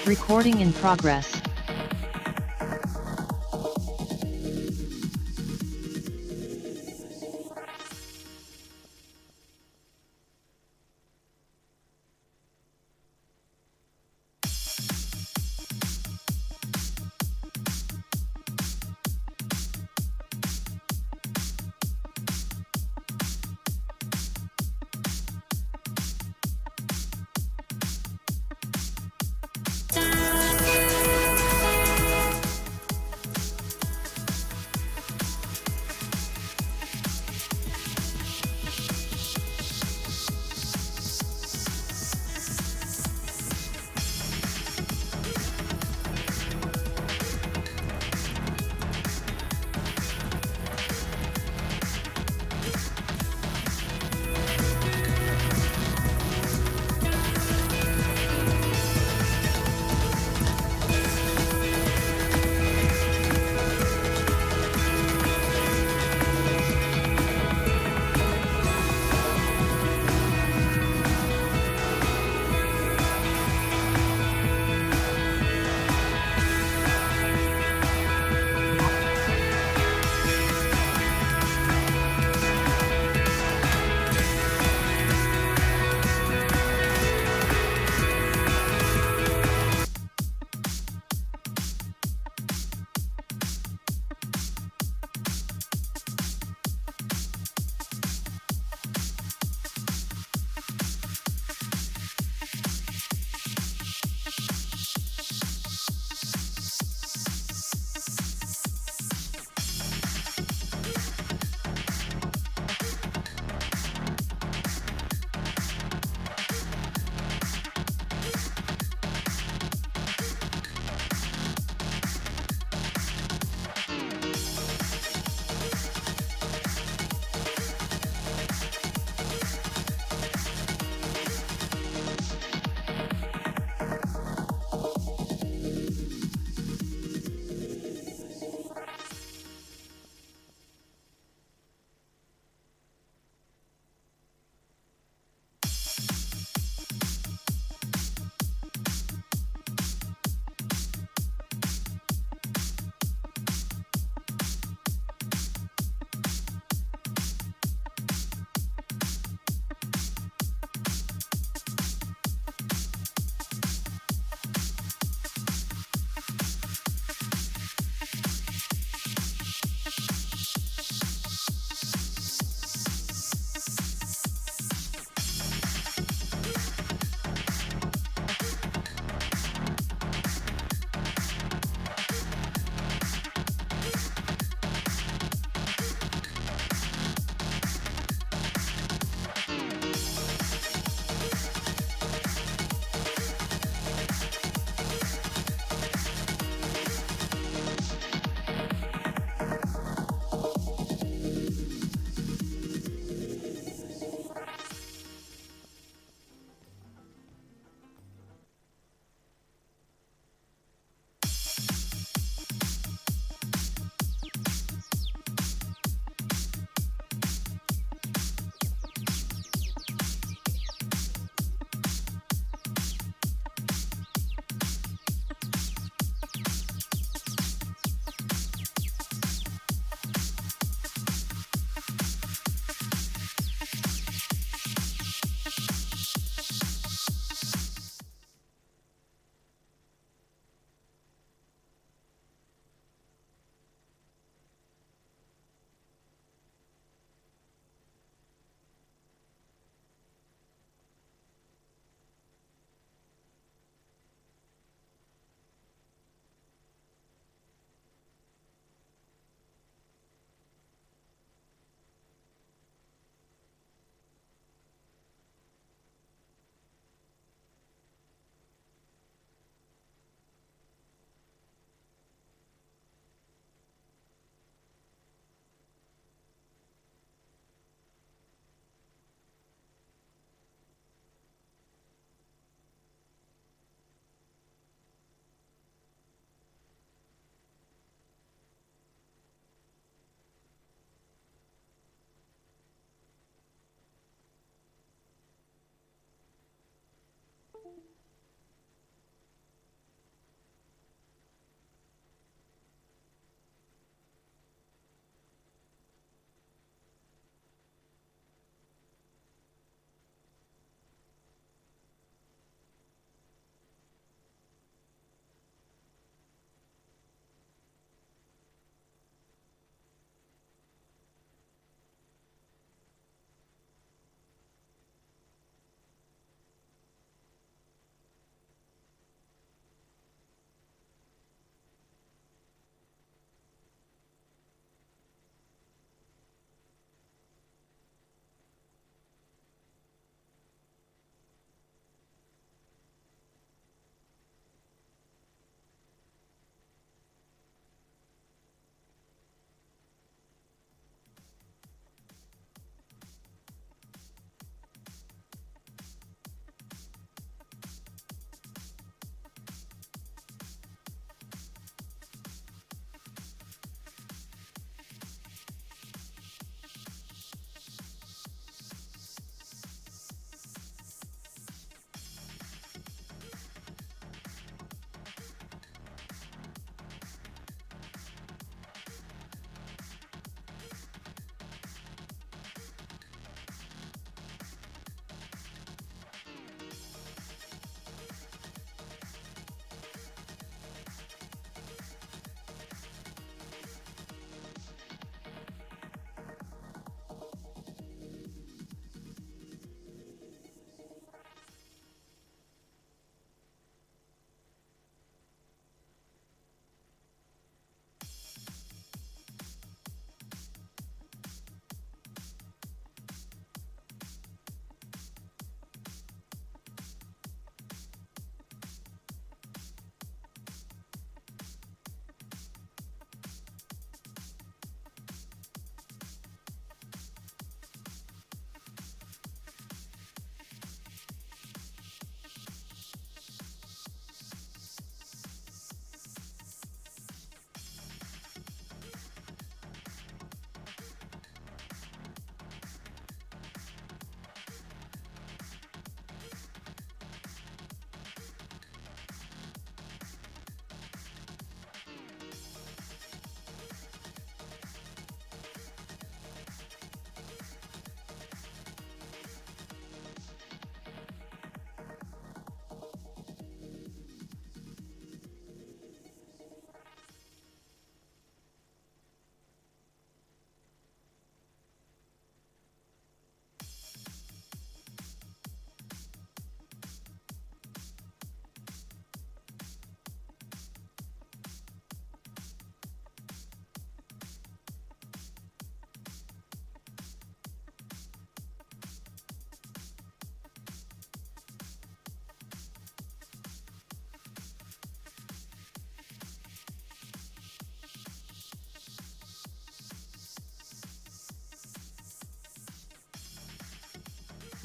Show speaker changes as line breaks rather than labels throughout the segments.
Recording in progress.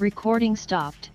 Recording stopped.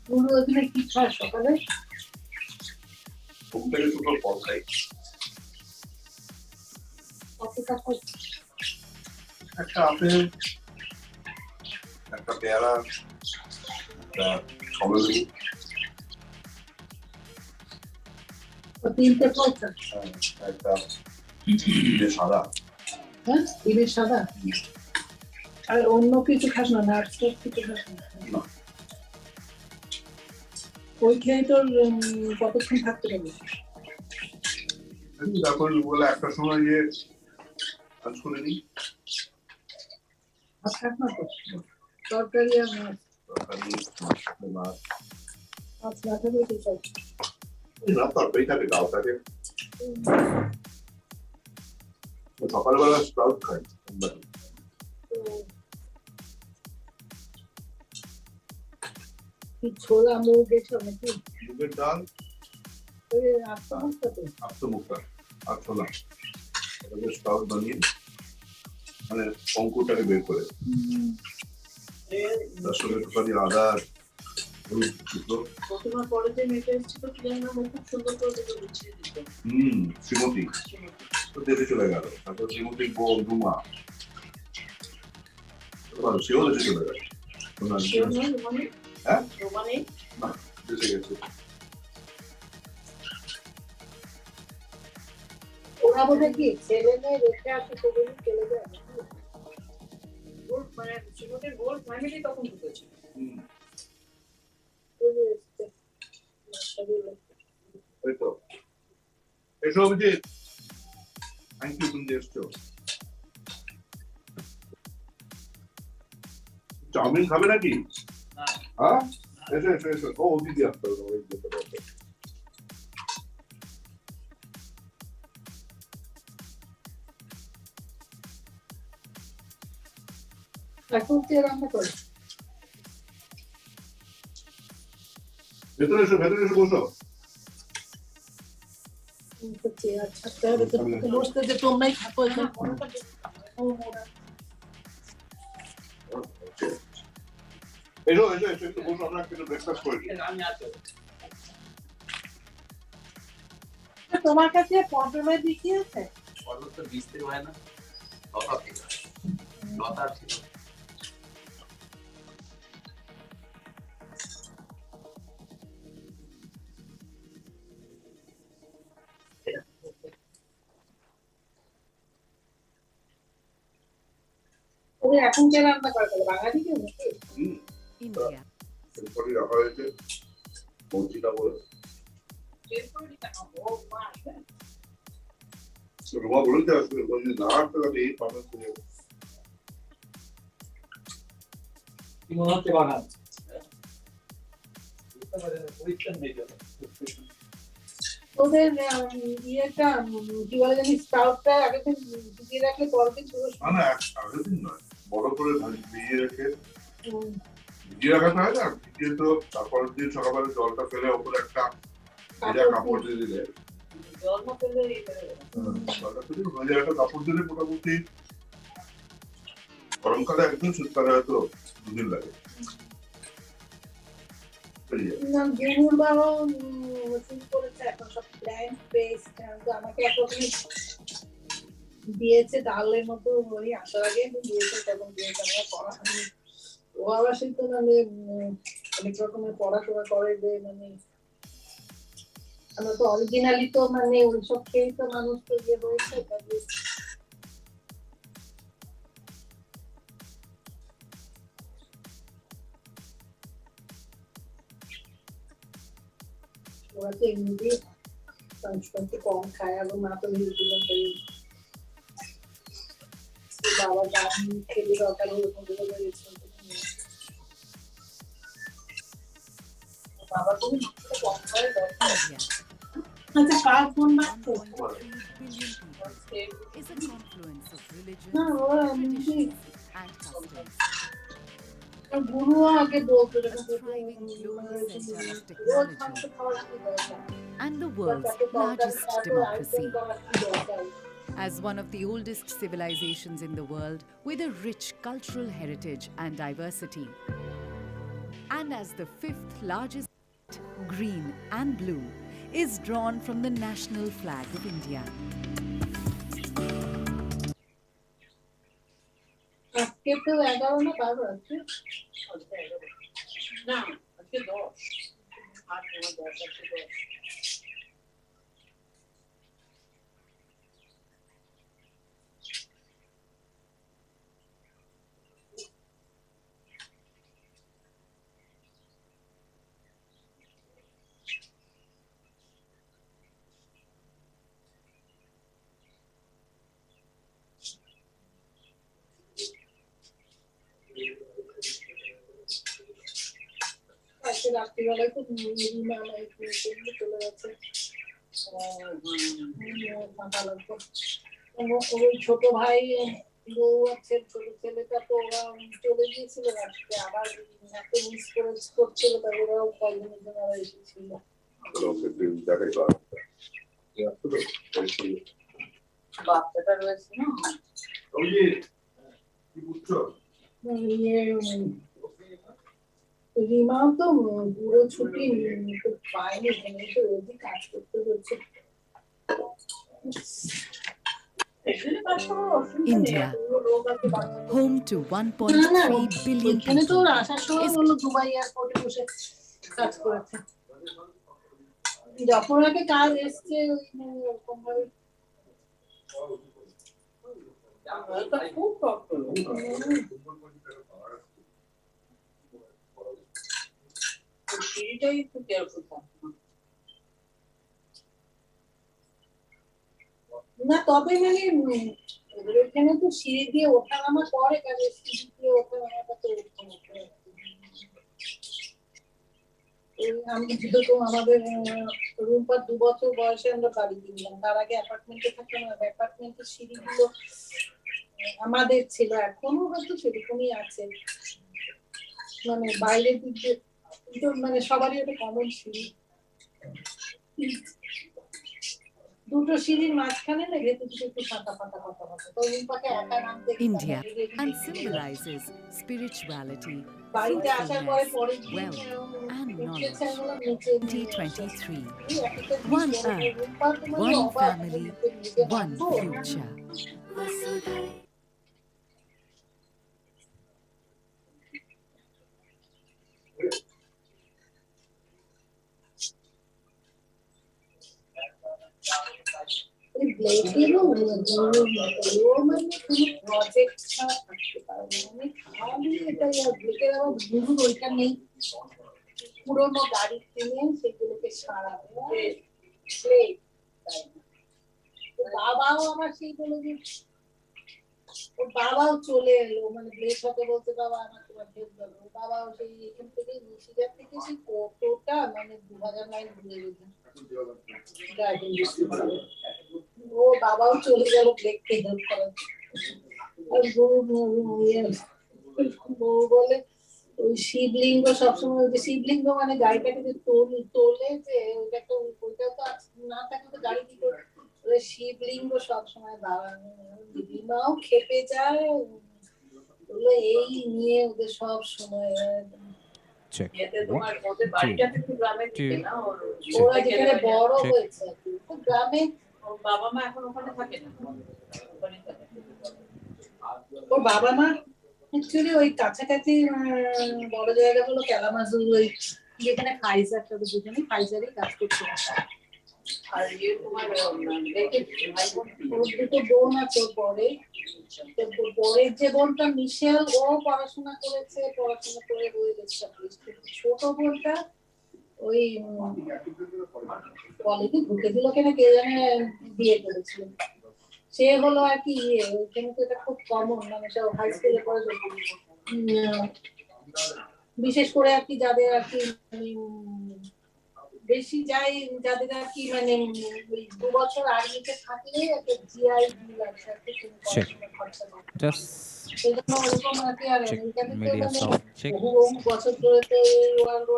পুরো ওখানে কি খায় সকালে?
ঘুম থেকে শুধু ফল খাই।
কতটা খায়?
একটা আপেল, একটা পেয়ারা, একটা কমলালেবু,
তিনটে ফল খায়।
একটা ডিমের সাদা।
হ্যাঁ, ডিমের সাদা। আর অন্য কিছু খাস না? নাটস কিছু খাস না?
না।
ওই খেয়ে তোর কতক্ষণ থাকতে পারবি?
তারপর বলে একটা সময় গিয়ে কাজ করে নিই।
আর থাক না তো, তরকারি আর মাছ।
তরকারি, মাছ।
মাছ না থাকলে কি চাই?
না, তরকারি থাকে, ডাল থাকে। সকালবেলা স্প্রাউট খাই।
ছোলা মুগ এসব নাকি?
মুগের ডাল, আত্মমুক্তা আর ছোলা, এটাকে স্প্রাউট বানিয়ে মানে অঙ্কুরটাকে বের করে তার সঙ্গে একটুখানি আদা, হলুদ দুটো।
তোমার পরে যে মেয়েটা এসেছিল কি জানি না, খুব সুন্দর করে দেখে বুঝিয়ে দিত।
শ্রীমতী তো দেশে চলে গেল। তারপর শ্রীমতীর বউ রুমা, সেও দেশে চলে গেল। হ্যাঁ, না, দেশে গেছে।
ওরা বোধহয় কি ছেলে মেয়ে রেখে আসে, সেগুলো চলে যায় নাকি? ওর মানে শ্রীমতীর বোর ফ্যামিলি তখন ঢুকেছে।
এসো অভিজিৎ, থ্যাংক ইউ, তুমি এসছো। চাউমিন খাবে নাকি? হ্যাঁ, এসো এসো এসো। ও দিদি আসতে হবে, ওই যেতে পারবে।
এখন কে রান্না করে?
ভেতরে এসো, ভেতরে এসে বসো।
বসতে যে তোমরাই থাকো এখানে।
এসো এসো এসো, একটু বসো, আমরা একটু ব্রেকফাস্ট করে নিই।
তোমার কাছে পটলের বিক্রি আছে?
পটল তো বীজ থেকে হয় না, লতা থেকে হয়। লতা ছিল।
ওদের এখন কে রান্না করে? বাঙালি কেউ নাকি?
India.
এরপরই রাখা হয়েছে মসজিদা বলে। রুমা বলেছে আসলে বলছি না আসতে পারি এই পাবে করে।
কি মনে হচ্ছে বাগান? পরীক্ষা নেই জন্য।
ওদের ইয়েটা কি বলে জানি, স্প্রাউটটা আগে থেকে ভিজিয়ে রাখলে পরের দিন পুরো
না, আগের দিন নয়, বড় করে ভিজিয়ে রেখে ভিজিয়ে রাখাতে হয় না, ভিজিয়ে তো তারপর দিন সকালবেলা জলটা ফেলে ওপরে একটা ভেজা কাপড় দিয়ে দিলে,
জল না ফেলে
জলটা ফেলে ভেজা একটা কাপড় দিলে মোটামুটি গরমকালে একদিন, শীতকালে হয়তো 2 দিন লাগে।
না গেমুর বাবা শুরু করেছে এখন সব প্ল্যান্ট বেসড। আমাকে একরকম দিয়েছে ডালের মতো, ওই আসার আগে দিয়েছে, তখন দিয়েছে আমার পড়া হয়নি। ও আবার সেই তো মানে অনেক রকমের পড়াশোনা করে যে মানে আমরা তো অরিজিনালি তো মানে ওইসব খেয়েই তো মানুষ তো ইয়ে হয়েছে। ওরা তো এমনি সংস্কৃতি কম খায়, এবং মা তো নিউজিল্যান্ড বাবা গান খেলে দরকার ওরকম বাবা তুমি কম খায় দরকার। আচ্ছা, কার ফোন বাজছে?
Is a confluence of religion,
না ওরা
traditions, and customs.
গুরু আগে বলতো
A thriving global center of technology and the world's largest democracy. As one of the oldest civilizations in the world with a rich cultural heritage and diversity. and as the fifth largest, green and blue, is drawn from the national flag of India.
আজকে তো 11 না 12 আছে না আজকে 10 আজ 10 আছে 10 আজকে রাত্রিবেলায় খুব মানে চলে যাচ্ছে ফাঁকা লাগছে ওই ছোট ভাই বউ আছে ছোট ছেলেটা তো ওরা চলে গিয়েছিল আজকে আবার এত মিস করছিল তাই ওরাও কয়েকদিনের জন্য আবার এসেছিল বাচ্চাটা রয়েছে না রিমাও তো পুরো ছুটি পায়নি এখানে তো রোজই কাজ করতে হচ্ছে
India, home to 1.3 billion people, is
Dubai এয়ারপোর্টে বসে কাজ করেছে যখন আগে কাজ এসছে ওরকম ভাবে খুব সিঁড়িটাই একটু কেয়ারফুল থাকবে না তবে মানে ওদের এখানে তো সিঁড়ি দিয়ে ওঠা নামা করে কাজে সিঁড়ি দিয়ে ওঠা নামাটা তো আমি যেহেতু আমাদের রুমপার 2 বছর বয়সে আমরা বাড়ি কিনলাম তার আগে অ্যাপার্টমেন্টে থাকতাম অ্যাপার্টমেন্টের সিঁড়িগুলো আমাদের ছিল এখনো হয়তো সেরকমই আছে মানে বাইরের দিকে মানে সবারই একটা কমন সিঁড়ি দুটো সিঁড়ির মাঝখানে না ভেতর থেকে একটু ফাঁকা ফাঁকা কথা বলতে তো রুমপাকে একা নামতে
India and symbolizes spirituality,
বাড়িতে আসার পরে
fruitfulness,
পরে
wealth and knowledge.
নিচে
2023. One earth, one family, one future.
পুরোনো গাড়ি কিনে সেগুলোকে সারাবে বাবাও আমার সেই বলে যে ওর বাবাও চলে এলো মানে ব্লেড হতে বলতে বাবা আমার তোমার হেল্প করবে বাবাও সেই এখান থেকে নিশিদার থেকে সেই কতটা মানে 2000 মাইল ঘুরে গেছে ও বাবাও চলে গেল ব্লেডকে হেল্প করার আর বউ বলে ওই শিবলিঙ্গ সবসময় ওই যে শিবলিঙ্গ মানে গাড়িটাকে যে তোলে যে ওইটা তো না থাকলে তো গাড়ি কি করে শিবলিঙ্গ সবসময় দাঁড়ানো দিদিমাও খেপে যায় বলে এই নিয়ে ওদের সব সময় ওরা যেখানে বড় হয়েছে গ্রামে বাবা মা এখন ওখানে থাকে না ওর বাবা মা অ্যাকচুয়ালি ওই কাছাকাছি বড় জায়গা হলো ক্যালামাজুর ওই যেখানে ফাইজার তাদের দুজনেই ফাইজারই কাজ করছে আর তোমার দুটো বোন আছে পরে পরের যে বোনটা মিশেল ও পড়াশোনা করেছে পড়াশোনা করে হয়ে গেছে ছোট বোনটা ওই কলেজে ঢুকে দিল কেন কে জানে বিয়ে করেছিল সে হলো আর কি ওইখানে তো এটা খুব কমন মানে সব হাই স্কুলে পড়ে বিশেষ করে আর কি যাদের আর কি বেশি যাই যাদের আর কি মানে ওই 2 বছর আর্মিতে থাকলে একটা জিআই লাগছে সেজন্য ওরকম আর কি আর বহু বছর ধরে তো ওয়ার্ল্ড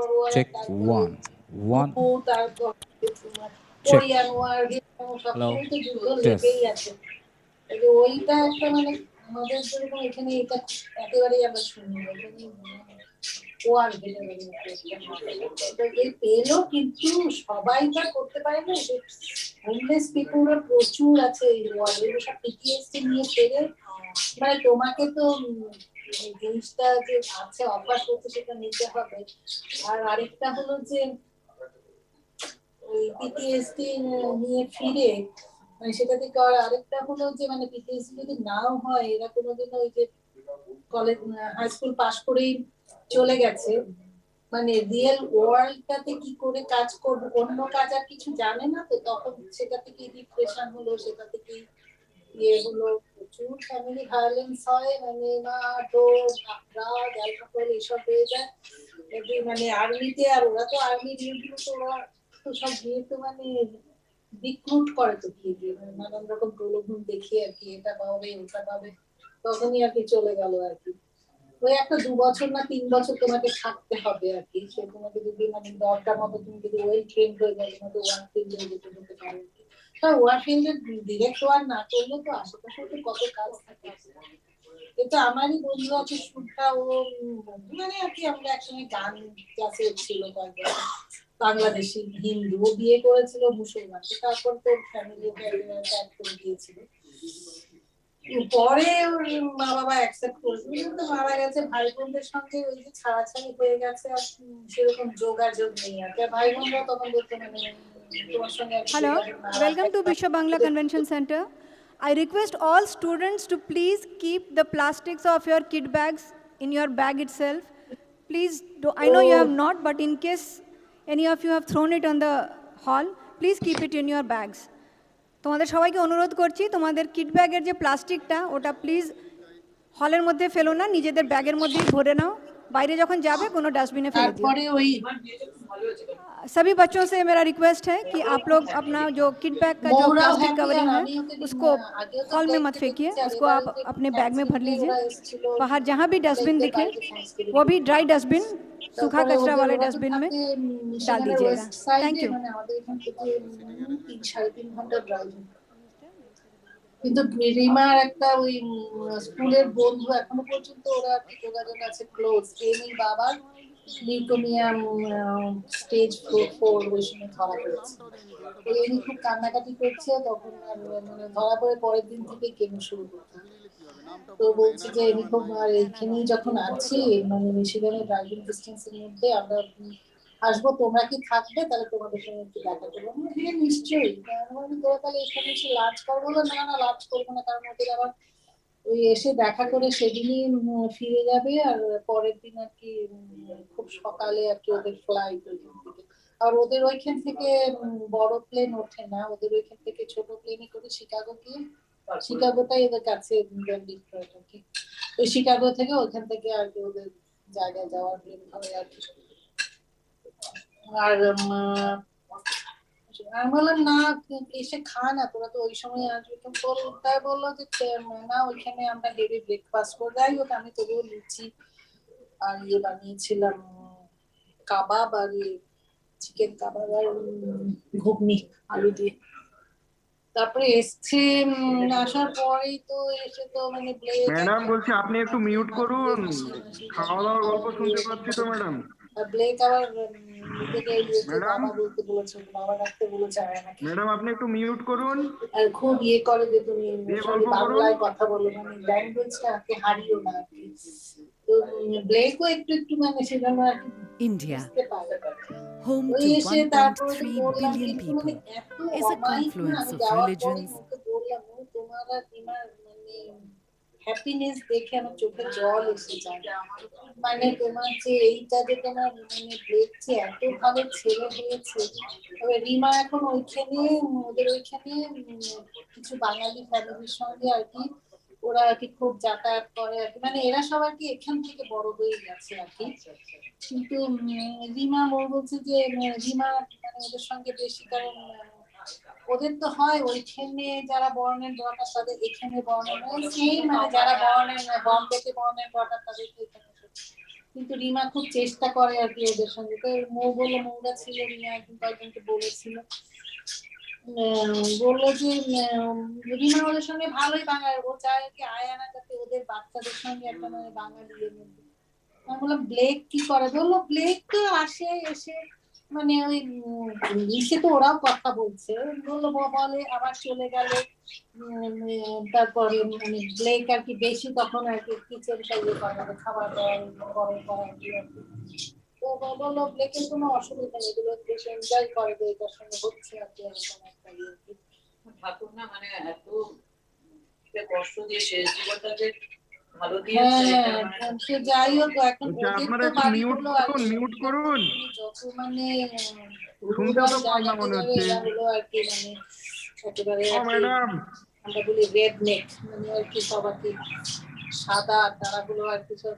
ওয়ার তারপর কোরিয়ান ওয়ার সব তো যুদ্ধ লেগেই আছে ওইটা একটা মানে আমাদের যেরকম এখানে এটা একেবারেই আমরা শুনি না, ও আর পেলো, কিন্তু সবাই তা করতে পারে না। হোমলেস পিপুলরা প্রচুর আছে এই ওয়ার্ল্ডে, সব পিটিএসডি নিয়ে ফেরে। মানে তোমাকে তো জিনিসটা যে আছে অভ্যাস করতে সেটা নিতে হবে। আর আরেকটা হলো যে ওই পিটিএসডি নিয়ে ফিরে মানে সেটা থেকে আরেকটা হলো যে মানে পিটিএসডি যদি নাও হয়, এরা কোনোদিনও ওই যে কলেজ হাই স্কুল পাশ করেই চলে গেছে, মানে রিয়েল ওয়ার্ল্ডটাতে কি করে কাজ করবে, অন্য কাজ আর কিছু জানে না, তো তখন সেটা থেকে ডিপ্রেশন হলো, সেটা থেকে ইয়ে হলো, প্রচুর ফ্যামিলি ভায়োলেন্স হয়, মানে মারধর, ড্রাগ, অ্যালকোহল এইসব হয়ে যায়। মানে আর্মিতে, আর ওরা তো আর্মি রিভিউ, তো ওরা তো সব গিয়ে তো মানে রিক্রুট করে, তো গিয়ে মানে নানান রকম প্রলোভন দেখিয়ে আর কি, এটা পাবে ওটা পাবে, তখনই আর কি চলে গেল আর কি। ওই একটা 2 বছর না 3 বছর তোমাকে থাকতে হবে আর কি, সে তোমাকে যদি মানে দরকার মতো তুমি যদি ওয়েল ট্রেন্ড হয়ে যায়, তোমাকে ওয়ার্ক ফিল্ডে যেতে হতে পারে। হ্যাঁ, ওয়ার্ক ফিল্ডে ডিরেক্ট ওয়ার্ক না করলে তো আশেপাশে তো কত কাজ থাকে। এটা আমারই বন্ধু আছে সুধা, ও মানে আর কি আমরা একসঙ্গে গান ক্লাসে ছিল কয়েকবার, বাংলাদেশি হিন্দু, ও বিয়ে করেছিল মুসলমান, তারপর তো ফ্যামিলি ত্যাগ করে দিয়েছিল। পরে ওর মা বাবা অ্যাকসেপ্ট করেছিল, কিন্তু মারা গেছে, ভাই বোনদের সঙ্গে ওই যে ছাড়াছাড়ি হয়ে গেছে, আর সেরকম যোগাযোগ নেই আর কি। ভাই বোনরা তখন বলতে মানে তোমার সঙ্গে
Hello, welcome to Bisha Bangla Convention Center. I request all students to please keep the plastics of your kit bags in your bag itself. Please, I know you have not, but in case any of you have thrown it on the hall, please keep it in your bags. তোমাদের সবাইকে অনুরোধ করছি, তোমাদের kit ব্যাগের যে প্লাস্টিকটা ওটা please হলের মধ্যে ফেলো না, নিজেদের ব্যাগের মধ্যেই ভরে নাও, বাইরে যখন যাবে কোনো ডাস্টবিনে ফেলে দিও।
তারপরে ওই
सभी बच्चों से मेरा रिक्वेस्ट है कि आप लोग अपना जो किट बैग का जो प्लास्टिक कवरिंग है उसको हॉल में मत फेंकिए, उसको आप अपने बैग में भर लीजिए। बाहर जहाँ भी डस्टबिन दिखे वो भी ड्राई डस्टबिन, सूखा कचरा वाले डस्टबिन में डाल दीजिएगा। Thank you.
কিন্তু রিমার একটা ওই স্কুলের বন্ধু এখনো পর্যন্ত ওরা যোগাযোগ আছে ক্লোজ, এমনি বাবার লিউকোমিয়া স্টেজ 4 ওই সময় ধরা পড়েছে, এমনি খুব কান্নাকাটি করছে, তখন আর মানে ধরা পড়ে পরের দিন থেকে কেমো শুরু করতে। তো বলছি যে এমনি খুব, আর এইখানেই যখন আছি মানে মিশিগানের ড্রাইভিং ডিস্টেন্সের মধ্যে, আমরা আসবো, তোমরা কি থাকবে, তাহলে তোমাদের সঙ্গে একটু দেখা করবো। হ্যাঁ নিশ্চয়ই, তোরা তাহলে এখানে এসে লাঞ্চ করবো, না না লাঞ্চ করবো না, কারণ ওদের আবার ওই এসে দেখা করে সেদিনই ফিরে যাবে, আর পরের দিন আর কি খুব সকালে আর কি ওদের ফ্লাইট ওইখান থেকে। আর ওদের ওইখান থেকে বড় প্লেন ওঠে না, ওদের ওইখান থেকে ছোট প্লেনে করে শিকাগো গিয়ে, শিকাগোটাই ওদের কাছে আর কি, ওই শিকাগো থেকে ওইখান থেকে আর কি ওদের জায়গায় যাওয়ার প্লেন ধরে আর কি। আর আমি বললাম না এসে খা না, তোরা তো ওই সময় আসবে, তাই বললো যে না ওইখানে আমরা হেভি ব্রেকফাস্ট করে, যাই হোক আমি তবুও লুচি আর ইয়ে বানিয়েছিলাম, কাবাব আর চিকেন কাবাব আর ঘুগনি আলু দিয়ে। তারপরে এসছে, আসার পরেই তো এসে তো মানে
ম্যাডাম বলছি আপনি একটু মিউট করুন, খাওয়া দাওয়ার গল্প শুনতে পাচ্ছি তো ম্যাডাম।
ব্লেক আবার
ম্যাডাম
বাবা বলতে বলেছে, বাবা রাখতে বলেছে আমাকে।
ম্যাডাম আপনি একটু মিউট করুন,
আর খুব ইয়ে করে যে তুমি
গল্প করুন।
বাংলায় কথা বলো, মানে ল্যাঙ্গুয়েজটাকে হারিও না আর কি। তো ব্লেকও একটু একটু মানে সেজন্য আর কি
India,
বুঝতে পারে।
home
ওই
to
এসে তারপরে
1.3
বললাম,
billion
কিন্তু মানে
people,
এত
is a
অমায়িক না,
confluence
আমি
of
যাওয়ার পরে
religions,
ওকে বললাম তোমার আর তোমার মানে হ্যাপিনেস দেখে আমার চোখে জল এসে যায়, মানে তোমার যে এইটা যে তোমার মানে দেখছে এত ভালো ছেলে হয়েছে। তবে রিমা এখন ওইখানে ওদের ওইখানে কিছু বাঙালি ফ্যামিলির সঙ্গে আর কি ওরা আর কি খুব যাতায়াত করে আর কি, মানে এরা সব আর কি এখান থেকে বড় হয়ে গেছে আর কি। কিন্তু রিমা বলছে যে রিমা মানে ওদের সঙ্গে বেশি, কারণ ওদের তো হয় ওইখানে যারা বর্ণের ডটার তাদের এখানে বর্ণের সেই, মানে যারা বর্ণের বম্বেতে বর্ণের ডটার তাদের এখানে। কিন্তু রিমা খুব চেষ্টা করে আর কি ওদের সঙ্গে, তো মৌ বলে মৌরা ছিল, রিমা একদিন কয়েকজনকে বলেছিল বললো যে রিমা ওদের সঙ্গে ভালোই বাঙালি, ও চায় কি আয়ানা যাতে ওদের বাচ্চাদের সঙ্গে একটা মানে বাঙালি মধ্যে। আমি বললাম ব্লেক কি করে, বললো ব্লেক তো আসে এসে মানে ওই ইংলিশে তো ওরাও কথা বলছে, বললো বলে আবার চলে গেলে তারপরে মানে ব্লেক আর কি বেশি তখন আর কি কিচেন সাইজে করে খাবার দাবার করে আর কি। তো বললো ব্লেকের কোনো অসুবিধা নেই, এগুলো বেশ এনজয় করে, এটার সঙ্গে হচ্ছে আর কি এরকম একটা ইয়ে।
ঠাকুর না মানে এত কষ্ট দিয়ে শেষ জীবনটাকে ভালো
দিয়েছে। যাই হোক এখন
আপনারা একটু মিউট করুন, মিউট করুন,
যত মানে
শুনতেও তো পান না মনে হচ্ছে।
এরা হলো আর কি মানে একেবারে
ও ম্যাডাম,
আমরা বলি রেড নেক, মানে আর কি সব আর কি সাদা, তারা গুলো আর কি সব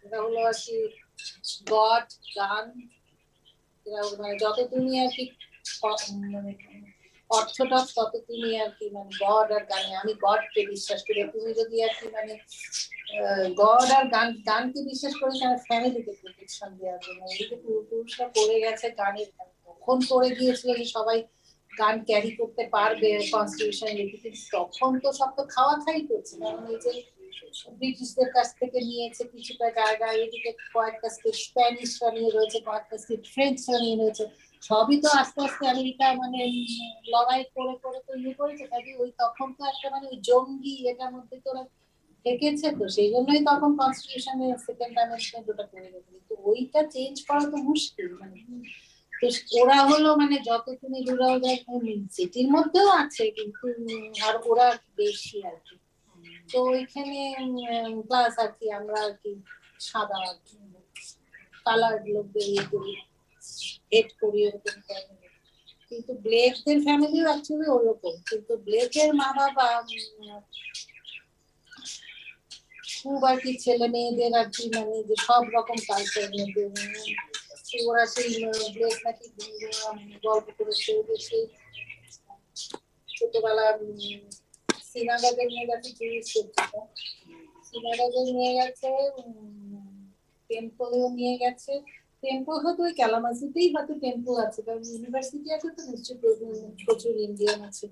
এরা হলো আর কি গড গান, এরা মানে যত তুমি আর কি মানে অর্থোডক্স তত তুমি আর কি মানে গড আর গানে, আমি গডকে বিশ্বাস করি, তুমি যদি আর কি মানে গড আর গানকে বিশ্বাস করি তাহলে ফ্যামিলিকে প্রোটেকশন দেওয়ার জন্য। এদিকে পুরুষরা পড়ে গেছে গানের, কখন পড়ে গিয়েছিল যে সবাই গান ক্যারি করতে পারবে কনস্টিটিউশন, তখন তো সব তো খাওয়া খাই করছে, কারণ এই যে ব্রিটিশদের কাছ থেকে নিয়েছে কিছুটা জায়গা, এদিকে কয়েকটা স্টেট স্প্যানিশরা নিয়ে রয়েছে, কয়েকটা স্টেট ফ্রেঞ্চরা নিয়ে রয়েছে, সবই তো আস্তে আস্তে আমেরিকা মানে লড়াই করে করে তো ইয়ে করেছে, কাজে ওই তখন তো একটা মানে ওই জঙ্গি এটার মধ্যে তো ওরা থেকেছে, তো সেই জন্যই তখন কনস্টিটিউশনের সেকেন্ড অ্যামেন্ডমেন্ট ওটা করে গেছে, তো ওইটা চেঞ্জ করা তো মুশকিল মানে। তো ওরা হলো মানে যত তুমি রুরাল সিটির মধ্যেও আছে কিন্তু আর ওরা বেশি আর কি। তো এখানে প্লাস আর কি আমরা আর কি সাদা আর কি কালার লোকদের ইয়ে করি, হেড করি ওরকম। কিন্তু ব্লেকদের ফ্যামিলিও অ্যাকচুয়ালি ওরকম, কিন্তু ব্লেকের মা বাবা খুব আর কি ছেলে মেয়েদের আর কি মানে যে সব রকম কালচার মধ্যে ওরা সেই ব্লেক নাকি গল্প করেছে ওদের সেই ছোটবেলা সিনাগাগে নিয়ে গেছে, সিনাগাগে নিয়ে গেছে, টেম্পলেও নিয়ে গেছে। টেম্পল হয়তো ওই ক্যালামাসিতেই হয়তো টেম্পল আছে, কারণ ইউনিভার্সিটি আছে তো নিশ্চয়ই প্রচুর ইন্ডিয়ান আছে,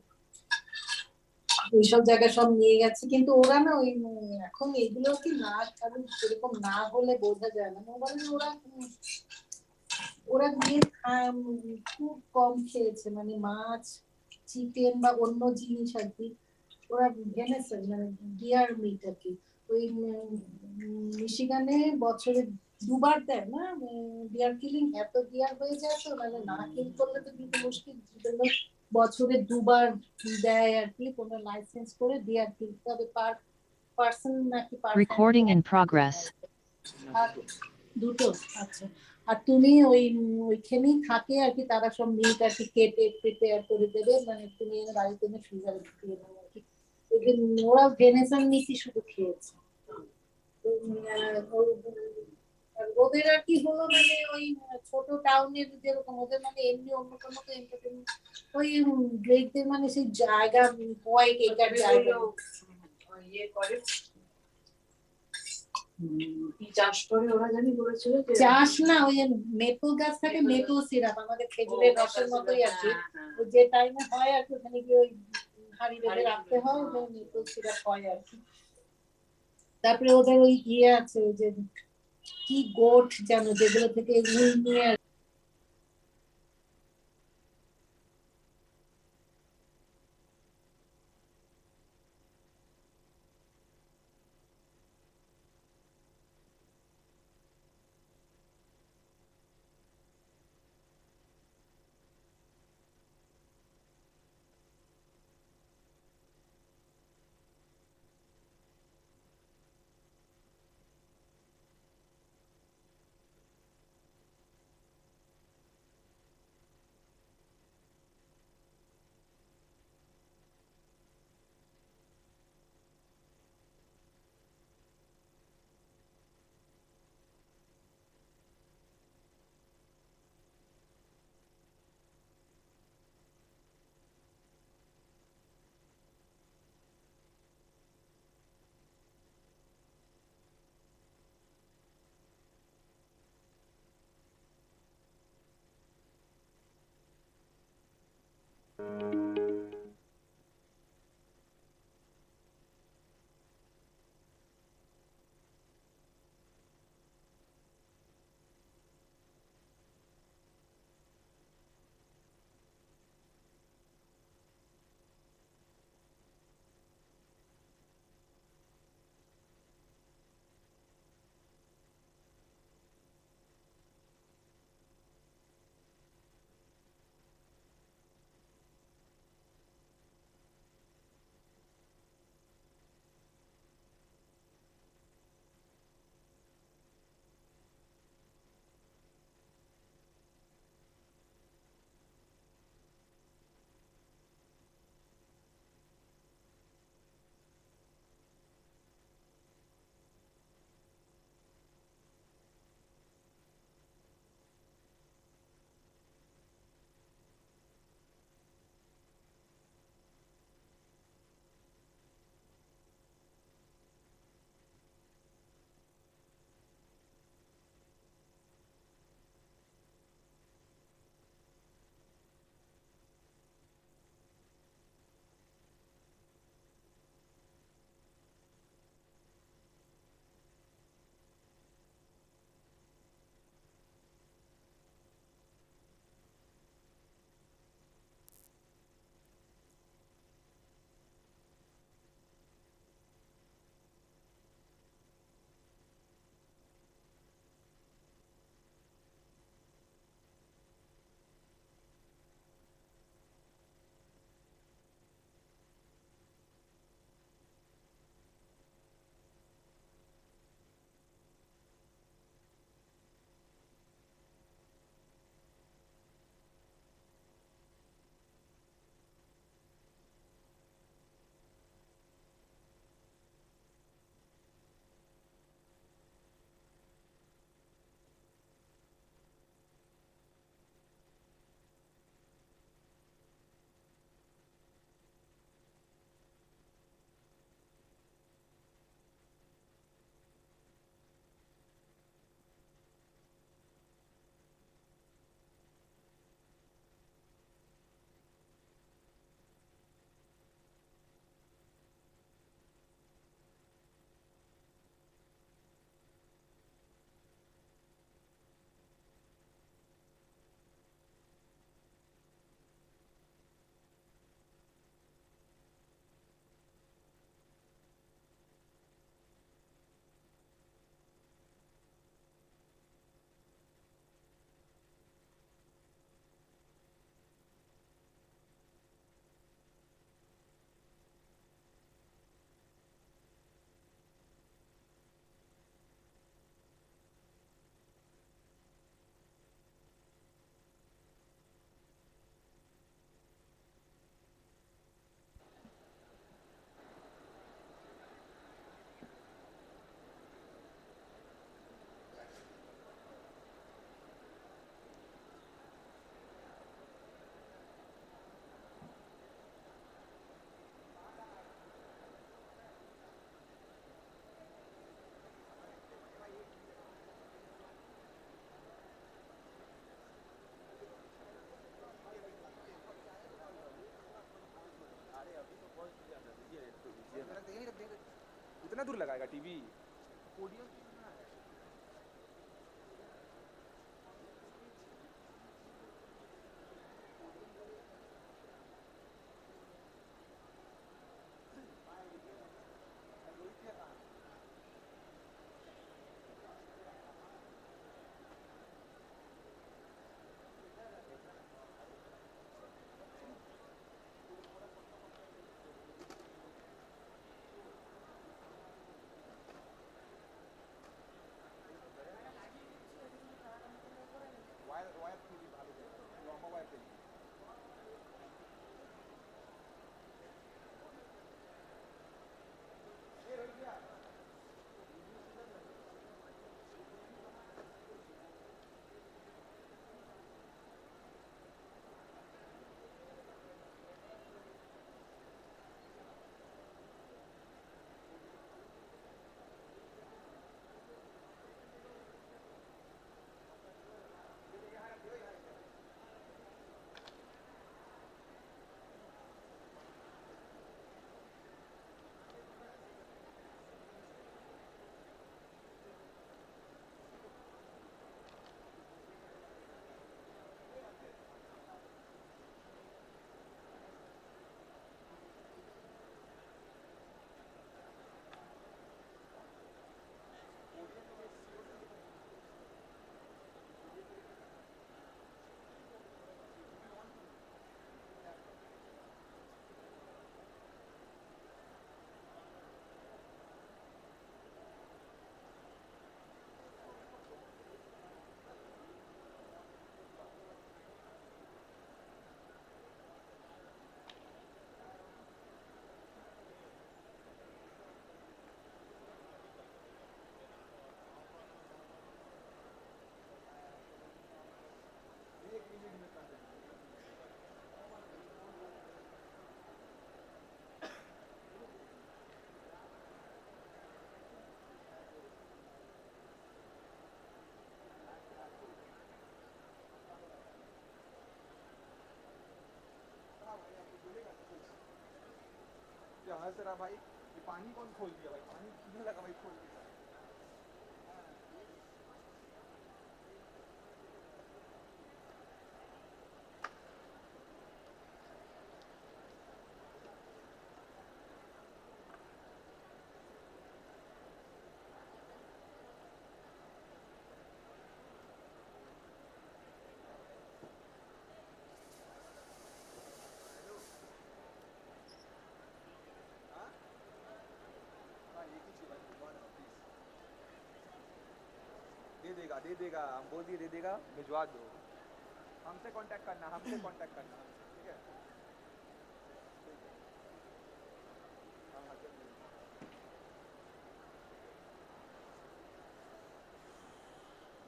ওইসব জায়গায় সব নিয়ে গেছে। কিন্তু ওরা না ওই এখন এগুলো কি না কারণ সেরকম না হলে বোঝা যায় না, ওরা ওরা গিয়ে খুব কম খেয়েছে মানে মাছ চিকেন বা অন্য জিনিস আর কি, ওরা ভেনেছে মানে ডিয়ার মিট আর কি। ওই মিশিগানে বছরে দুবার দেয় না ডিয়ার কিলিং, এত ডিয়ার হয়ে যায় তো মানে না কিল করলে তো কিন্তু মুশকিল, বছরে দুবার দেয় আর কি কোনো লাইসেন্স করে ডিয়ার কিলতে হবে পার পার্সন নাকি পার
Recording in progress.
দুটো। আচ্ছা, আর তুমি ওই ওইখানেই থাকে আর কি, তারা সব মিট আর কি কেটে প্রিপেয়ার করে দেবে, মানে তুমি বাড়িতে এনে ফ্রিজারে ঢুকিয়ে দেবে আর কি। ওরা ভেনেসান মিটই শুধু খেয়েছে। ওদের আর কি হলো মানে ওই ছোট টাউনের যেরকম ওদের মানে এমনি অন্য কোনো তো এন্টারটেইনমেন্ট ওই গ্রেটদের মানে সেই জায়গা হোয়াইট এটার জায়গা
ইয়ে করে কি চাষ করে ওরা জানি বলেছিল যে
চাষ না ওই মেপল গাছ থাকে, মেপল সিরাপ আমাদের খেজুরের রসের মতোই আর কি, ওই যে টাইমে হয় আর কি ওখানে গিয়ে ওই হাড়ি বেঁধে রাখতে হয়, মেপল সিরাপ হয় আর কি। তারপরে ওদের ওই ইয়ে আছে ওই যে কি গোট যেন যেগুলো থেকে উল নিয়ে
कितना दूर लगाएगा टीवी? पोडियम ওয়্যার খুবই ভালো, লম্বা ওয়্যার পেয়ে हंस रहा भाई, ये पानी कौन खोल दिया भाई? पानी किधर लगा भाई खोल दिया? दे देगा, हम बोल दिए दे देगा, भिजवा दो। हमसे कांटेक्ट करना, हमसे कांटेक्ट करना, ठीक है?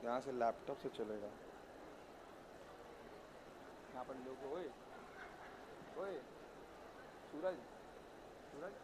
यहाँ से लैपटॉप से चलेगा। यहाँ पर लोग, ओए ओए सूरज सूरज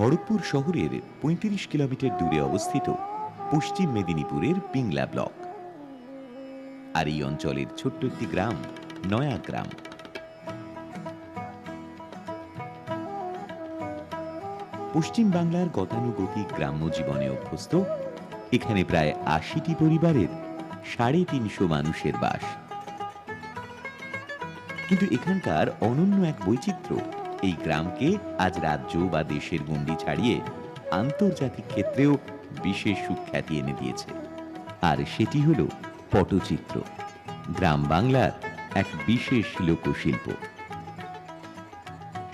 খড়গপুর শহরের ৩৫ কিলোমিটার দূরে অবস্থিত পশ্চিম মেদিনীপুরের পিংলা ব্লক। আর এই অঞ্চলের ছোট্ট একটি গ্রাম নয়াগ্রাম। পশ্চিম বাংলার গতানুগতিক গ্রাম্য জীবনে অভ্যস্ত এখানে প্রায় ৮০টি পরিবারের ৩৫০ মানুষের বাস। কিন্তু এখানকার অনন্য এক বৈচিত্র্য এই গ্রামকে আজ রাজ্য বা দেশের গণ্ডি ছাড়িয়ে আন্তর্জাতিক ক্ষেত্রেও বিশেষ সুখ্যাতি এনে দিয়েছে। আর সেটি হল পটচিত্র, গ্রাম বাংলার এক বিশেষ লোকশিল্প।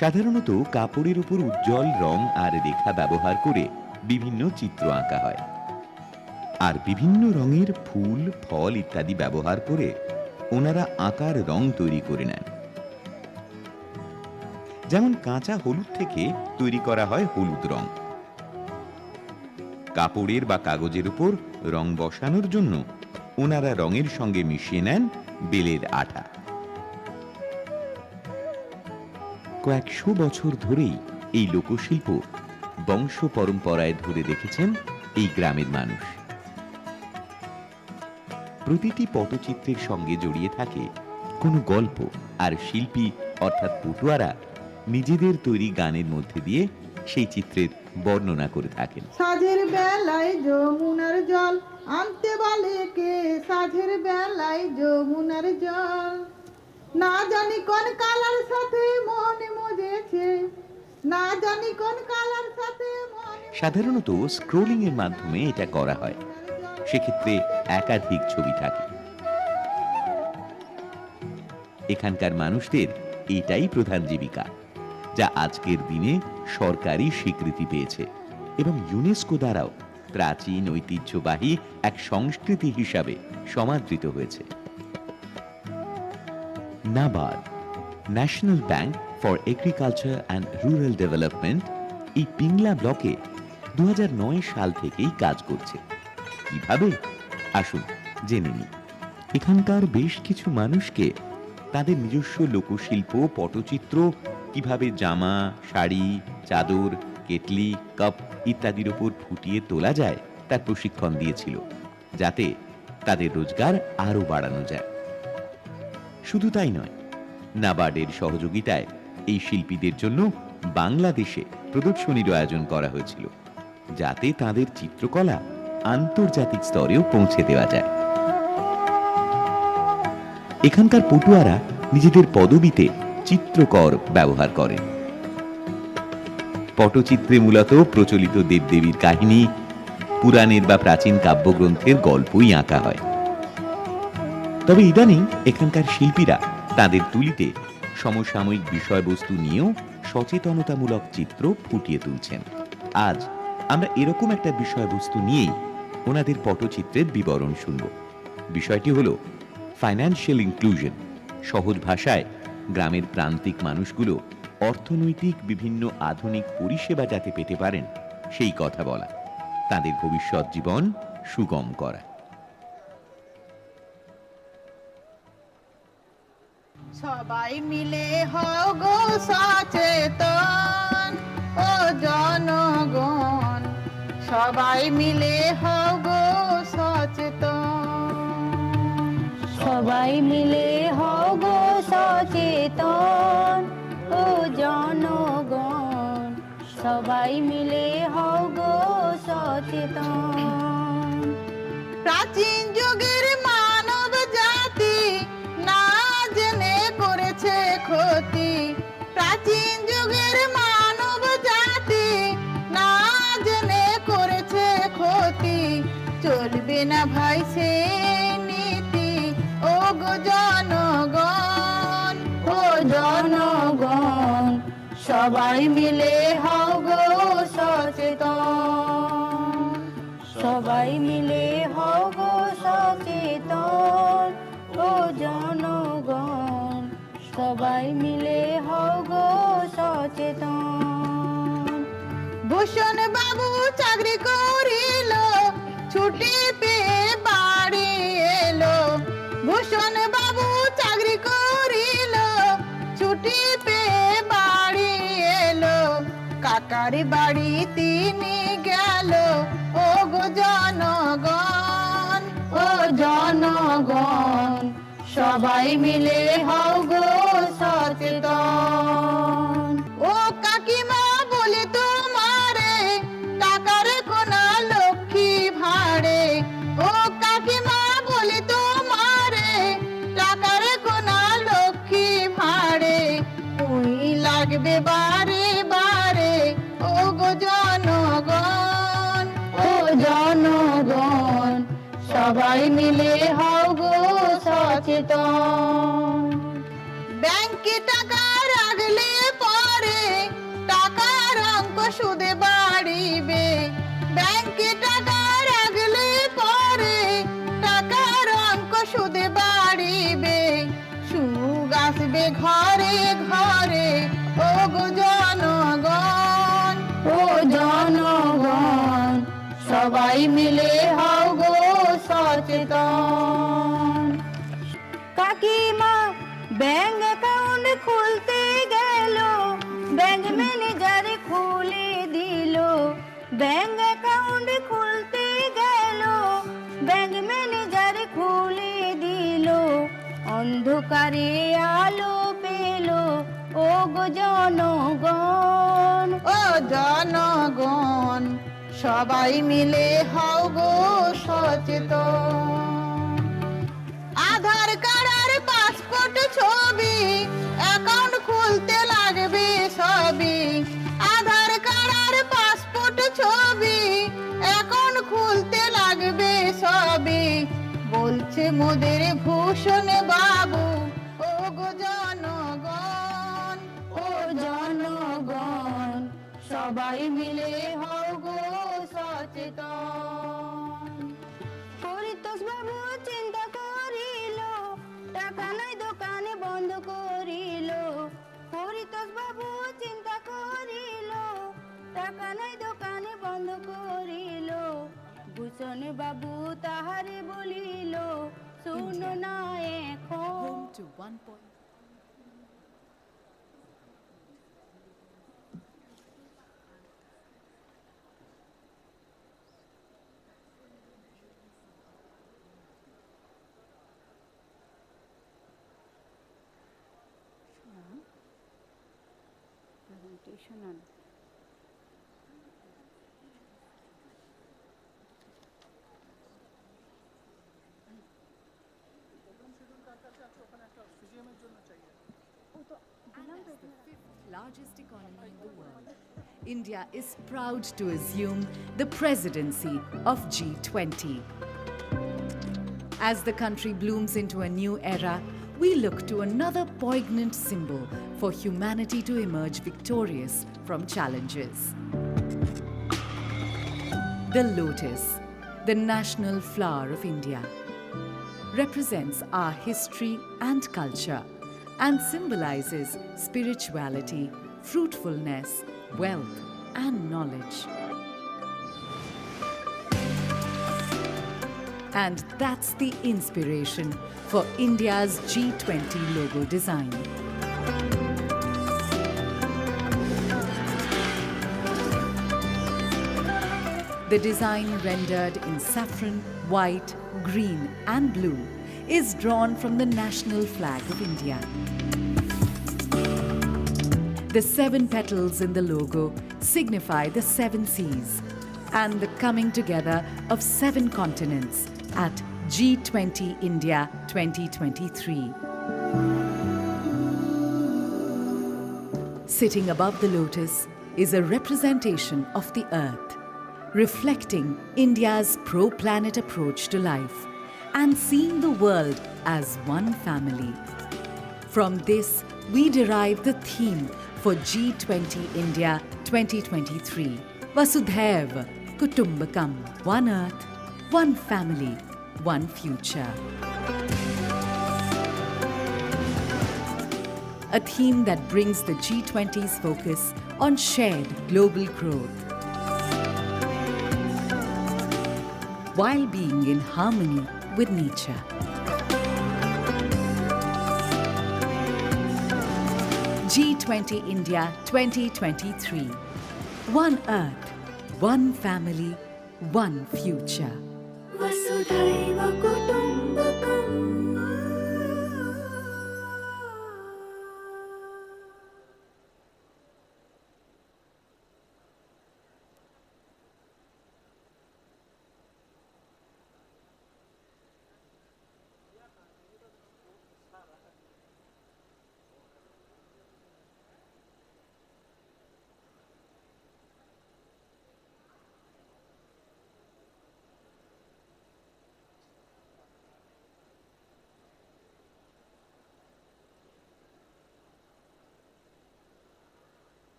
সাধারণত কাপড়ের উপর উজ্জ্বল রং আর রেখা ব্যবহার করে বিভিন্ন চিত্র আঁকা হয়, আর বিভিন্ন রঙের ফুল, ফল ইত্যাদি ব্যবহার করে ওনারা আঁকার রং তৈরি করে নেন। যেমন কাঁচা হলুদ থেকে তৈরি করা হয় হলুদ রং। কাপড়ের বা কাগজের উপর রং বসানোর জন্য ওনারা রঙের সঙ্গে মিশিয়ে নেন বেলের আঠা। কয়েকশো বছর ধরেই এই লোকশিল্প বংশ পরম্পরায় ধরে রেখেছেন এই গ্রামের মানুষ। প্রতিটি পটচিত্রের সঙ্গে জড়িয়ে থাকে কোনো গল্প, আর শিল্পী অর্থাৎ পটুয়ারা নিজেদের তৈরি গানের মধ্যে দিয়ে সেই চিত্রের বর্ণনা করে থাকেন।
সাঝের বেলায় যমুনার জল আনতে বলে কে, সাঝের বেলায় যমুনার জল, না জানি কোন কালার সাথে মনে মজেছে, না জানি কোন কালার সাথে।
সাধারণত স্ক্রোলিং এর মাধ্যমে এটা করা হয়, সেক্ষেত্রে একাধিক ছবি থাকে। এখানকার মানুষদের এটাই প্রধান জীবিকা, যা আজকের দিনে সরকারি স্বীকৃতি পেয়েছে এবং ইউনেস্কো দ্বারাও প্রাচীন ঐতিহ্যবাহী এক সংস্কৃতি হিসাবে সমাদৃত হয়েছে। NABARD, national bank for agriculture and rural development, এই পিংলা ব্লকে 2009 সাল থেকেই কাজ করছে। কিভাবে? আসুন জেনে নিই। এখানকার বেশ কিছু মানুষকে তাদের নিজস্ব লোকশিল্প পটচিত্র কিভাবে জামা, শাড়ি, চাদর, কেটলি, কাপ ইত্যাদির উপর ফুটিয়ে তোলা যায় তার প্রশিক্ষণ দিয়েছিল, যাতে তাদের রোজগার আরো বাড়ানো যায়। শুধু তাই নয়, নাবার্ডের সহযোগিতায় এই শিল্পীদের জন্য বাংলাদেশে প্রদর্শনীর আয়োজন করা হয়েছিল, যাতে তাদের চিত্রকলা আন্তর্জাতিক স্তরেও পৌঁছে দেওয়া যায়। এখানকার পটুয়ারা নিজেদের পদবিতে চিত্রকর ব্যবহার করেন। পটচিত্রে মূলত প্রচলিত দেবদেবীর কাহিনী, পুরাণের বা প্রাচীন কাব্যগ্রন্থের গল্পই আঁকা হয়। তবে ইদানিং এখানকার শিল্পীরা তাদের তুলিতে সমসাময়িক বিষয়বস্তু নিয়েও সচেতনতামূলক চিত্র ফুটিয়ে তুলছেন। আজ আমরা এরকম একটা বিষয়বস্তু নিয়েই ওনাদের পটচিত্রের বিবরণ শুনব। বিষয়টি হলো ফাইন্যান্সিয়াল ইনক্লুশন। সহজ ভাষায় গ্রামের প্রান্তিক মানুষগুলো অর্থনৈতিক বিভিন্ন আধুনিক পরিষেবা যাতে পেতে পারেন সেই কথা বলা, তাদের ভবিষ্যৎ জীবন সুগম করা।
সবাই মিলে হও গো সচেতন, ও জনগণ, সবাই মিলে হও গো সচেতন,
সবাই মিলে হও গো সচেতন, ও জনগণ, সবাই মিলে হও গো সচেতন।
প্রাচীন যুগের মানব জাতি না জেনে করেছে ক্ষতি, প্রাচীন যুগের মানব জাতি না জেনে করেছে ক্ষতি, চলবে না ভাই সে নীতি, ও গো জনগণ, ও জনগণ, সবাই মিলে হও গো সচেতন, সবাই মিলে হও গো সচেতন, ও জনগণ, সবাই মিলে হও গো সচেতন। ভূষণ বাবু চাকরি করিল, ছুটি পেয়ে বাড়ি এলো, ভূষণ বাবু চাকরি করিল, ছুটি পেয়ে বাড়ি এলো, কাকার বাড়ি তিনি গেল, ও গো জনগণ, ও জনগণ, সবাই মিলে হও গো সচেতন। ও কাকিমা বলে তোমায় জনগণ ও জনগণ সবাই মিলে হও গো সচেতন ব্যাংকে টাকা রাখলে পরে টাকার অঙ্ক সুদে বাড়িবে ব্যাংকে টাকা রাখলে পরে টাকার অঙ্ক সুদে বাড়িবে সুখ আসবে ঘরে ঘরে ও গো জনগণ ও জনগণ সবাই মিলে হও গো সচেতন কাকিমা ব্যাংক অ্যাকাউন্ট খুলতে গেল ব্যাংক ম্যানেজার খুলে দিল ব্যাংক অ্যাকাউন্ট খুলতে গেল ব্যাংক ম্যানেজার খুলে দিল অন্ধকারে আলো পেল ও গো জনগণ ও জনগণ সবাই মিলে হও গো সচেতন আধার কার্ড আর পাসপোর্ট ছবি অ্যাকাউন্ট খুলতে লাগবে সবই আধার কার্ড আর পাসপোর্ট ছবি অ্যাকাউন্ট খুলতে লাগবে সবই বলছে মোদের ভূষণ বাবু ও গো জনগণ ও জনগণ সবাই মিলে হও গো সচেতন পরিতোষ বাবু চিন্তা করিল টাকা নাই দোকানে বন্ধ করিল পরিতোষ বাবু চিন্তা করিল টাকা নাই দোকানে বন্ধ করিল ভূষণ বাবু তাহারে বলিল শুনো না এখন
Home to 1.
Presentation on
As the fifth largest economy in the world, India is proud to assume the presidency of G20. As the country blooms into a new era, we look to another poignant symbol for humanity to emerge victorious from challenges. The lotus, the national flower of India, represents our history and culture and symbolizes spirituality, fruitfulness, wealth, and knowledge. And that's the inspiration for India's G20 logo design. The design, rendered in saffron, white, green, and blue, is drawn from the national flag of India. The 7 petals in the logo signify the 7 seas and the coming together of 7 continents at G20 India 2023. Sitting above the lotus is a representation of the earth, reflecting India's pro-planet approach to life and seeing the world as one family. From this, we derive the theme for G20 India 2023. Vasudhaiva Kutumbakam, one earth, one family, one future. A theme that brings the G20's focus on shared global growth, while being in harmony with nature. G20 India 2023. One earth, one family, one future.
Vasudhaiva Kutumbakam.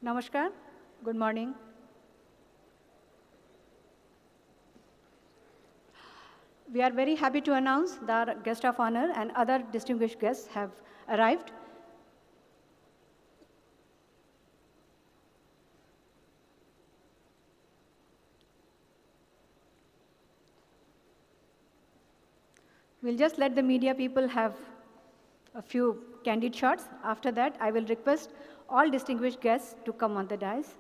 Namaskar. Good morning. We are very happy to announce that our guest of honor and other distinguished guests have arrived. We'll just let the media people have a few candid shots. After that, I will request all distinguished guests to come on the dais.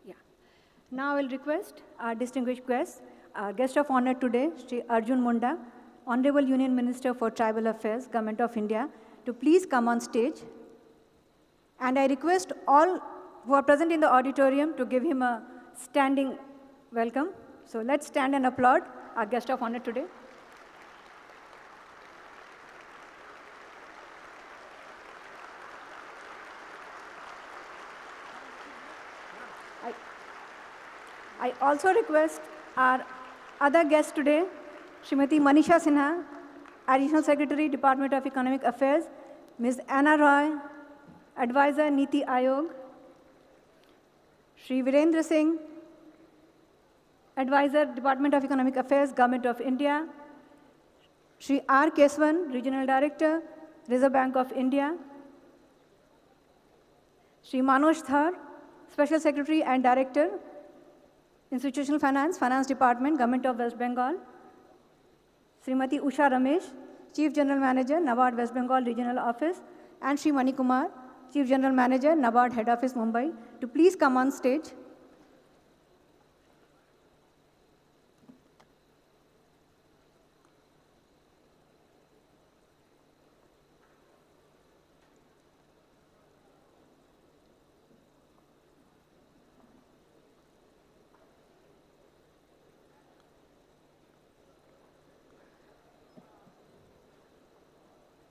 Yeah. Now I will request our distinguished guests, our guest of honor today, Sri Arjun Munda, Honorable Union Minister for Tribal Affairs, Government of India, to please come on stage. And I request all who are present in the auditorium to give him a standing welcome. So let's stand and applaud our guest of honor today. I also request our other guest today, Srimati Manisha Sinha, Additional Secretary, Department of Economic Affairs, Ms. Anna Roy, Advisor, Niti Ayog, Sri Virendra Singh, Advisor, Department of Economic Affairs, Government of India, Sri R. Keswan, Regional Director, Reserve Bank of India, Sri Manoj Thar, Special Secretary and Director, Institutional Finance, Finance Department, Government of West Bengal, Srimati Usha Ramesh, Chief General Manager, NABARD West Bengal Regional Office, and Sri Mani Kumar, Chief General Manager, NABARD Head Office, Mumbai, to please come on stage.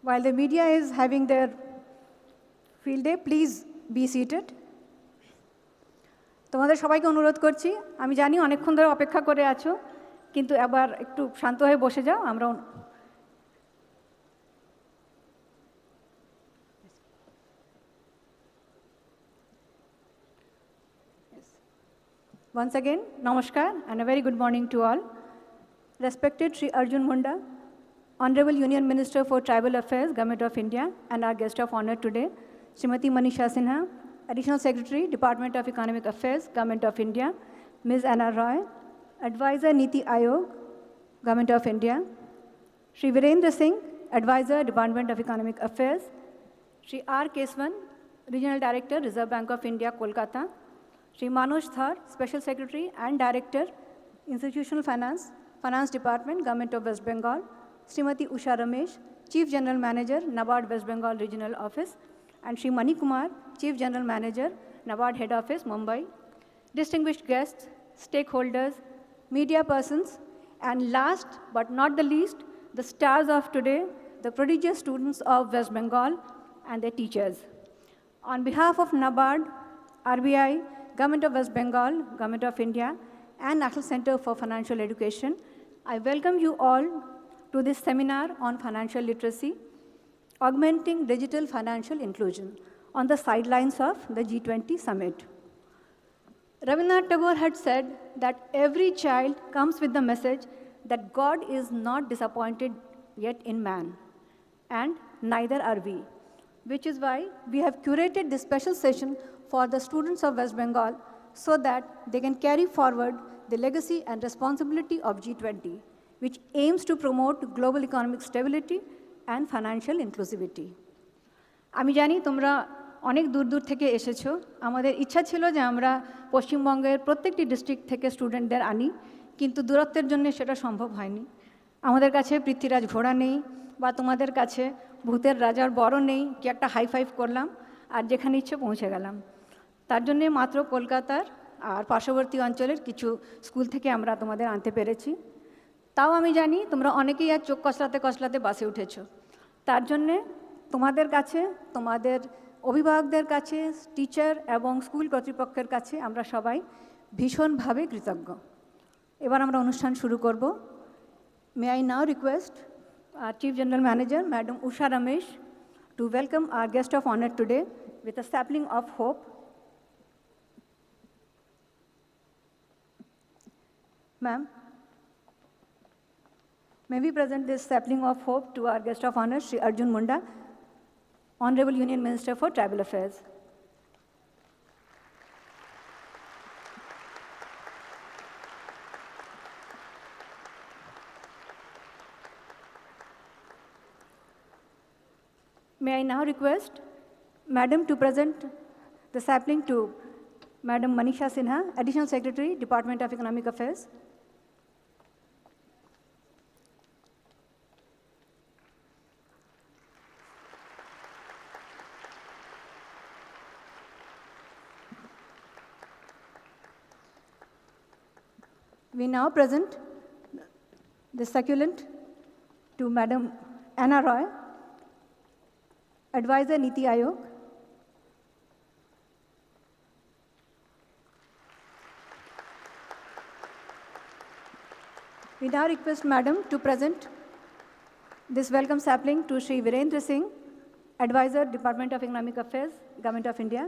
While the media is having their field day, please be seated. তোমাদের সবাইকে অনুরোধ করছি, আমি জানি অনেকক্ষণ ধরে অপেক্ষা করে আছো, কিন্তু এবার একটু শান্ত হয়ে বসে যাও। আমরা Once again, namaskar and a very good morning to all. Respected Sri Arjun Munda, Honorable Union Minister for Tribal Affairs, Government of India, and our guest of honor today, Srimati Manisha Sinha, Additional Secretary, Department of Economic Affairs, Government of India, Ms. Anna Roy, Advisor, Niti Ayog, Government of India, Sri Virendra Singh, Advisor, Department of Economic Affairs, Sri R. Keswan, Regional Director, Reserve Bank of India, Kolkata, Sri Manoj Thar, Special Secretary and Director, Institutional Finance, Finance Department, Government of West Bengal, Srimati Usha Ramesh, Chief General Manager, NABARD West Bengal Regional Office, and Sri Mani Kumar, Chief General Manager, NABARD Head Office, Mumbai. Distinguished guests, stakeholders, media persons, and last but not the least, the stars of today, the prodigious students of West Bengal and their teachers. On behalf of NABARD, RBI, Government of West Bengal, Government of India, and National Center for Financial Education, I welcome you all to this seminar on financial literacy, augmenting digital financial inclusion on the sidelines of the G20 summit. Rabindranath Tagore had said that every child comes with the message that God is not disappointed yet in man, and neither are we, which is why we have curated this special session for the students of West Bengal so that they can carry forward the legacy and responsibility of G20, which aims to promote global economic stability and financial inclusivity. আমি জানি তোমরা অনেক দূর দূর থেকে এসেছো। আমাদের ইচ্ছা ছিল যে আমরা পশ্চিমবঙ্গের প্রত্যেকটি ডিস্ট্রিক্ট থেকে স্টুডেন্টদের আনি, কিন্তু দূরত্বের জন্য সেটা সম্ভব হয়নি। আমাদের কাছে পৃথ্বীরাজ ঘোড়া নেই, বা তোমাদের কাছে ভূতের রাজার বড় নেই কি একটা হাই ফাইভ করলাম আর যেখানে ইচ্ছে পৌঁছে গেলাম। তার জন্যে মাত্র কলকাতার আর পার্শ্ববর্তী অঞ্চলের কিছু স্কুল থেকে আমরা তোমাদের আনতে পেরেছি। তাও আমি জানি তোমরা অনেকেই আর চোখ কসলাতে কসলাতে বাসে উঠেছো। তার জন্যে তোমাদের কাছে, তোমাদের অভিভাবকদের কাছে, টিচার এবং স্কুল কর্তৃপক্ষের কাছে আমরা সবাই ভীষণভাবে কৃতজ্ঞ। এবার আমরা অনুষ্ঠান শুরু করব। May I now request our Chief General Manager, Madam Usha Ramesh, to welcome our guest of honor today with a sapling of hope. Ma'am, may we present this sapling of hope to our guest of honor, Shri Arjun Munda, Honorable Union Minister for Tribal Affairs. May I now request Madam to present the sapling to Madam Manisha Sinha, Additional Secretary, Department of Economic Affairs. We now present the succulent to Madam Anna Roy, Advisor Niti Aayog. We now request Madam to present this welcome sapling to Shri Virendra Singh, Advisor, Department of Economic Affairs, Government of India.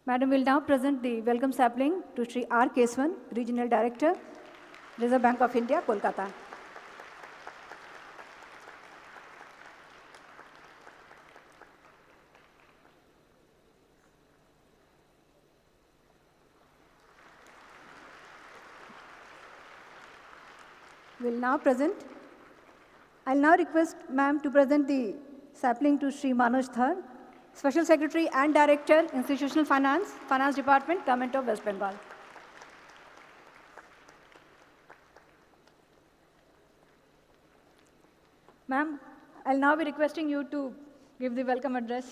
Madam will now present the welcome sapling to Shri R. Keswan, Regional Director, Reserve Bank of India, Kolkata. I'll now request ma'am to present the sapling to Shri Manoj Thar, Special Secretary and Director, Institutional Finance, Finance Department, Government of West Bengal. Ma'am, I'll now be requesting you to give the welcome address.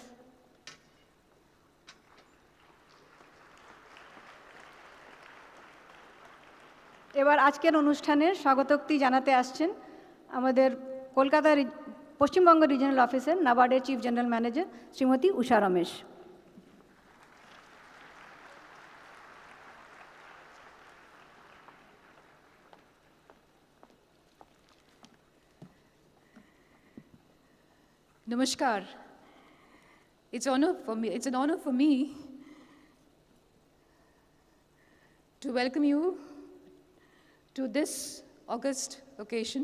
এবার আজকের অনুষ্ঠানে স্বাগতোক্তি জানাতে আসছেন আমাদের কলকাতার পশ্চিমবঙ্গ regional অফিসের নাবার্ডের chief general manager Shrimati Usha Ramesh.
Namaskar. It's an honor for me to welcome you to this August occasion.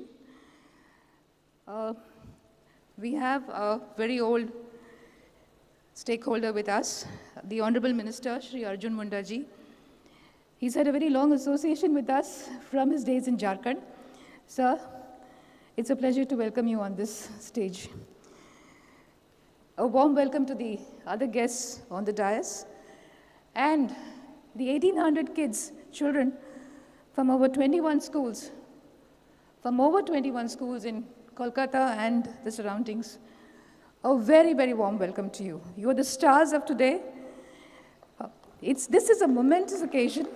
We have a very old stakeholder with us, the Honorable Minister, Shri Arjun Munda ji. He's had a very long association with us from his days in Jharkhand. Sir, it's a pleasure to welcome you on this stage. A warm welcome to the other guests on the dais and the 1,800 kids, children from over 21 schools in Kolkata and the surroundings. A very, very warm welcome to you. You are the stars of today. This is a momentous occasion.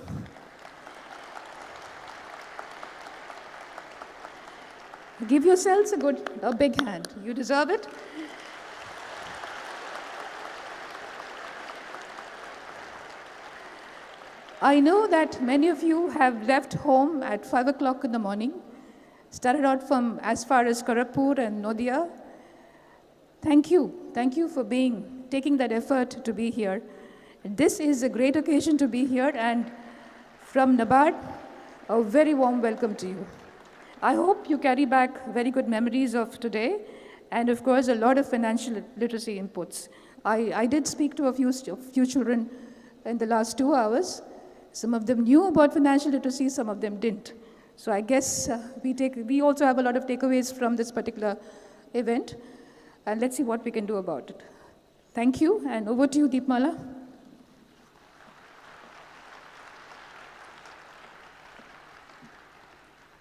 Give yourselves a big hand. You deserve it. I know that many of you have left home at 5 o'clock in the morning, started out from as far as Kharagpur and Noida. Thank you for taking that effort to be here. This is a great occasion to be here, and from NABARD, a very warm welcome to you. I hope you carry back very good memories of today and, of course, a lot of financial literacy inputs. I did speak to a few children in the last 2 hours. Some of them knew about financial literacy, some of them didn't. So I guess we also have a lot of takeaways from this particular event, and let's see what we can do about it. Thank you, and over to you, Deepmala.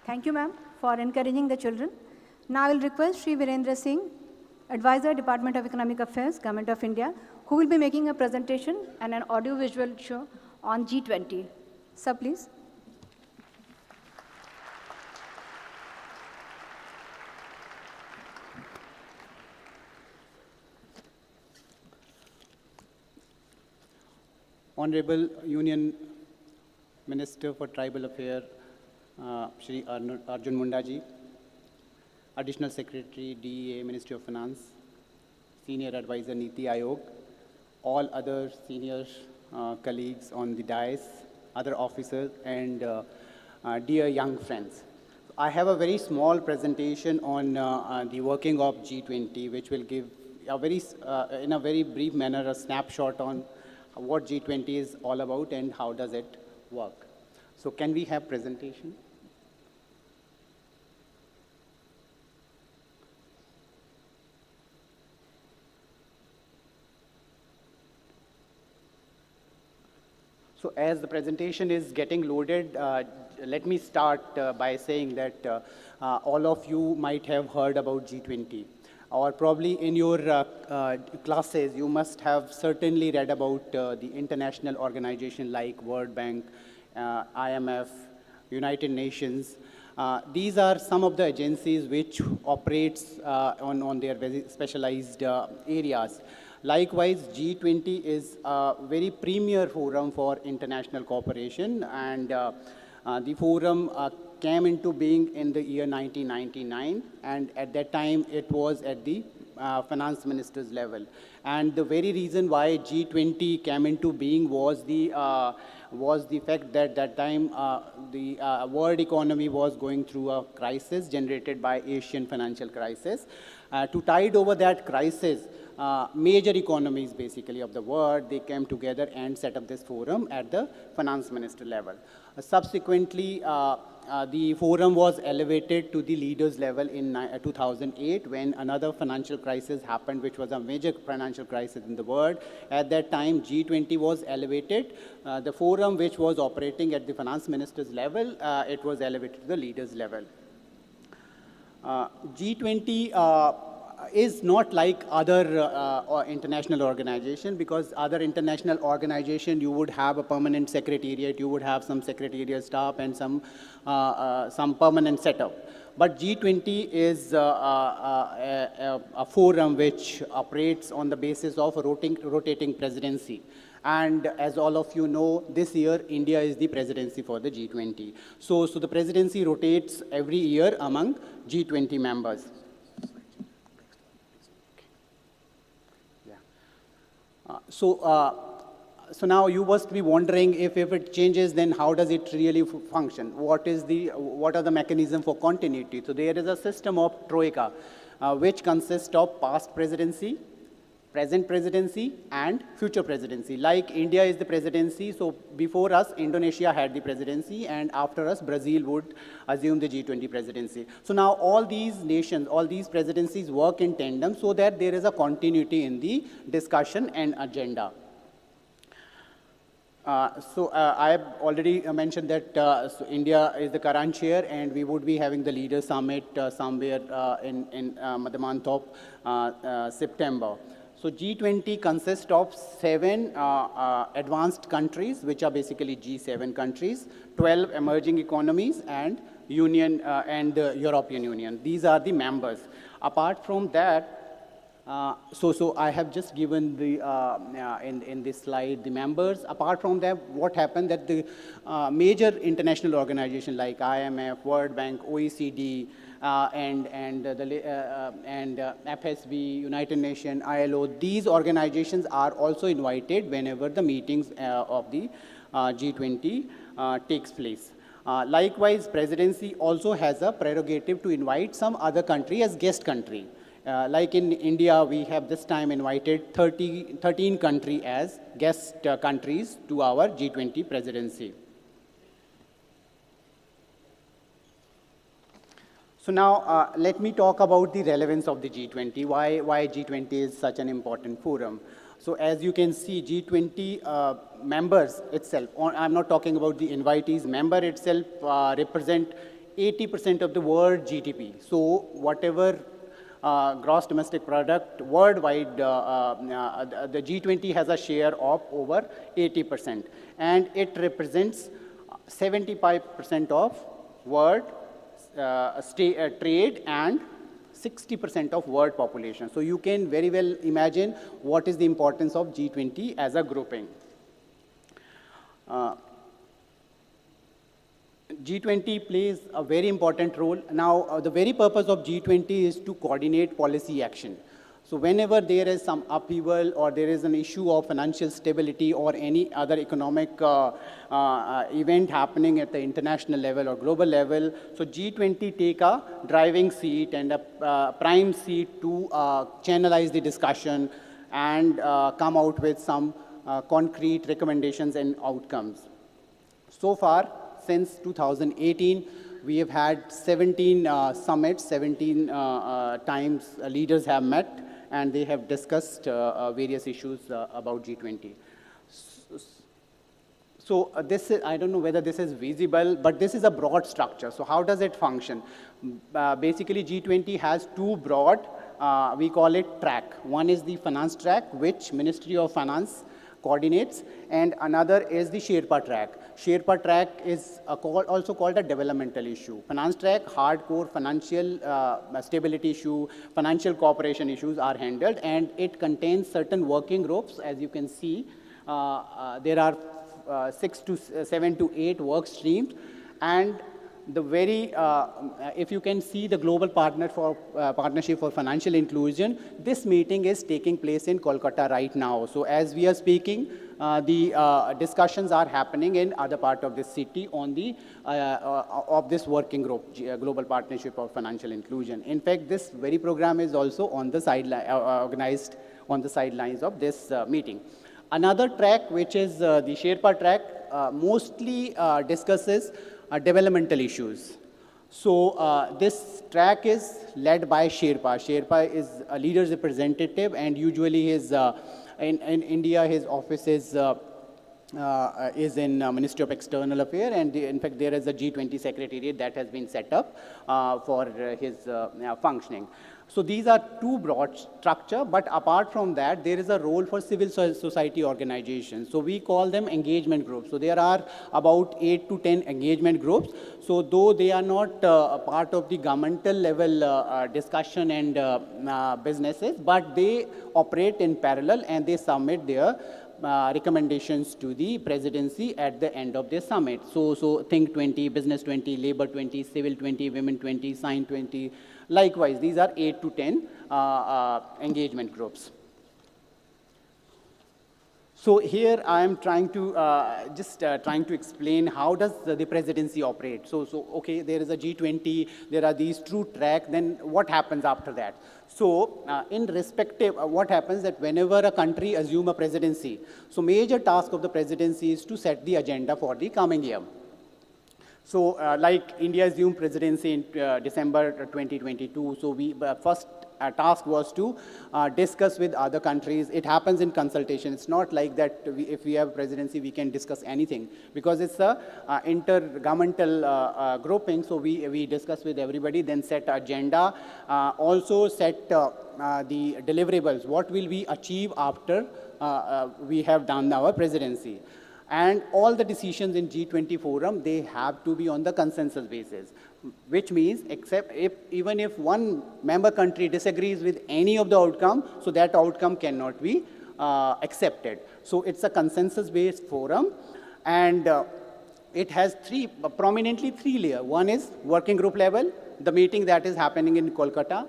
Thank you, ma'am, for encouraging the children. Now I will request Sri Virendra Singh, Advisor, Department of Economic Affairs, Government of India, who will be making a presentation and an audio-visual show on G20. Sir, please.
Honorable Union Minister for Tribal Affairs, Shri Arjun Mundaji, Additional Secretary, DEA, Ministry of Finance, Senior Advisor, Niti Aayog, all other senior colleagues on the dais, other officers, and dear young friends. I have a very small presentation on the working of G20, which will give in a very brief manner, a snapshot on what G20 is all about and how does it work. So can we have presentation? So as the presentation is getting loaded, let me start by saying that all of you might have heard about G20. Or probably in your classes, you must have certainly read about the international organization like World Bank, IMF, United Nations. These are some of the agencies which operates on their very specialized areas. Likewise, G20 is a very premier forum for international cooperation, and the forum came into being in the year 1999, and at that time it was at the finance minister's level. And the very reason why G20 came into being was the fact that that time the world economy was going through a crisis generated by Asian financial crisis. To tide over that crisis, major economies basically of the world, they came together and set up this forum at the finance minister level. Subsequently, the forum was elevated to the leaders level in 2008 when another financial crisis happened, which was a major financial crisis in the world. At that time, G20 was elevated. The forum which was operating at the finance minister's level, it was elevated to the leaders level. G20 is not like other international organization, because other international organization you would have a permanent secretariat, you would have some secretarial staff and some permanent setup. But G20 is a forum which operates on the basis of a rotating presidency. And as all of you know, this year India is the presidency for the G20. So the presidency rotates every year among G20 members. So now you must be wondering, if it changes, then how does it really function? What are the mechanisms for continuity? So there is a system of troika, which consists of past presidency, present presidency, and future presidency. Like India is the presidency, so before us, Indonesia had the presidency, and after us, Brazil would assume the G20 presidency. So now all these nations, all these presidencies work in tandem so that there is a continuity in the discussion and agenda. I have already mentioned that so India is the current chair, and we would be having the Leaders Summit somewhere in the month of September. So G20 consists of 7 advanced countries, which are basically G7 countries, 12 emerging economies, and Union and the European Union. These are the members. Apart from that, so I have just given the in this slide the members. Apart from that, what happened that the major international organizations like IMF, World Bank, OECD, and FSB, United Nations, ILO, these organizations are also invited whenever the meetings of the G20 takes place. Likewise, presidency also has a prerogative to invite some other country as guest country. Like in India, we have this time invited 13 countries as guest countries to our G20 presidency. So now let me talk about the relevance of the G20, why G20 is such an important forum. So as you can see, G20 members itself, I'm not talking about the invitees, member itself represent 80% of the world GDP. So whatever gross domestic product worldwide, the G20 has a share of over 80%. And it represents 75% of world trade and 60% of world population. So you can very well imagine what is the importance of G20 as a grouping. G20 plays a very important role. Now, the very purpose of G20 is to coordinate policy action. So whenever there is some upheaval or there is an issue of financial stability or any other economic event happening at the international level or global level, so G20 take a driving seat and a prime seat to channelize the discussion and come out with some concrete recommendations and outcomes. So far, since 2018, we have had 17 summits, 17 times leaders have met, and they have discussed various issues about G20. So this is, I don't know whether this is visible, but this is a broad structure. So how does it function? Basically, G20 has two broad, we call it track. One is the finance track, which Ministry of Finance coordinates, and another is the Sherpa track. Sherpa track is also called a developmental issue. Finance track, hardcore financial stability issue, financial cooperation issues are handled, and it contains certain working groups. As you can see, there are 7 to 8 work streams, and the very, if you can see the Global Partnership for Financial Inclusion, this meeting is taking place in Kolkata right now. So as we are speaking, the discussions are happening in other part of the city on the, of this working group, Global Partnership for Financial Inclusion. In fact, this very program is also on the sideline, organized on the sidelines of this meeting. Another track, which is the Sherpa track, mostly discusses developmental issues. So this track is led by Sherpa. Sherpa is a leader's representative, and usually his, in India, his office is in Ministry of External Affairs, and in fact there is a G20 secretariat that has been set up for his functioning. So these are two broad structure, but apart from that, there is a role for civil society organizations. So we call them engagement groups. So there are about 8 to 10 engagement groups. So though they are not part of the governmental level discussion and businesses, but they operate in parallel and they submit their recommendations to the presidency at the end of the summit. So Think 20, Business 20, Labor 20, Civil 20, Women 20, Sign 20. Likewise, these are 8 to 10 engagement groups. So here I am trying to trying to explain how does the presidency operate. So okay, there is a G20, there are these two tracks, then what happens after that? So in respective, what happens that whenever a country assumes a presidency, so major task of the presidency is to set the agenda for the coming year. So like India assumed presidency in December 2022, so we first task was to discuss with other countries. It happens in consultation. It's not like that if we have presidency, we can discuss anything, because it's a intergovernmental grouping. So we discuss with everybody, then set agenda, also set the deliverables. What will we achieve after we have done our presidency? And all the decisions in G20 forum, they have to be on the consensus basis, which means even if one member country disagrees with any of the outcome, so that outcome cannot be accepted. So it's a consensus-based forum, and it has prominently three layers. One is working group level, the meeting that is happening in Kolkata,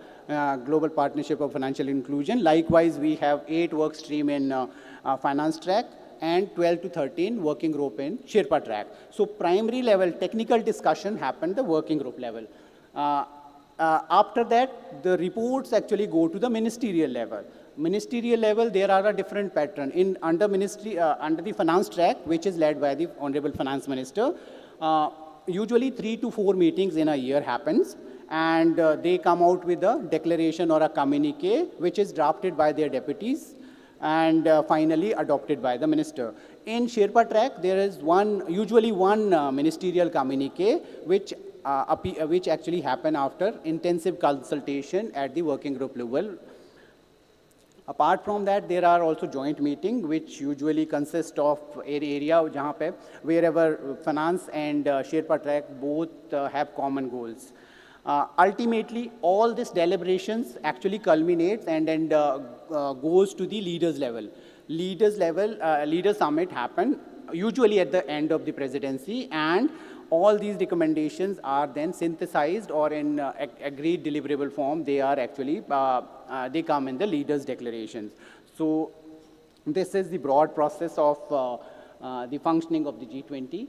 Global Partnership of Financial Inclusion. Likewise, we have 8 work stream in finance track. and 12 to 13 working group in Sherpa track. So primary level technical discussion happened the working group level. After that, the reports actually go to the ministerial level. Ministerial level, there are a different pattern. Under the finance track, which is led by the Honorable Finance Minister, usually 3 to 4 meetings in a year happens, and they come out with a declaration or a communique, which is drafted by their deputies and finally adopted by the minister. In Sherpa track, there is usually one ministerial communique, which actually happen after intensive consultation at the working group level. Apart from that, there are also joint meetings, which usually consist of area wherever finance and Sherpa track both have common goals. Ultimately, all these deliberations actually culminates and goes to the leaders level. Leader summit happen usually at the end of the presidency, and all these recommendations are then synthesized or in agreed deliverable form. They are actually, they come in the leaders' declarations. So this is the broad process of the functioning of the G20.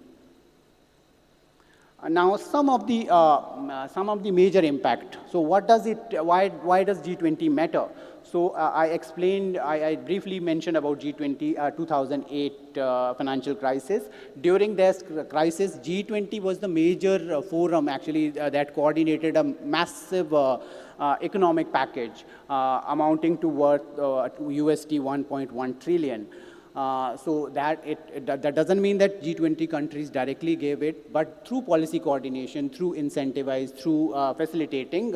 Now, some of the major impact. So what does it, why does G20 matter? So I briefly mentioned about G20 2008 financial crisis. During this crisis, G20 was the major forum actually that coordinated a massive economic package amounting to worth USD 1.1 trillion. So that doesn't mean that G20 countries directly gave it, but through policy coordination, through incentivize, through facilitating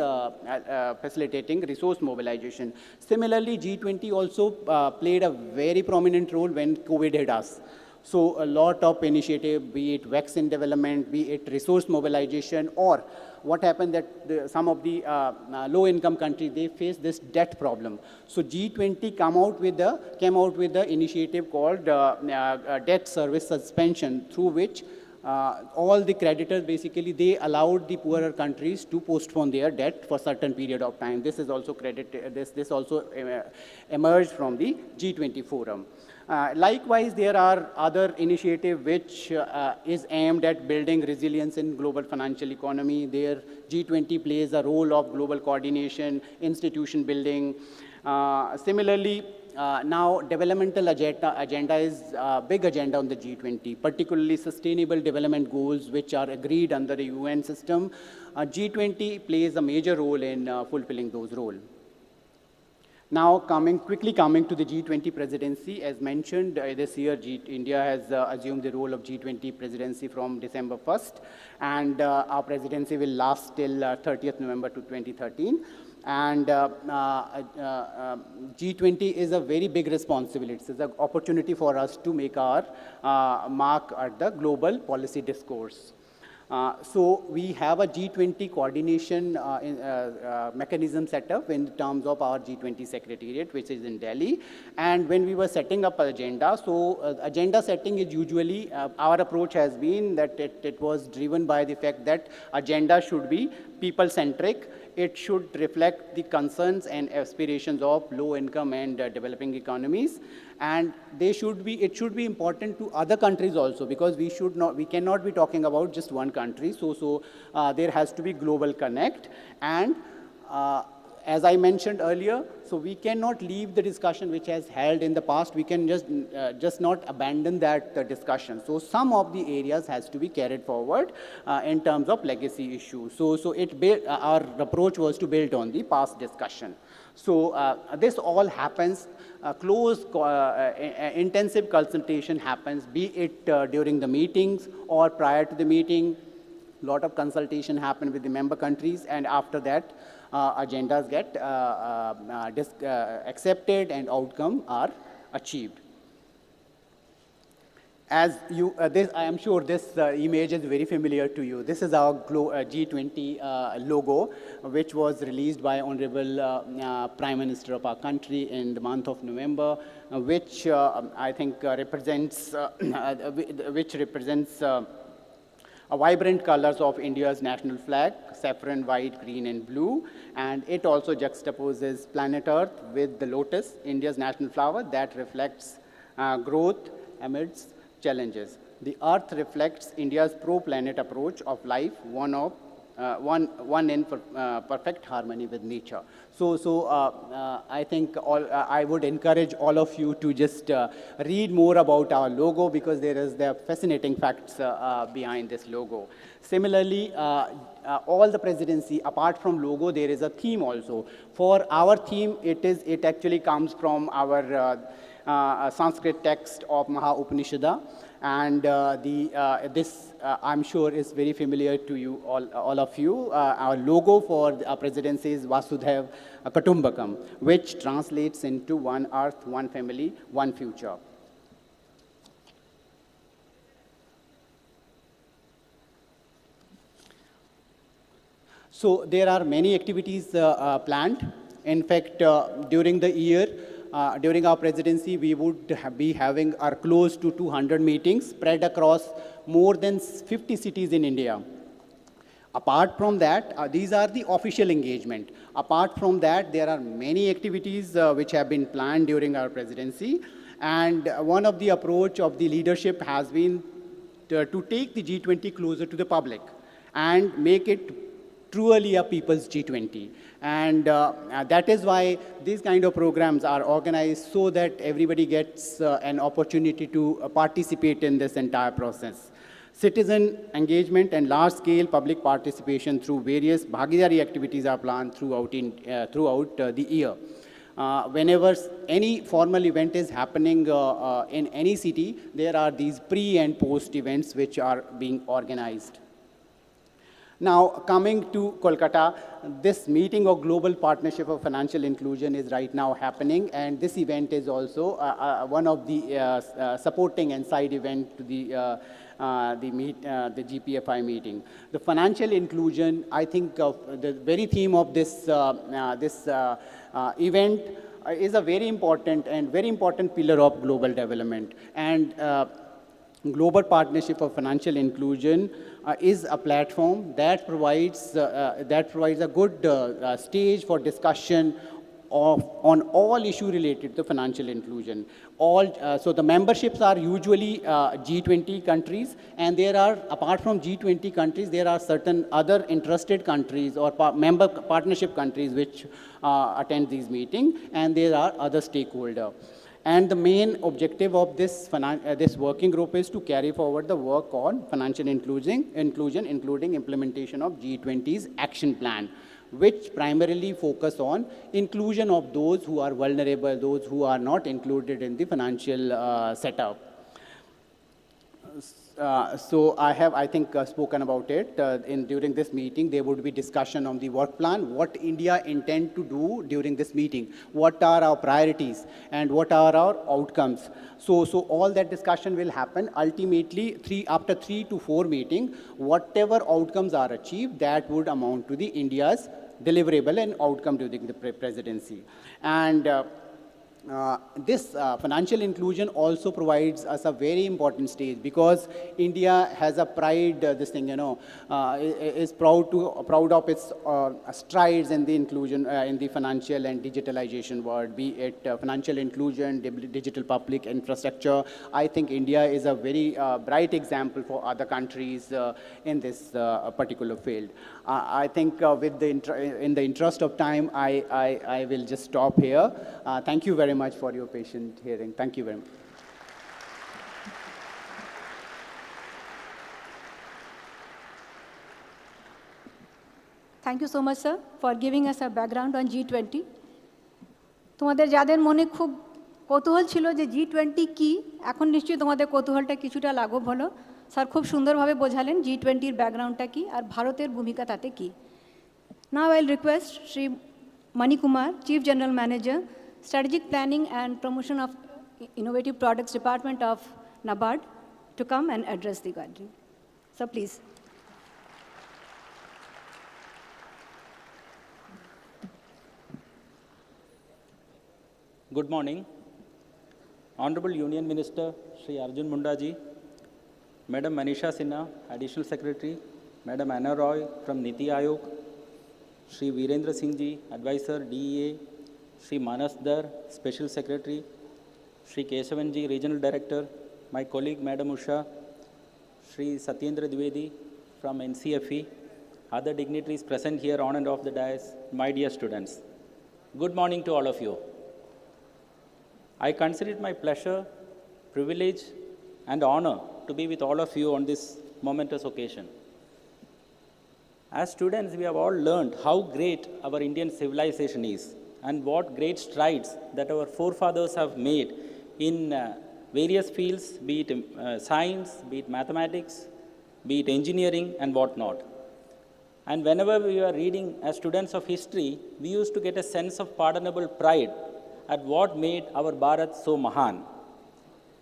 resource mobilization. Similarly, G20 also played a very prominent role when COVID hit us. So a lot of initiative, be it vaccine development, be it resource mobilization, or what happened that some of the low-income countries, they face this debt problem. So G20 came out with the initiative called debt service suspension, through which all the creditors basically, they allowed the poorer countries to postpone their debt for certain period of time. This is also this also emerged from the G20 forum. Likewise, there are other initiatives which is aimed at building resilience in global financial economy. There, G20 plays a role of global coordination, institution building. Similarly, now developmental agenda is a big agenda on the G20, particularly sustainable development goals, which are agreed under the UN system. G20 plays a major role in fulfilling those roles. Now, quickly coming to the G20 presidency, as mentioned, this year India has assumed the role of G20 presidency from December 1st, and our presidency will last till 30th November to 2013. And G20 is a very big responsibility. It's an opportunity for us to make our mark at the global policy discourse. So we have a G20 coordination mechanism set up in terms of our G20 Secretariat, which is in Delhi. And when we were setting up agenda, so agenda setting is usually, our approach has been that it was driven by the fact that agenda should be people-centric. It should reflect the concerns and aspirations of low-income and developing economies. And it should be important to other countries also, because we cannot be talking about just one country. So there has to be global connect. And as I mentioned earlier, so we cannot leave the discussion which has held in the past. We can just not abandon that discussion. So some of the areas has to be carried forward in terms of legacy issues. So our approach was to build on the past discussion. So this all happens, intensive consultation happens, be it during the meetings or prior to the meeting. A lot of consultation happen with the member countries, and after that, agendas get accepted and outcome are achieved. As I am sure this image is very familiar to you. This is our G20 logo, which was released by Honorable Prime Minister of our country in the month of November, which I think represents, vibrant colors of India's national flag, saffron, white, green, and blue. And it also juxtaposes planet Earth with the lotus, India's national flower, that reflects growth, amidst challenges. The Earth reflects India's pro-planet approach of life, one in perfect harmony with nature. So I think I would encourage all of you to just read more about our logo, because there are fascinating facts behind this logo. Similarly, all the presidency, apart from logo, there is a theme also. For our theme, it actually comes from our Sanskrit text of Maha Upanishada, and this I'm sure is very familiar to you all of you. Our logo for our presidency is Vasudhaiv Kutumbakam, which translates into one earth, one family, one future. So there are many activities planned. In fact, during the year, during our presidency, we would be having close to 200 meetings spread across more than 50 cities in India. Apart from that, these are the official engagement. Apart from that, there are many activities which have been planned during our presidency. And one of the approach of the leadership has been to take the G20 closer to the public and make it truly a people's G20. And that is why these kind of programs are organized, so that everybody gets an opportunity to participate in this entire process. Citizen engagement and large-scale public participation through various Bhagidari activities are planned throughout the year. Whenever any formal event is happening in any city, there are these pre and post events which are being organized. Now, coming to Kolkata, this meeting of Global Partnership of Financial Inclusion is right now happening, and this event is also one of the supporting and side event to the GPFI meeting. The financial inclusion, I think the very theme of this, event is a very important pillar of global development. And Global Partnership of Financial Inclusion is a platform that provides a good stage for discussion on all issues related to financial inclusion. So the memberships are usually G20 countries, and there are, apart from G20 countries, there are certain other interested countries or member partnership countries which attend these meetings, and there are other stakeholders. And the main objective of this working group is to carry forward the work on financial inclusion, including implementation of G20's action plan, which primarily focus on inclusion of those who are vulnerable, those who are not included in the financial setup. So I have, I think, spoken about it. During this meeting, there would be discussion on the work plan, what India intend to do during this meeting, what are our priorities, and what are our outcomes. So all that discussion will happen. Ultimately, after 3 to 4 meetings, whatever outcomes are achieved, that would amount to the India's deliverable and outcome during the presidency. And this financial inclusion also provides us a very important stage, because India has a pride, is proud of its strides in the inclusion in the financial and digitalization world, be it financial inclusion, digital public infrastructure. I think India is a very bright example for other countries in this particular field. I think in the interest of time, I will just stop here. Thank you very much for your patient hearing. Thank you very much.
Thank you so much, sir, for giving us a background on G20. তোমাদের যাদের মনে খুব কৌতূহল ছিল যে G20 কি, এখন নিশ্চয়ই তোমাদের কৌতূহলটা কিছুটা লাঘব হলো। স্যার খুব সুন্দরভাবে বোঝালেন G20-র ব্যাকগ্রাউন্ডটা কি আর ভারতের ভূমিকা তাতে কি। Now I'll request Shri Mani Kumar, Chief General Manager, Strategic Planning and Promotion of Innovative Products Department of NABARD, to come and address the gathering. So please.
Good morning. Honorable Union Minister Shri Arjun Munda ji, Madam Manisha Sinha, Additional Secretary, Madam Anna Roy from Niti Aayog, Shri Virendra Singh ji, Advisor DEA, Shri Manas Dar, Special Secretary, Shri Kesavan ji, Regional Director, my colleague Madam Usha, Shri Satyendra Dwivedi from NCFE, other dignitaries present here on and off the dais, my dear students. Good morning to all of you. I consider it my pleasure, privilege, and honor to be with all of you on this momentous occasion. As students, we have all learned how great our Indian civilization is and what great strides that our forefathers have made in various fields, be it science, be it mathematics, be it engineering, and whatnot. And whenever we were reading as students of history, we used to get a sense of pardonable pride at what made our Bharat so Mahan.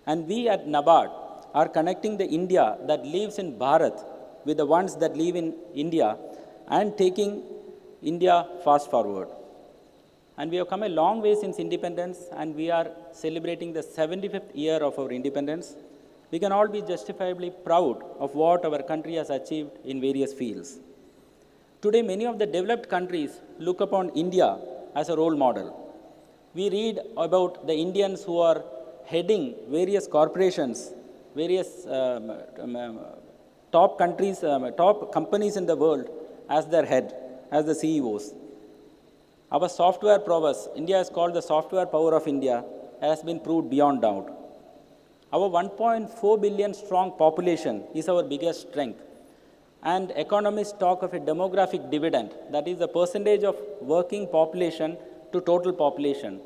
And we at NABARD are connecting the India that lives in Bharat with the ones that live in India and taking India fast forward. And we have come a long way since independence, and we are celebrating the 75th year of our independence. We can all be justifiably proud of what our country has achieved in various fields. Today, many of the developed countries look upon India as a role model. We read about the Indians who are heading various corporations, various top companies in the world as their head, as the CEOs. Our software prowess, India is called the software power of India, has been proved beyond doubt. Our 1.4 billion strong population is our biggest strength. And economists talk of a demographic dividend, that is the percentage of working population to total population.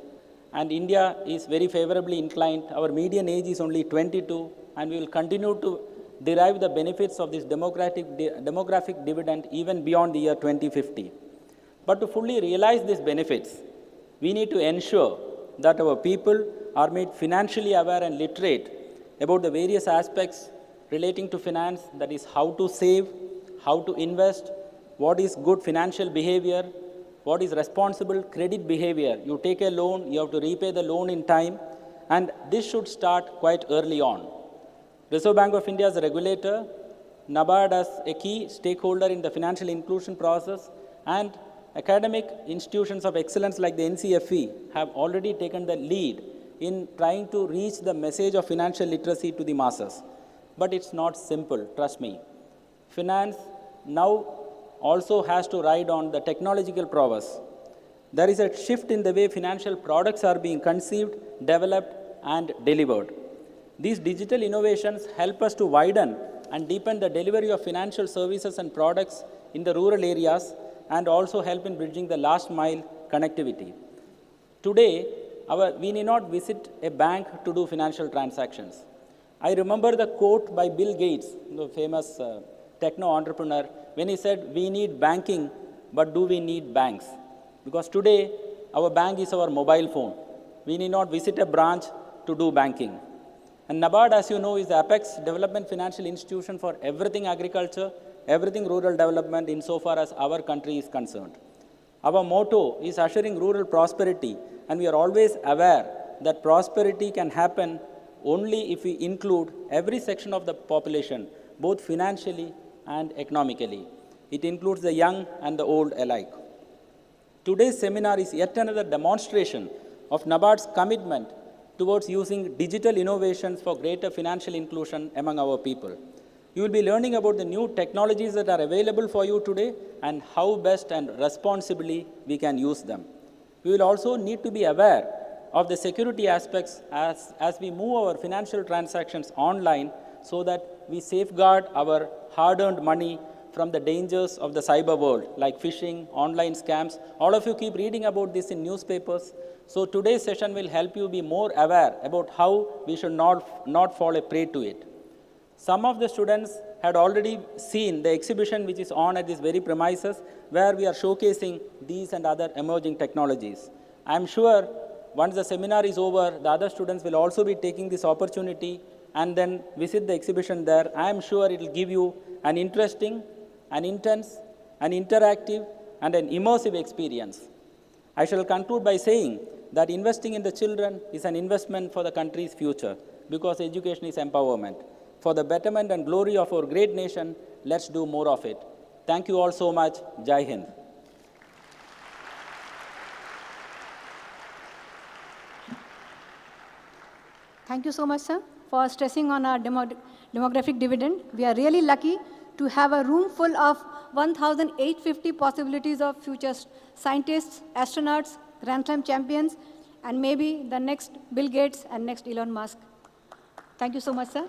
And India is very favorably inclined. Our median age is only 22, and we will continue to derive the benefits of this demographic dividend even beyond the year 2050. But to fully realize these benefits, we need to ensure that our people are made financially aware and literate about the various aspects relating to finance, that is how to save, how to invest, what is good financial behavior, what is responsible credit behavior. You take a loan, you have to repay the loan in time, and this should start quite early on. Reserve Bank of India as a regulator, NABARD as a key stakeholder in the financial inclusion process, and academic institutions of excellence like the NCFE have already taken the lead in trying to reach the message of financial literacy to the masses. But it's not simple, trust me. Finance now also has to ride on the technological prowess. There is a shift in the way financial products are being conceived, developed, and delivered. These digital innovations help us to widen and deepen the delivery of financial services and products in the rural areas, and also help in bridging the last mile connectivity. Today, we need not visit a bank to do financial transactions. I remember the quote by Bill Gates, the famous techno entrepreneur, when he said, "We need banking, but do we need banks?" Because today, our bank is our mobile phone. We need not visit a branch to do banking. And NABARD, as you know, is the apex development financial institution for everything agriculture, everything rural development insofar as our country is concerned. Our motto is assuring rural prosperity, and we are always aware that prosperity can happen only if we include every section of the population, both financially and economically. It includes the young and the old alike. Today's seminar is yet another demonstration of NABARD's commitment towards using digital innovations for greater financial inclusion among our people. You will be learning about the new technologies that are available for you today and how best and responsibly we can use them. We will also need to be aware of the security aspects as we move our financial transactions online, so that we safeguard our hard-earned money from the dangers of the cyber world, like phishing, online scams. All of you keep reading about this in newspapers. So today's session will help you be more aware about how we should not fall a prey to it. Some of the students had already seen the exhibition which is on at this very premises, where we are showcasing these and other emerging technologies. I am sure once the seminar is over, the other students will also be taking this opportunity and then visit the exhibition there. I am sure it will give you an interesting, an intense, an interactive, and an immersive experience. I shall conclude by saying that investing in the children is an investment for the country's future, because education is empowerment. For the betterment and glory of our great nation, let's do more of it. Thank you all so much. Jai Hind.
Thank you so much, sir,
for stressing on our demographic dividend. We are really lucky to have a room full of 1,850 possibilities of future scientists, astronauts, Grand Slam champions, and maybe the next Bill Gates and next Elon Musk. Thank you so much, sir.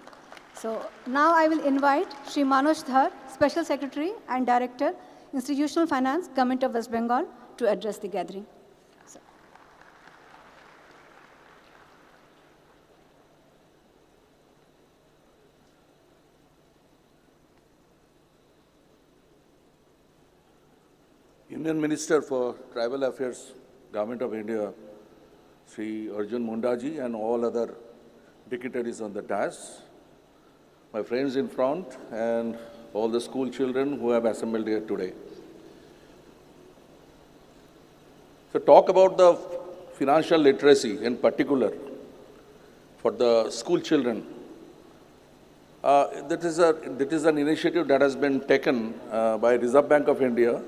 So now I will invite Shri Manoj Dhar, Special Secretary and Director, Institutional Finance, Government of West Bengal, to address the gathering.
Union Minister for Tribal Affairs, Government of India, Sri Arjun Mundaji, and all other dignitaries on the dais, my friends in front, and all the school children who have assembled here today. So talk about the financial literacy in particular for the school children. That is an initiative that has been taken by Reserve Bank of India,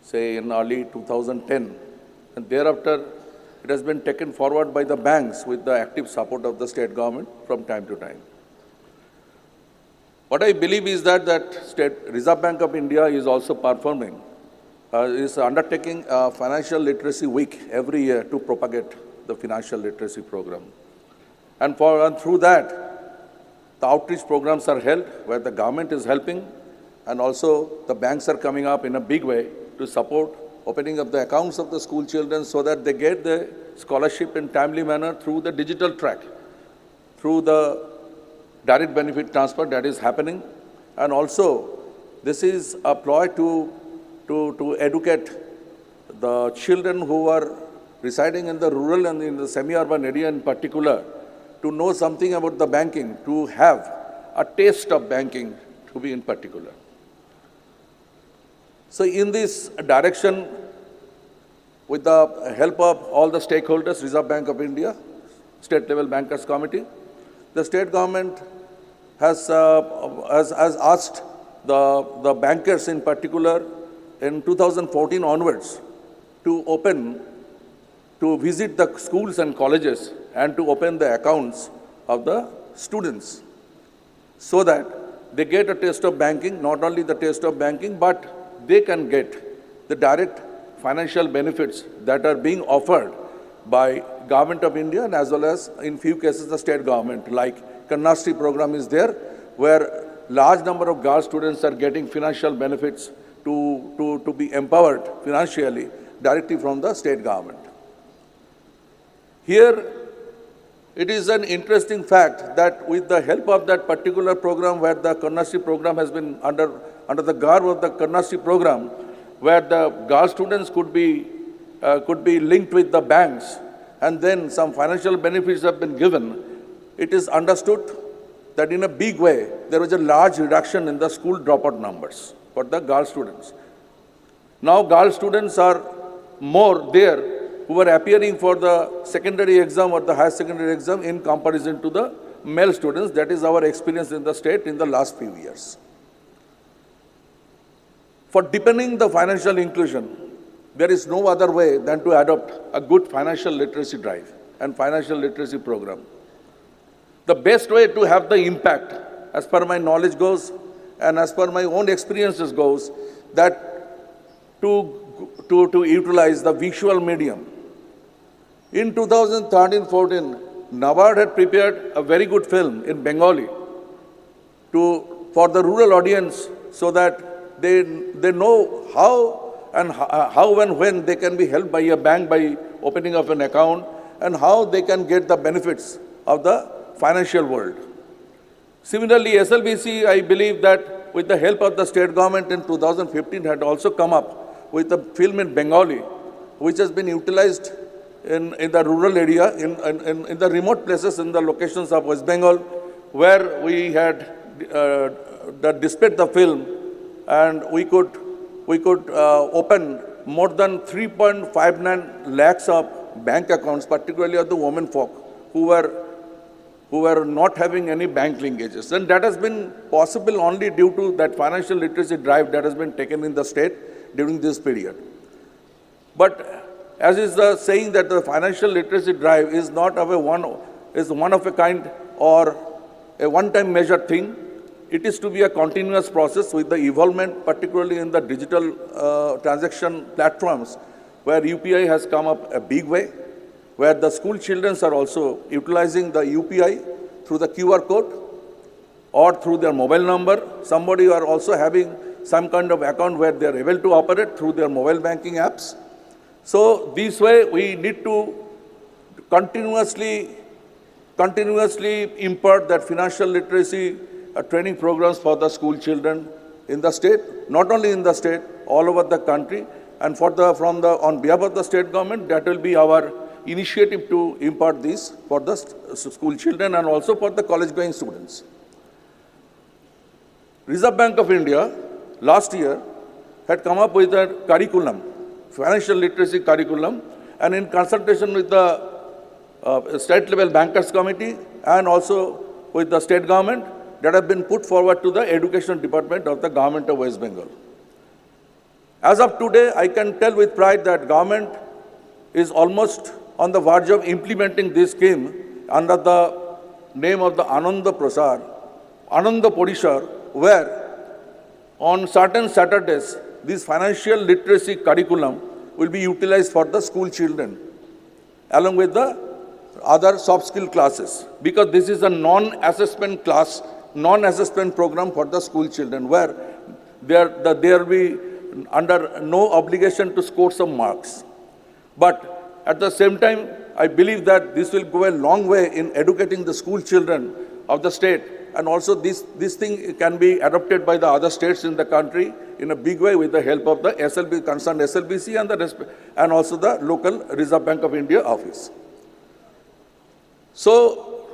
say in early 2010, and thereafter it has been taken forward by the banks with the active support of the state government from time to time. What I believe is that Reserve Bank of India is also performing, is undertaking a financial literacy week every year to propagate the financial literacy program. And through that, the outreach programs are held where the government is helping, and also the banks are coming up in a big way to support opening up the accounts of the school children so that they get the scholarship in timely manner through the digital track, through the direct benefit transfer that is happening. And also, this is a ploy to educate the children who are residing in the rural and in the semi-urban area in particular to know something about the banking, to have a taste of banking to be in particular. So in this direction, with the help of all the stakeholders, Reserve Bank of India, State Level Bankers Committee, the state government has asked the bankers in particular in 2014 onwards to visit the schools and colleges and to open the accounts of the students so that they get a taste of banking, not only the taste of banking, but they can get the direct financial benefits that are being offered by Government of India and as well as in few cases the state government, like Kannastri program is there, where large number of girl students are getting financial benefits to be empowered financially directly from the state government. Here, it is an interesting fact that with the help of that particular program where the Kannastri program has been under the garb of the Kannastri program, where the girl students could be linked with the banks and then some financial benefits have been given, it is understood that in a big way there was a large reduction in the school dropout numbers for the girl students. Now girl students are more there who are appearing for the secondary exam or the higher secondary exam in comparison to the male students. That is our experience in the state in the last few years. For deepening the financial inclusion, there is no other way than to adopt a good financial literacy drive and financial literacy program. The best way to have the impact, as per my knowledge goes, and as per my own experiences goes, that to utilize the visual medium. In 2013-14, NABARD had prepared a very good film in Bengali for the rural audience so that they know how and when they can be helped by a bank by opening of an account and how they can get the benefits of the financial world. Similarly, SLBC, I believe that with the help of the state government in 2015 had also come up with a film in Bengali, which has been utilized in the rural area, in the remote places, in the locations of West Bengal, where we had displayed the film, and we could open more than 3.59 lakhs of bank accounts, particularly of the women folk who were not having any bank linkages. And that has been possible only due to that financial literacy drive that has been taken in the state during this period. But as is the saying that the financial literacy drive is not one of a kind or a one-time measure thing. It is to be a continuous process with the involvement, particularly in the digital transaction platforms, where UPI has come up a big way, where the school children are also utilizing the UPI through the QR code or through their mobile number. Somebody are also having some kind of account where they are able to operate through their mobile banking apps. So this way we need to continuously impart that financial literacy training programs for the school children in the state, not only in the state, all over the country. And on behalf of the state government, that will be our initiative to impart this for the school children and also for the college-going students. Reserve Bank of India last year had come up with a curriculum, financial literacy curriculum, and in consultation with the state-level bankers committee and also with the state government, that have been put forward to the education department of the government of West Bengal. As of today, I can tell with pride that government is almost on the verge of implementing this scheme under the name of the Ananda Porishar, where on certain Saturdays, this financial literacy curriculum will be utilized for the school children, along with the other soft skill classes, because this is a non-assessment class, non-assessment program for the school children, where they will be under no obligation to score some marks. But at the same time, I believe that this will go a long way in educating the school children of the state, and also this thing can be adopted by the other states in the country in a big way with the help of the concerned SLBC and also the local Reserve Bank of India office. So,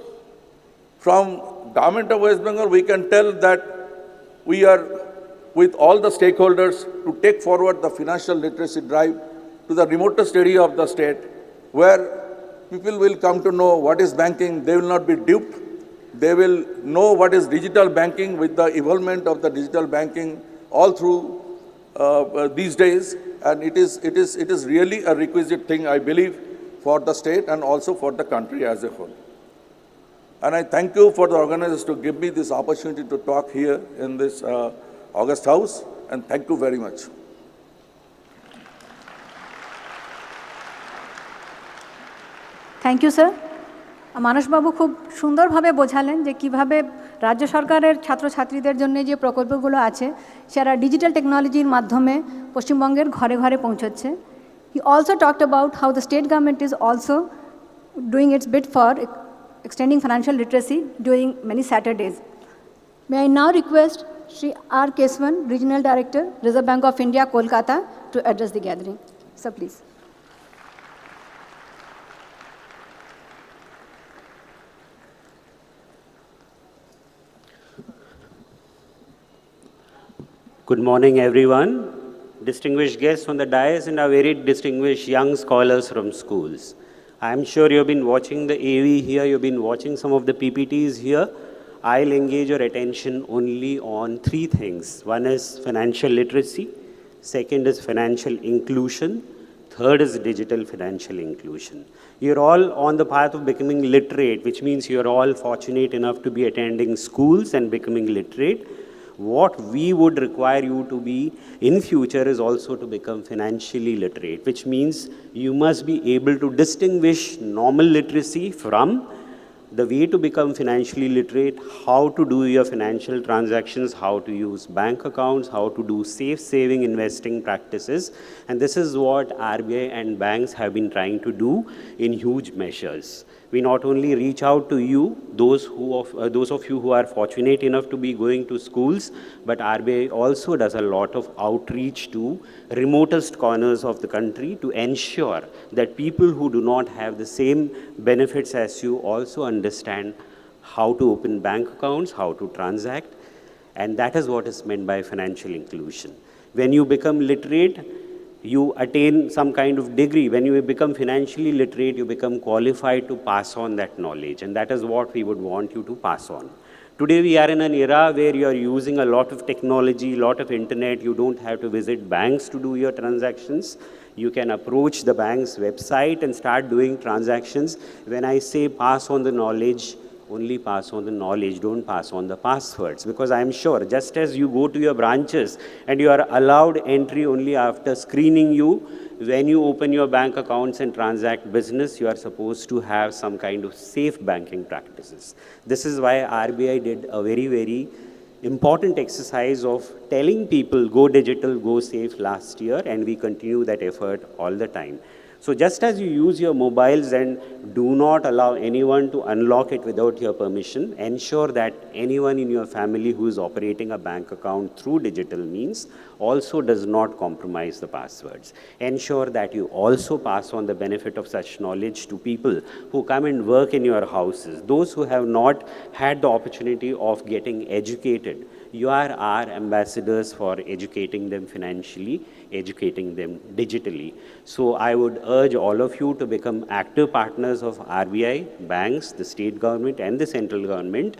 from Government of West Bengal, we can tell that we are with all the stakeholders to take forward the financial literacy drive to the remotest area of the state, where people will come to know what is banking. They will not be duped. They will know what is digital banking with the involvement of the digital banking all through these days. And it is really a requisite thing, I believe, for the state and also for the country as a whole. And I thank you for the organizers to give me this opportunity to talk here in this August House, and thank you very much.
Thank you sir. মানসবাবু খুব সুন্দরভাবে বোঝালেন যে কীভাবে রাজ্য সরকারের ছাত্রছাত্রীদের জন্য যে প্রকল্পগুলো আছে সেটা ডিজিটাল টেকনোলজির মাধ্যমে পশ্চিমবঙ্গের ঘরে ঘরে পৌঁছচ্ছে। He also talked about how the state government is also doing its bit for extending financial literacy during many Saturdays. May I now request Shri R. Keswan, Regional Director, Reserve Bank of India, Kolkata, to address the gathering. Sir, please.
Good morning, everyone. Distinguished guests on the dais and our very distinguished young scholars from schools. I'm sure you've been watching the AV here, you've been watching some of the PPTs here. I'll engage your attention only on three things. One is financial literacy, second is financial inclusion, third is digital financial inclusion. You're all on the path of becoming literate, which means you're all fortunate enough to be attending schools and becoming literate. What we would require you to be in future is also to become financially literate, which means you must be able to distinguish normal literacy from the way to become financially literate, how to do your financial transactions, how to use bank accounts, how to do safe saving investing practices. And this is what RBI and banks have been trying to do in huge measures. We not only reach out to you, those of you who are fortunate enough to be going to schools, but RBI also does a lot of outreach to remotest corners of the country to ensure that people who do not have the same benefits as you also understand how to open bank accounts, how to transact, and that is what is meant by financial inclusion. When you become literate, you attain some kind of degree. When you become financially literate, you become qualified to pass on that knowledge, and that is what we would want you to pass on. Today we are in an era where you are using a lot of technology, a lot of internet. You don't have to visit banks to do your transactions. You can approach the bank's website and start doing transactions. When I say pass on the knowledge, only pass on the knowledge, don't pass on the passwords. Because I am sure, just as you go to your branches and you are allowed entry only after screening you, when you open your bank accounts and transact business, you are supposed to have some kind of safe banking practices. This is why RBI did a very, very important exercise of telling people go digital, go safe last year, and we continue that effort all the time. So just as you use your mobiles and do not allow anyone to unlock it without your permission, ensure that anyone in your family who is operating a bank account through digital means also does not compromise the passwords. Ensure that you also pass on the benefit of such knowledge to people who come and work in your houses, those who have not had the opportunity of getting educated. You are our ambassadors for educating them financially, educating them digitally. So I would urge all of you to become active partners of RBI, banks, the state government and the central government.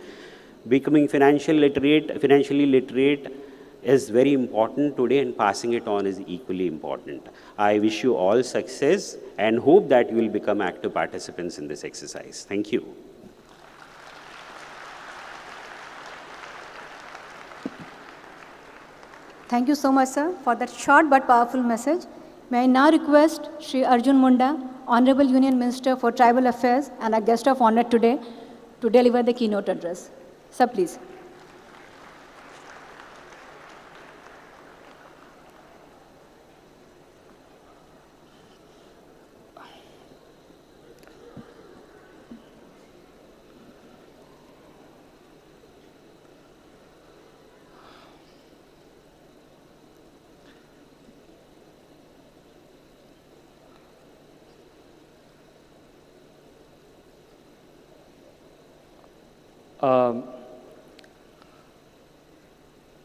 Becoming financially literate is very important today, and passing it on is equally important. I wish you all success and hope that you will become active participants in this exercise. Thank you.
Thank you so much, sir, for that short but powerful message. May I now request Shri Arjun Munda, Honorable Union Minister for Tribal Affairs and our guest of honor today, to deliver the keynote address. Sir, please.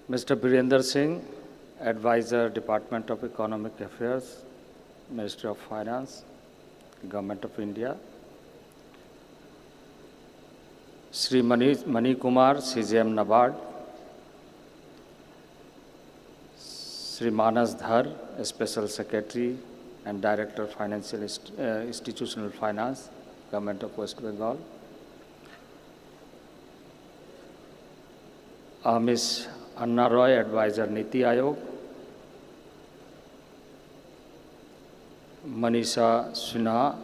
Mr. Birender Singh, Advisor, Department of Economic Affairs, Ministry of Finance, Government of India. Sri Mani Kumar, CGM NABARD. Sri Manas Dhar, Special Secretary and Director of Financial Institutional Finance, Government of West Bengal. Ms. Anna Roy, Advisor, Niti Ayog. Manisha Sinha,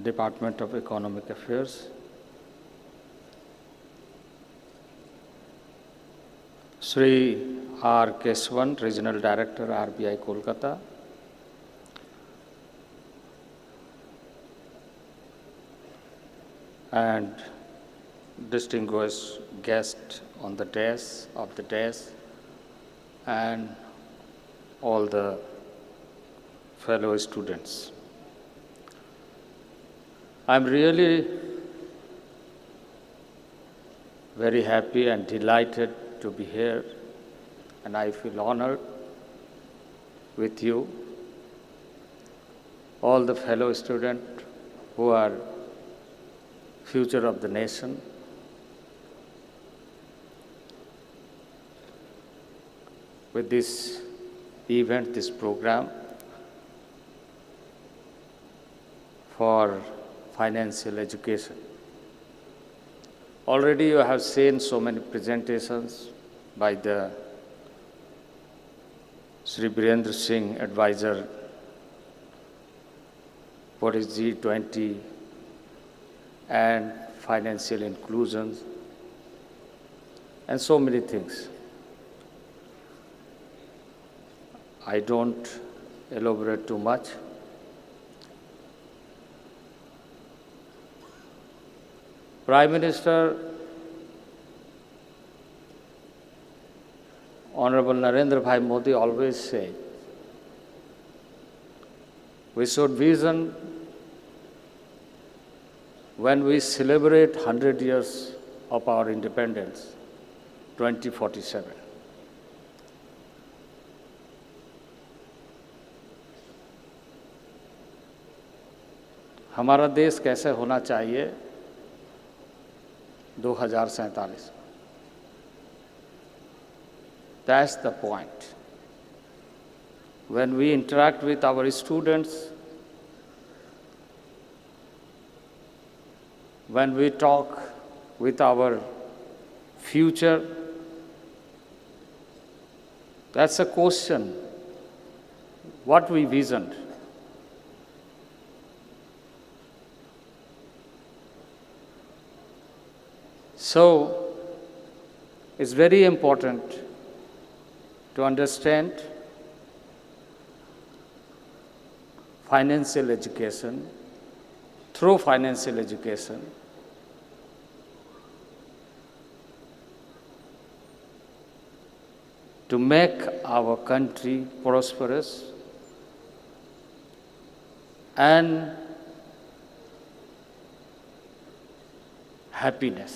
Department of Economic Affairs. Sri R. Keswan, Regional Director, RBI, Kolkata. And distinguished guest on the dais, and all the fellow students. I'm really very happy and delighted to be here, and I feel honored with you, all the fellow students who are future of the nation. With this event, this program for financial education. Already you have seen so many presentations by the Sri Birender Singh, Advisor, what is G20 and financial inclusion, and so many things. I don't elaborate too much. Prime Minister, Honorable Narendra Bhai Modi always say, we should vision when we celebrate 100 years of our independence, 2047. हमारा देश कैसे होना चाहिए 2047. That's the point. When we interact with our students, when we talk with our future, that's a question, what we visioned. So, it's very important to understand financial education, through financial education, to make our country prosperous and happiness.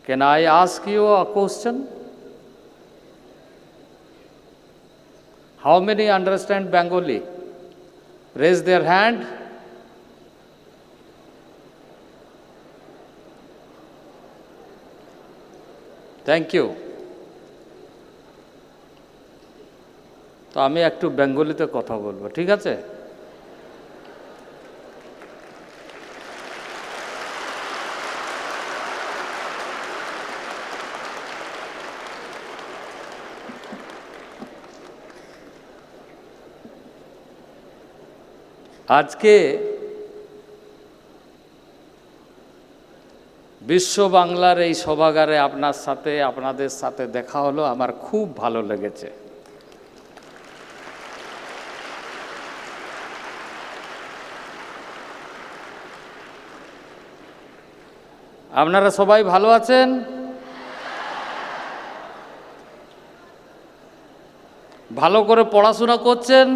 Can I ask you a question? How many understand Bengali? Raise their hand. Thank you. তো আমি একটু বেঙ্গলিতে কথা বলবো, ঠিক আছে? আজকে বিশ্ব বাংলার এই সভাগারে আপনাদের সাথে দেখা হলো, আমার খুব ভালো লেগেছে। আপনারা সবাই ভালো আছেন? ভালো করে পড়াশোনা করছেন?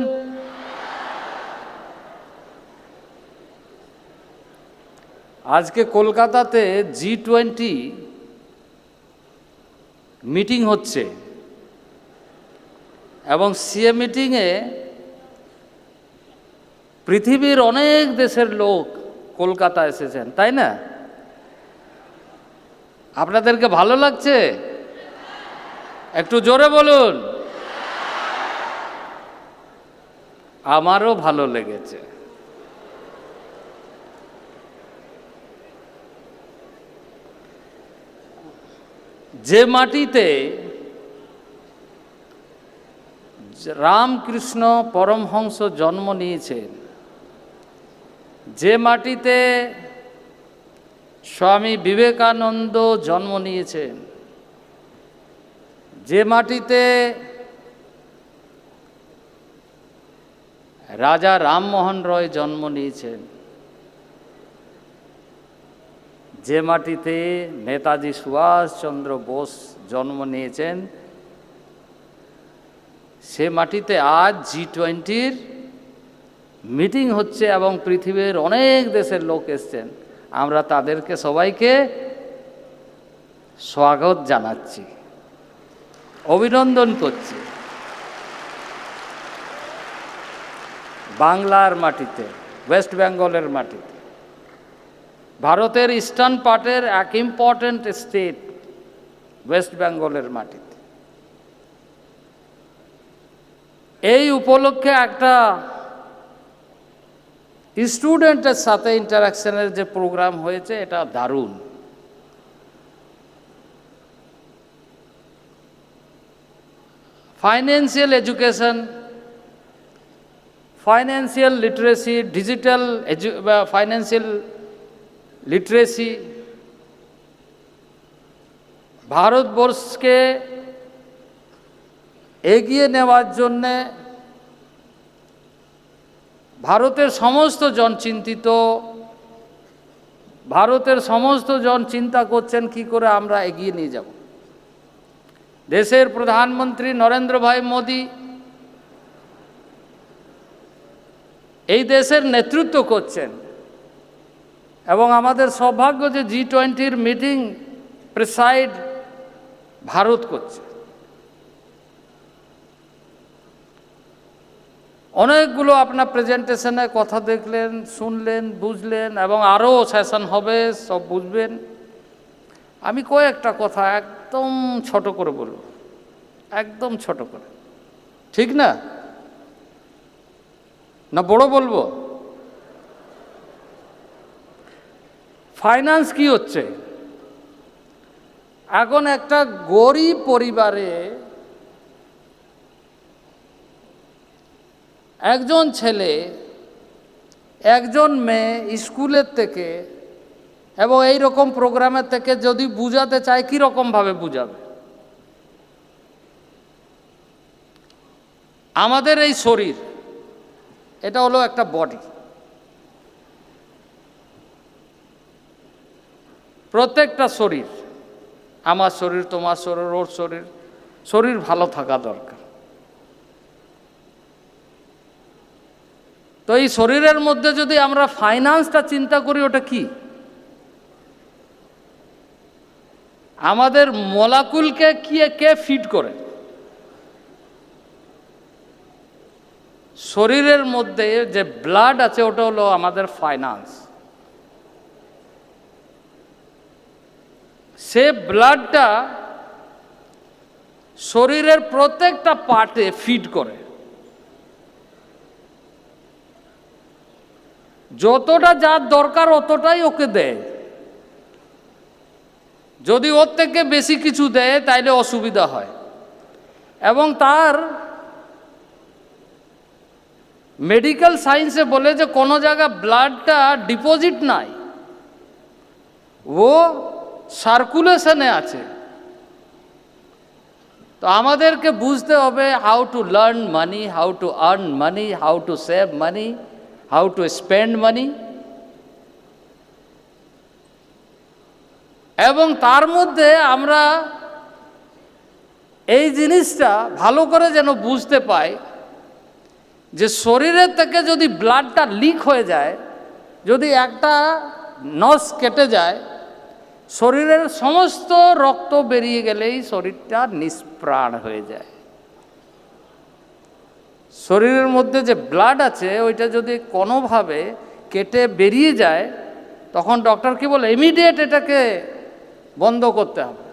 আজকে কলকাতাতে G20 মিটিং হচ্ছে এবং সে মিটিংয়ে পৃথিবীর অনেক দেশের লোক কলকাতা এসেছেন, তাই না? আপনাদেরকে ভালো লাগছে? একটু জোরে বলুন। আমারও ভালো লেগেছে। যে মাটিতে রামকৃষ্ণ পরমহংস জন্ম নিয়েছেন, যে মাটিতে স্বামী বিবেকানন্দ জন্ম নিয়েছেন, যে মাটিতে রাজা রামমোহন রয় জন্ম নিয়েছেন, যে মাটিতে নেতাজি সুভাষচন্দ্র বোস জন্ম নিয়েছেন, সে মাটিতে আজ G20-র মিটিং হচ্ছে এবং পৃথিবীর অনেক দেশের লোক এসছেন। আমরা তাদেরকে সবাইকে স্বাগত জানাচ্ছি, অভিনন্দন করছি। বাংলার মাটিতে, ওয়েস্ট বেঙ্গলের মাটিতে, ভারতের ইস্টার্ন পার্টের এক ইম্পর্টেন্ট স্টেট ওয়েস্ট বেঙ্গলের মাটিতে। এই উপলক্ষে একটা স্টুডেন্টের সাথে ইন্টারাকশনের যে প্রোগ্রাম হয়েছে, এটা দারুণ। Financial education, financial literacy, digital financial literacy ভারতবর্ষকে এগিয়ে নেওয়ার জন্যে ভারতের সমস্ত জন চিন্তিত, ভারতের সমস্ত জন চিন্তা করছেন কি করে আমরা এগিয়ে নিয়ে যাব। দেশের প্রধানমন্ত্রী নরেন্দ্র ভাই মোদি এই দেশের নেতৃত্ব করছেন এবং আমাদের সৌভাগ্য যে G20-র মিটিং প্রিসাইড ভারত করছে। অনেকগুলো আপনার প্রেজেন্টেশনে কথা দেখলেন, শুনলেন, বুঝলেন এবং আরও সেশন হবে, সব বুঝবেন।
আমি কয়েকটা কথা একদম ছোট করে বলবো, একদম ছোট করে, ঠিক না? না বড় বলবো? ফাইন্যান্স কি হচ্ছে? এখন একটা গরিব পরিবারে একজন ছেলে একজন মেয়ে স্কুলের থেকে এবং এই রকম প্রোগ্রামের থেকে যদি বুঝাতে চায় কীরকমভাবে বুঝাবে? আমাদের এই শরীর, এটা হলো একটা বডি, প্রত্যেকটা শরীর, আমার শরীর, তোমার শরীর, ওর শরীর, শরীর ভালো থাকা দরকার। তো এই শরীরের মধ্যে যদি আমরা ফাইন্যান্সটা চিন্তা করি, ওটা কি? আমাদের মলাকুলকে কে ফিড করে? শরীরের মধ্যে যে ব্লাড আছে ওটা হলো আমাদের ফাইন্যান্স। সে ব্লাডটা শরীরের প্রত্যেকটা পার্টে ফিড করে। যতটা যার দরকার অতটাই ওকে দেয়। যদি ওর থেকে বেশি কিছু দেয় তাইলে অসুবিধা হয়। এবং তার মেডিকেল সায়েন্সে বলে যে কোনো জায়গায় ব্লাডটা ডিপোজিট নাই, ও সার্কুলেশনে আছে। তো আমাদেরকে বুঝতে হবে how to learn money, how to earn money, how to save money, how to spend money. এবং তার মধ্যে আমরা এই জিনিসটা ভালো করে যেন বুঝতে পাই যে শরীরের থেকে যদি ব্লাডটা লিক হয়ে যায়, যদি একটা নস কেটে যায়, শরীরের সমস্ত রক্ত বেরিয়ে গেলেই শরীরটা নিষ্প্রাণ হয়ে যায়। শরীরের মধ্যে যে ব্লাড আছে ওইটা যদি কোনোভাবে কেটে বেরিয়ে যায়, তখন ডক্টর কি বলে, ইমিডিয়েট এটাকে বন্ধ করতে হবে।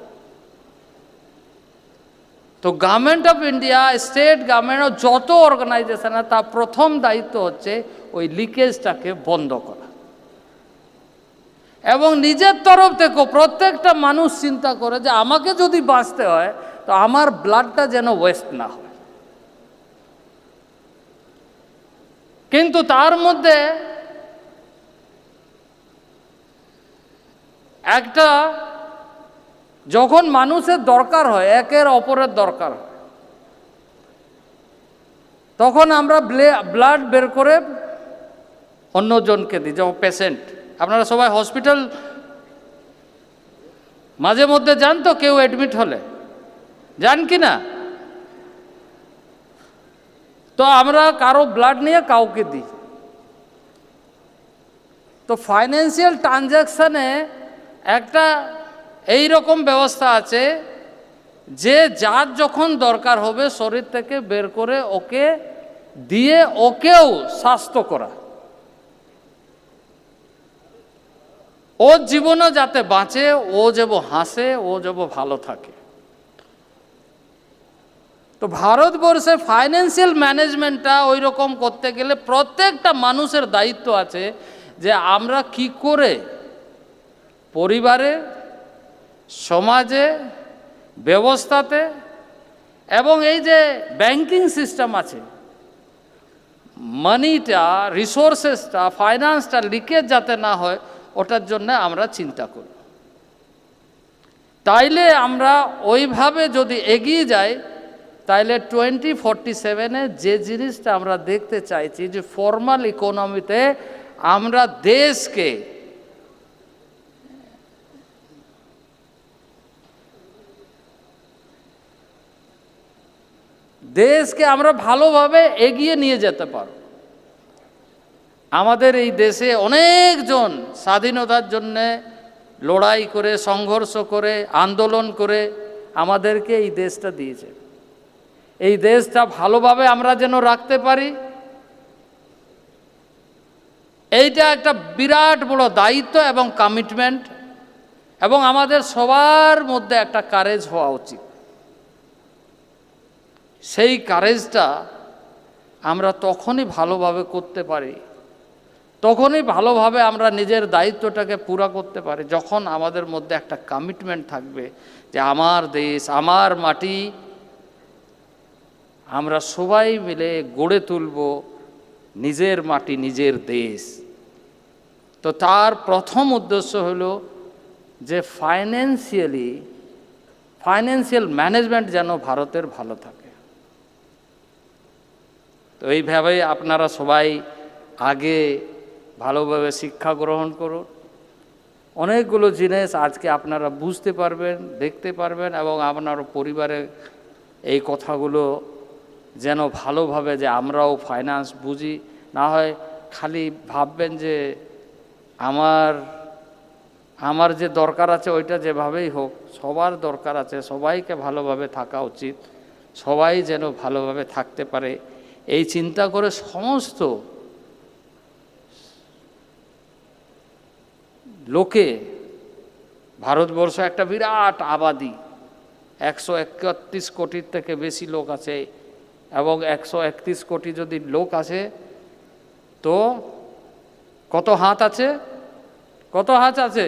তো government of India, state government, যত অর্গানাইজেশন আছে তার প্রথম দায়িত্ব হচ্ছে ওই লিকেজটাকে বন্ধ করা। এবং নিজের তরফ থেকে প্রত্যেকটা মানুষ চিন্তা করে যে আমাকে যদি বাঁচতে হয় তো আমার ব্লাডটা যেন ওয়েস্ট না হয়। কিন্তু তার মধ্যে একটা, যখন মানুষের দরকার হয়, একের অপরের দরকার হয়, তখন আমরা ব্লাড বের করে অন্যজনকে দিই। যেমন পেশেন্ট, আপনারা সবাই হসপিটাল মাঝে মধ্যে যান তো, কেউ অ্যাডমিট হলে যান কি না? তো আমরা কারো ব্লাড নিয়ে কাউকে দিই। তো ফাইন্যান্সিয়াল ট্রানজ্যাকশানে একটা এই রকম ব্যবস্থা আছে যে যার যখন দরকার হবে শরীর থেকে বের করে ওকে দিয়ে ওকেও স্বাস্থ্য করা, ওর জীবনে যাতে বাঁচে, ও যেন হাসে, ও যেন ভালো থাকে। তো ভারতবর্ষে ফাইন্যান্সিয়াল ম্যানেজমেন্টটা ওই রকম করতে গেলে প্রত্যেকটা মানুষের দায়িত্ব আছে যে আমরা কি করে পরিবারে, সমাজে, ব্যবস্থাতে এবং এই যে ব্যাংকিং সিস্টেম আছে, মানিটা, রিসোর্সেসটা, ফাইন্যান্সটা লিকেজ যাতে না হয় ওটার জন্য আমরা চিন্তা করি। তাইলে আমরা ওইভাবে যদি এগিয়ে যাই, তাইলে 2047-এ যে জিনিসটা আমরা দেখতে চাইছি যে ফর্মাল ইকোনমিতে আমরা দেশকে আমরা ভালোভাবে এগিয়ে নিয়ে যেতে পারব। আমাদের এই দেশে অনেকজন স্বাধীনতার জন্যে লড়াই করে, সংঘর্ষ করে, আন্দোলন করে আমাদেরকে এই দেশটা দিয়েছে। এই দেশটা ভালোভাবে আমরা যেন রাখতে পারি, এইটা একটা বিরাট বড় দায়িত্ব এবং কমিটমেন্ট। এবং আমাদের সবার মধ্যে একটা কারেজ হওয়া উচিত। সেই কারেজটা আমরা তখনই ভালোভাবে করতে পারি, তখনই ভালোভাবে আমরা নিজের দায়িত্বটাকে পুরা করতে পারি, যখন আমাদের মধ্যে একটা কমিটমেন্ট থাকবে যে আমার দেশ, আমার মাটি, আমরা সবাই মিলে গড়ে তুলব নিজের মাটি, নিজের দেশ। তো তার প্রথম উদ্দেশ্য হলো যে ফাইন্যান্সিয়াল ম্যানেজমেন্ট যেন ভারতের ভালো থাকে। তো এইভাবে আপনারা সবাই আগে ভালোভাবে শিক্ষা গ্রহণ করুন। অনেকগুলো জিনিস আজকে আপনারা বুঝতে পারবেন, দেখতে পারবেন, এবং আপনার পরিবারে এই কথাগুলো যেন ভালোভাবে, যে আমরাও ফাইন্যান্স বুঝি, না হয় খালি ভাববেন যে আমার যে দরকার আছে ওইটা যেভাবেই হোক, সবার দরকার আছে, সবাইকে ভালোভাবে থাকা উচিত, সবাই যেন ভালোভাবে থাকতে পারে, এই চিন্তা করে সমস্ত লোকে, ভারতবর্ষ একটা বিরাট আবাদি, 131 কোটির থেকে বেশি লোক আছে, এবং 131 কোটি যদি লোক আছে তো কত হাত আছে? কত হাত আছে?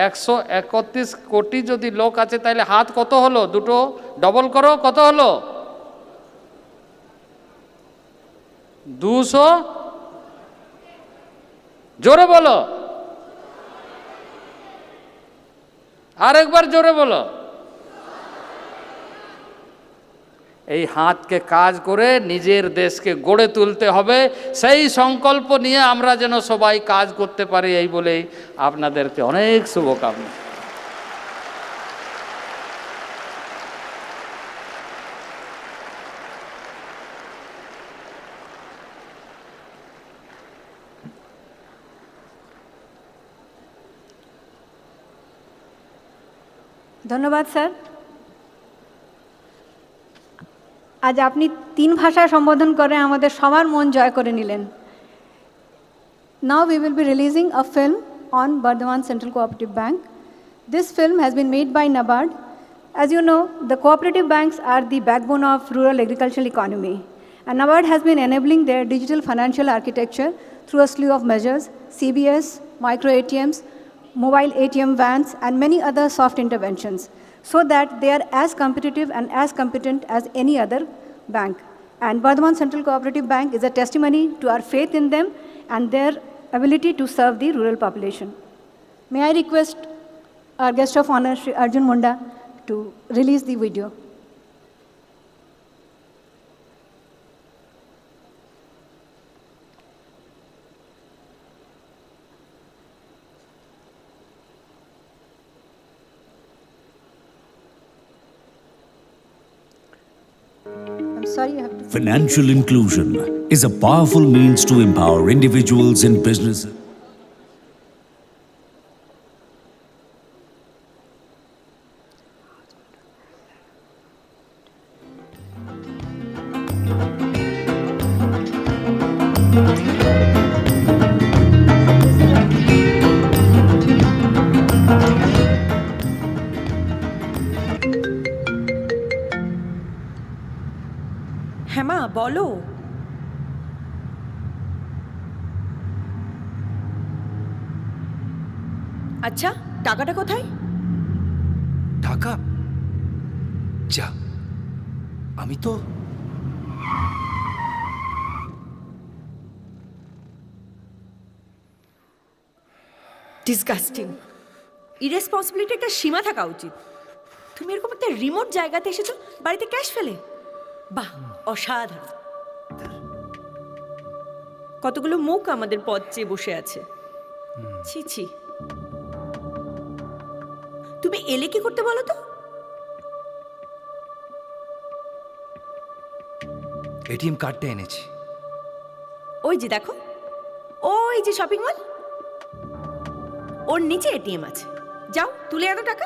131 কোটি যদি লোক আছে, তাহলে হাত কত হলো? দুটো ডবল করো, কত হলো? 200। জোরে বলো, আরেকবার জোরে বলো। এই হাতকে কাজ করে নিজের দেশকে গড়ে তুলতে হবে, সেই সংকল্প নিয়ে আমরা যেন সবাই কাজ করতে পারি, এই বলেই আপনাদেরকে অনেক শুভকামনা।
ধন্যবাদ স্যার। আজ আপনি 3 ভাষায় সম্বোধন করে আমাদের সবার মন জয় করে নিলেন। Now we will be releasing a film on Bardhaman Central Cooperative Bank. This film has been made by NABARD. As you know, the cooperative banks are the backbone of rural agricultural economy. And NABARD has been enabling their digital financial architecture through a slew of measures: CBS, micro ATMs, mobile ATM vans, and many other soft interventions, so that they are as competitive and as competent as any other bank. And Bardhaman Central Cooperative Bank is a testimony to our faith in them and their ability to serve the rural population. May I request our guest of honor, Shri Arjun Munda, to release the video. Sorry, you have to.
Financial inclusion is a powerful means to empower individuals and businesses.
Hema বলো। আচ্ছা, টাকাটা কোথায়?
টাকা? যা, আমি তো
disgusting. ইরেসপন্সিবিলিটি একটা সীমা থাকা উচিত। তুমি এরকম একটা রিমোট জায়গাতে এসেছো বাড়িতে ক্যাশ ফেলে? বাহ, অসাধারণ। কতগুলো মুখ আমাদের পথ চেয়ে বসে আছে। ছি ছি, তুমি এলে কি করতে বলো তো?
এটিএম কার্ডটা এনেছি।
ওই যে দেখো, ওই যে শপিং মল, ওর নিচে এটিএম আছে। যাও, তুলে আনো টাকা।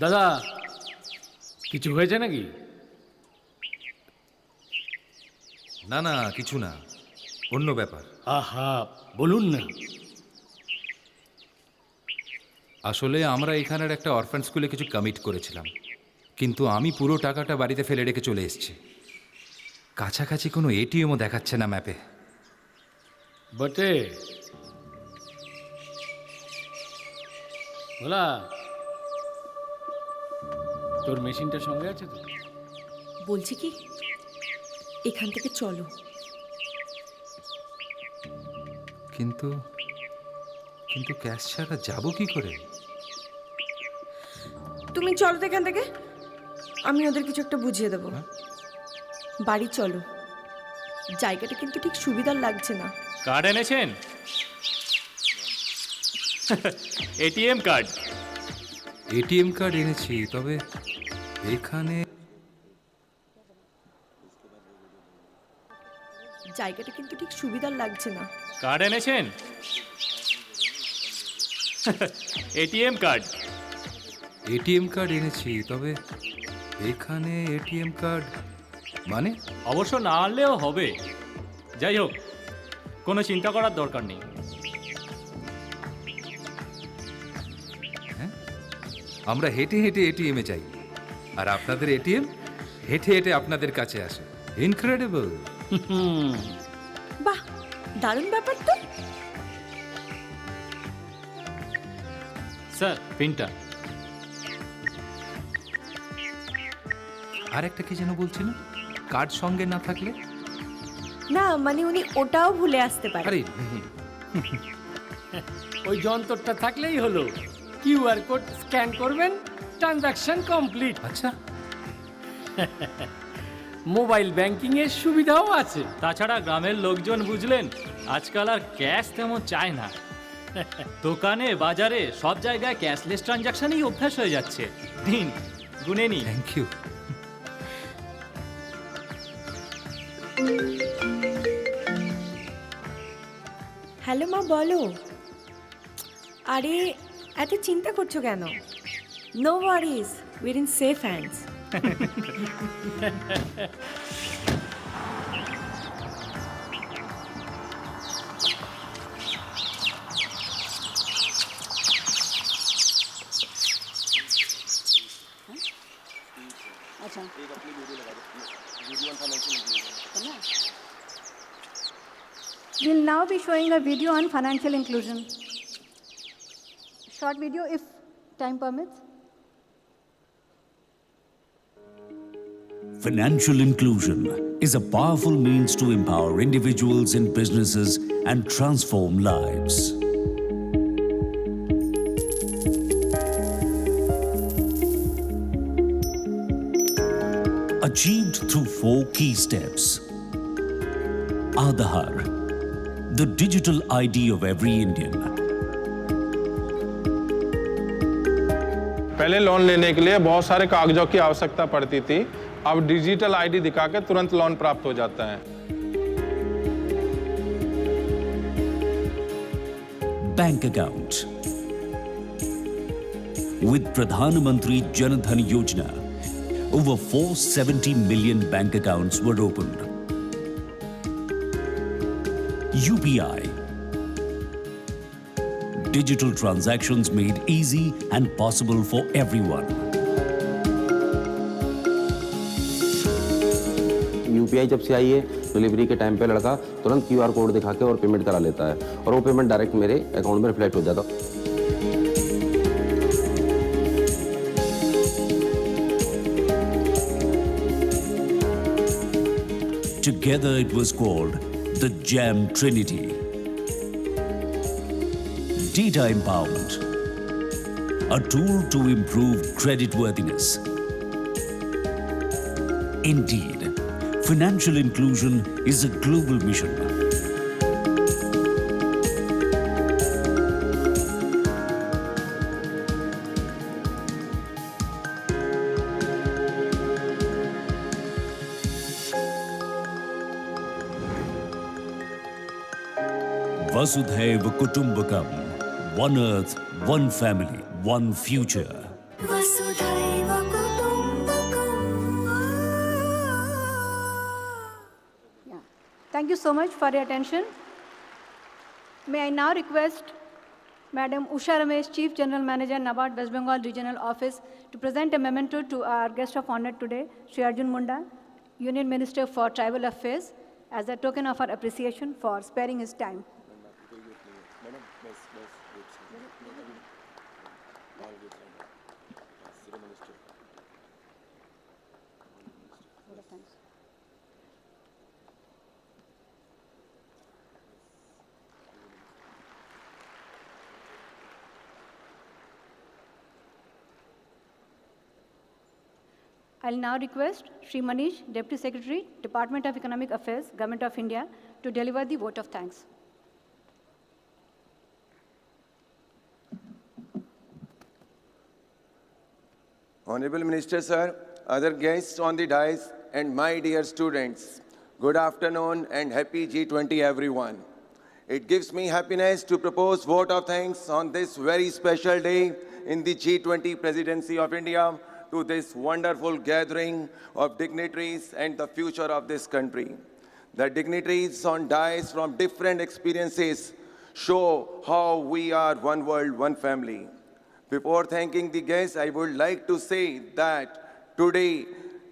দাদা কিছু হয়েছে নাকি?
না না, কিছু না, অন্য ব্যাপার।
আহা, বলুন না।
আসলে আমরা এখানের একটা অরফান স্কুলে কিছু কমিট করেছিলাম, কিন্তু আমি পুরো টাকাটা বাড়িতে ফেলে রেখে চলে এসেছি। কাছাকাছি কোনো এটিএমও দেখাচ্ছে না ম্যাপে।
বটে। বলা, তোর মেশিনটা সঙ্গে আছে তো?
বলছি কি, এখান থেকে চলো।
কিন্তু কিন্তু ক্যাশ ছাড়া যাবো কি করে?
তুমি চলো তো এখান থেকে, আমি ওদের কিছু একটা বুঝিয়ে দেবো। বাড়ি চলো, জায়গাটা কিন্তু ঠিক সুবিধার লাগছে না।
কার্ড এনেছেন? ATM card.
এটিএম কার্ড এনেছি, তবে এখানে
জায়গাটা কিন্তু ঠিক সুবিধার লাগছে না।
কার্ড এনেছেন? ATM card.
এটিএম কার্ড এনেছি, তবে এখানে এটিএম কার্ড মানে?
অবশ্য না আনলেও হবে। যাই হোক, কোনো চিন্তা করার দরকার নেই।
আমরা হেঁটে হেঁটে এটিএমে যাই, আর আপনাদের এটিএম হেঁটে হেঁটে আপনাদের কাছে আসে। ইনক্রেডিবল।
বাহ, দারুণ ব্যাপার তো।
স্যার, পিনটা।
আর একটা কি যেন বলছিলেন, কার্ড সঙ্গে না থাকলে?
না মানে উনি ওটাও ভুলে আসতে পারে।
আরে
ওই যন্ত্রটা থাকলেই হলো, কিউআর কোড স্ক্যান করবেন, ট্রানজাকশন কমপ্লিট।
আচ্ছা,
মোবাইল ব্যাংকিং এর সুবিধাও আছে।
তাছাড়া গ্রামের লোকজন বুঝলেন আজকাল আর ক্যাশ তেমন চায় না। দোকানে বাজারে সব জায়গায় ক্যাশলেস ট্রানজাকশনই অভ্যাস হয়ে যাচ্ছে। দিন গুনে নি।
Thank you.
হ্যালো মা, বলো। আরে এত চিন্তা করছো কেন? No worries, we are in safe hands.
अच्छा We'll now be showing a video on financial inclusion. Short video if time permits.
Financial inclusion is a powerful means to empower individuals and businesses and transform lives. Achieved through 4 key steps. Aadhaar, the digital ID of every Indian.
पहले loan लेने के लिए बहुत सारे कागजों की आवश्यकता पड़ती थी, अब डिजिटल आईडी दिखा के तुरंत लोन प्राप्त हो जाता है।
Bank account. With Pradhan Mantri Jan Dhan Yojana, over 470 million bank accounts were opened. UPI. Digital transactions made easy and possible for everyone.
UPI जब से आई है, डिलीवरी के टाइम पे लड़का तुरंत क्यूआर कोड दिखा के और पेमेंट करा लेता है, और वो पेमेंट डायरेक्ट मेरे अकाउंट में रिफ्लेक्ट हो जाता है।
Together it was called the Jam Trinity. Data empowerment, a tool to improve creditworthiness. Indeed, financial inclusion is a global mission. Vasudhaiva Kutumbakam, one earth, one family, one future.
वसुधैव कुटुम्बकम्.
Thank you so much for your attention. May I now request Madam Usha Ramesh, Chief General Manager, NABARD West Bengal Regional Office, to present a memento to our guest of honor today, Sri Arjun Munda, Union Minister for Tribal Affairs, as a token of our appreciation for sparing his time. I'll now request Sri Manish, Deputy Secretary, Department of Economic Affairs, Government of India, to deliver the vote of thanks.
Honorable Minister, sir, other guests on the dais, and my dear students, good afternoon and happy G20 everyone. It gives me happiness to propose vote of thanks on this very special day in the G20 Presidency of India to this wonderful gathering of dignitaries and the future of this country. The dignitaries on dais from different experiences show how we are one world, one family. Before thanking the guests, I would like to say that today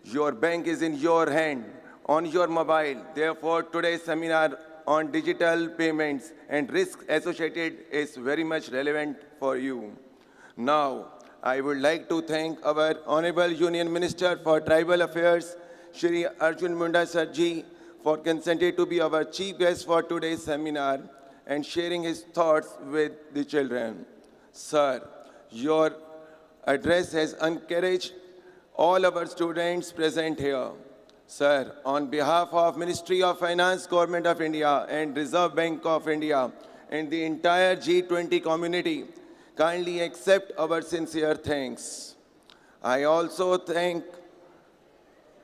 your bank is in your hand, on your mobile. Therefore, today's seminar on digital payments and risk associated is very much relevant for you. Now, I would like to thank our Honorable Union Minister for Tribal Affairs, Shri Arjun Munda Sarji, for consenting to be our chief guest for today's seminar and sharing his thoughts with the children. Sir, your address has encouraged all our students present here. Sir, on behalf of Ministry of Finance, Government of India and Reserve Bank of India and the entire G20 community, kindly accept our sincere thanks. I also thank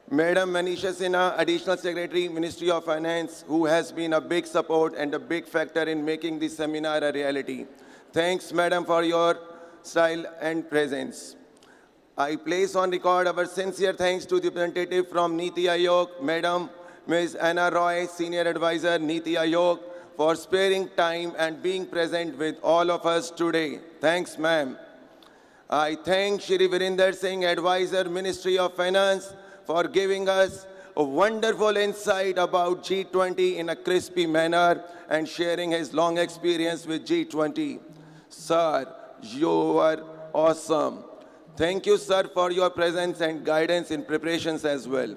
Madam Manisha Sinha, Additional Secretary, Ministry of Finance, who has been a big support and a big factor in making this seminar a reality. Thanks, Madam, for your style and presence. I place on record our sincere thanks to the representative from Niti Aayog, Madam Ms. Anna Roy, Senior Advisor, Niti Aayog, for sparing time and being present with all of us today. Thanks, ma'am. I thank Shri Virinder Singh, Advisor, Ministry of Finance, for giving us a wonderful insight about G20 in a crispy manner and sharing his long experience with G20. Sir, you are awesome. Thank you, sir, for your presence and guidance in preparations as well.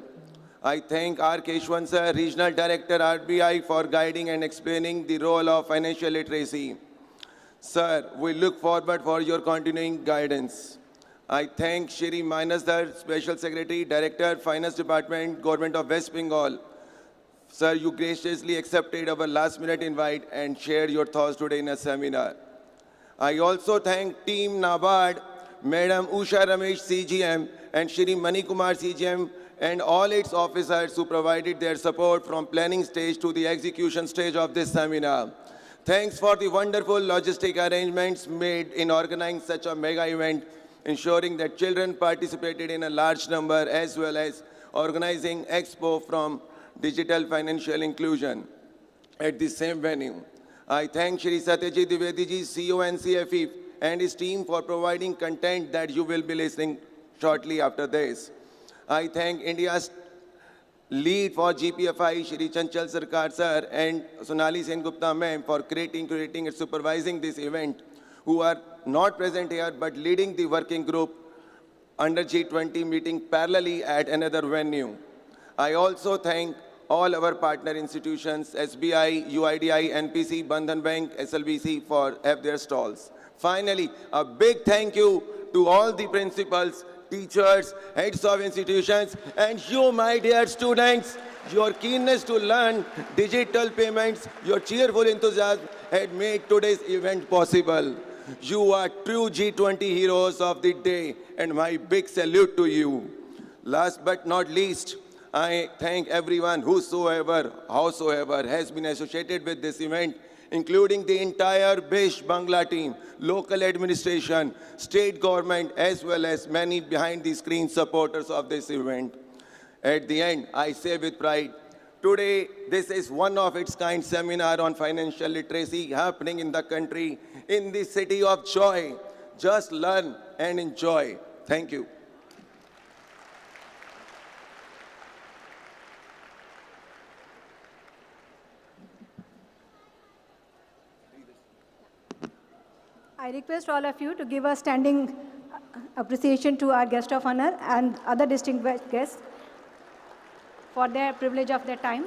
I thank R. Keshwan, sir, Regional Director, RBI, for guiding and explaining the role of financial literacy. Sir, we look forward for your continuing guidance. I thank Shri Mainasdar, Special Secretary, Director, Finance Department, Government of West Bengal. Sir, you graciously accepted our last-minute invite and shared your thoughts today in a seminar. I also thank Team NABARD, Madam Usha Ramesh, CGM, and Shri Mani Kumar, CGM, and all its officers who provided their support from planning stage to the execution stage of this seminar. Thanks for the wonderful logistic arrangements made in organizing such a mega event, ensuring that children participated in a large number, as well as organizing expo from digital financial inclusion at the same venue. I thank Shri Satyajit Dwivedi ji, CEO and CFE, and his team for providing content that you will be listening shortly after this. I thank India's lead for GPFI, Shri Chanchal Sarkar sir, and Sonali Sen Gupta ma'am for creating and supervising this event, who are not present here but leading the working group under G20 meeting parallelly at another venue. I also thank all our partner institutions, SBI, UIDI, NPC, Bandhan Bank, SLBC for have their stalls. Finally, a big thank you to all the principals, teachers, heads of institutions, and you, my dear students. Your keenness to learn digital payments, your cheerful enthusiasm had made today's event possible. You are true G20 heroes of the day, and my big salute to you. Last but not least, I thank everyone whosoever, howsoever has been associated with this event including the entire Bish Bangla team, local administration, state government, as well as many behind-the-screen supporters of this event. At the end, I say with pride, today, this is one of its kind seminar on financial literacy happening in the country, in the city of joy. Just learn and enjoy. Thank you.
I request all of you to give a standing appreciation to our guest of honor and other distinguished guests for their privilege of their time.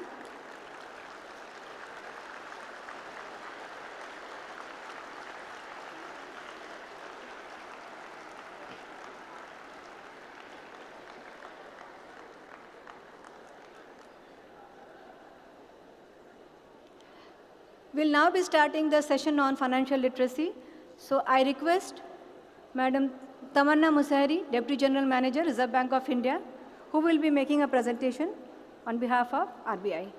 We'll now be starting the session on financial literacy. So I request Madam Tamanna Musahari, Deputy General Manager, Reserve Bank of India, who will be making a presentation on behalf of RBI.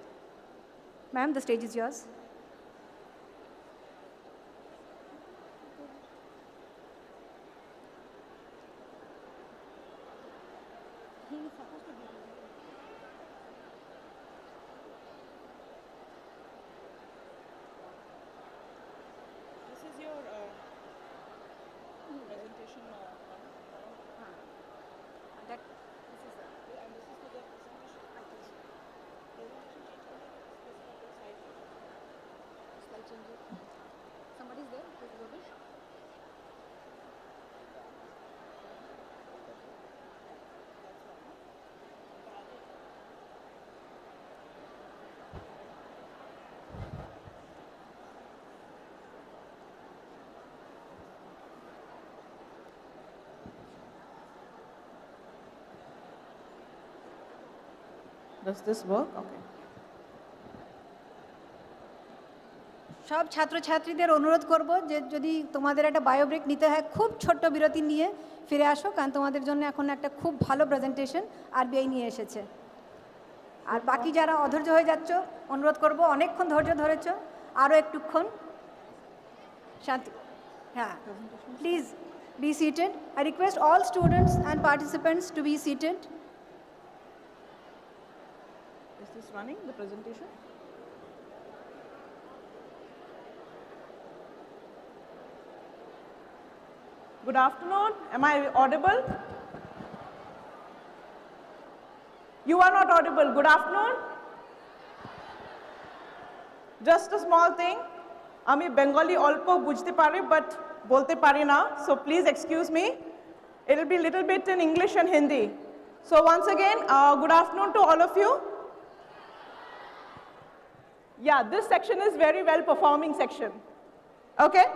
Ma'am, the stage is yours. Somebody's there?
Does this work? Okay.
সব ছাত্রছাত্রীদের অনুরোধ করব যে যদি তোমাদের একটা bio break নিতে হয় খুব ছোট্ট বিরতি নিয়ে ফিরে আসো, কারণ তোমাদের জন্য এখন একটা খুব ভালো প্রেজেন্টেশন আরবিআই নিয়ে এসেছে। আর বাকি যারা অধৈর্য হয়ে যাচ্ছ অনুরোধ করব, অনেকক্ষণ ধৈর্য ধরেছ, আরও একটুক্ষণ শান্তি। হ্যাঁ, please be seated. I request all students and participants to be seated.
Is this running, the presentation? Good afternoon. Am I audible? You are not audible. Good afternoon. Just a small thing. আমি Bengali অল্প বুঝতে পারি, but বলতে পারি না. So please excuse me. It will be a little bit in English and Hindi. So once again, good afternoon to all of you. Yeah, this section is very well performing section. Okay.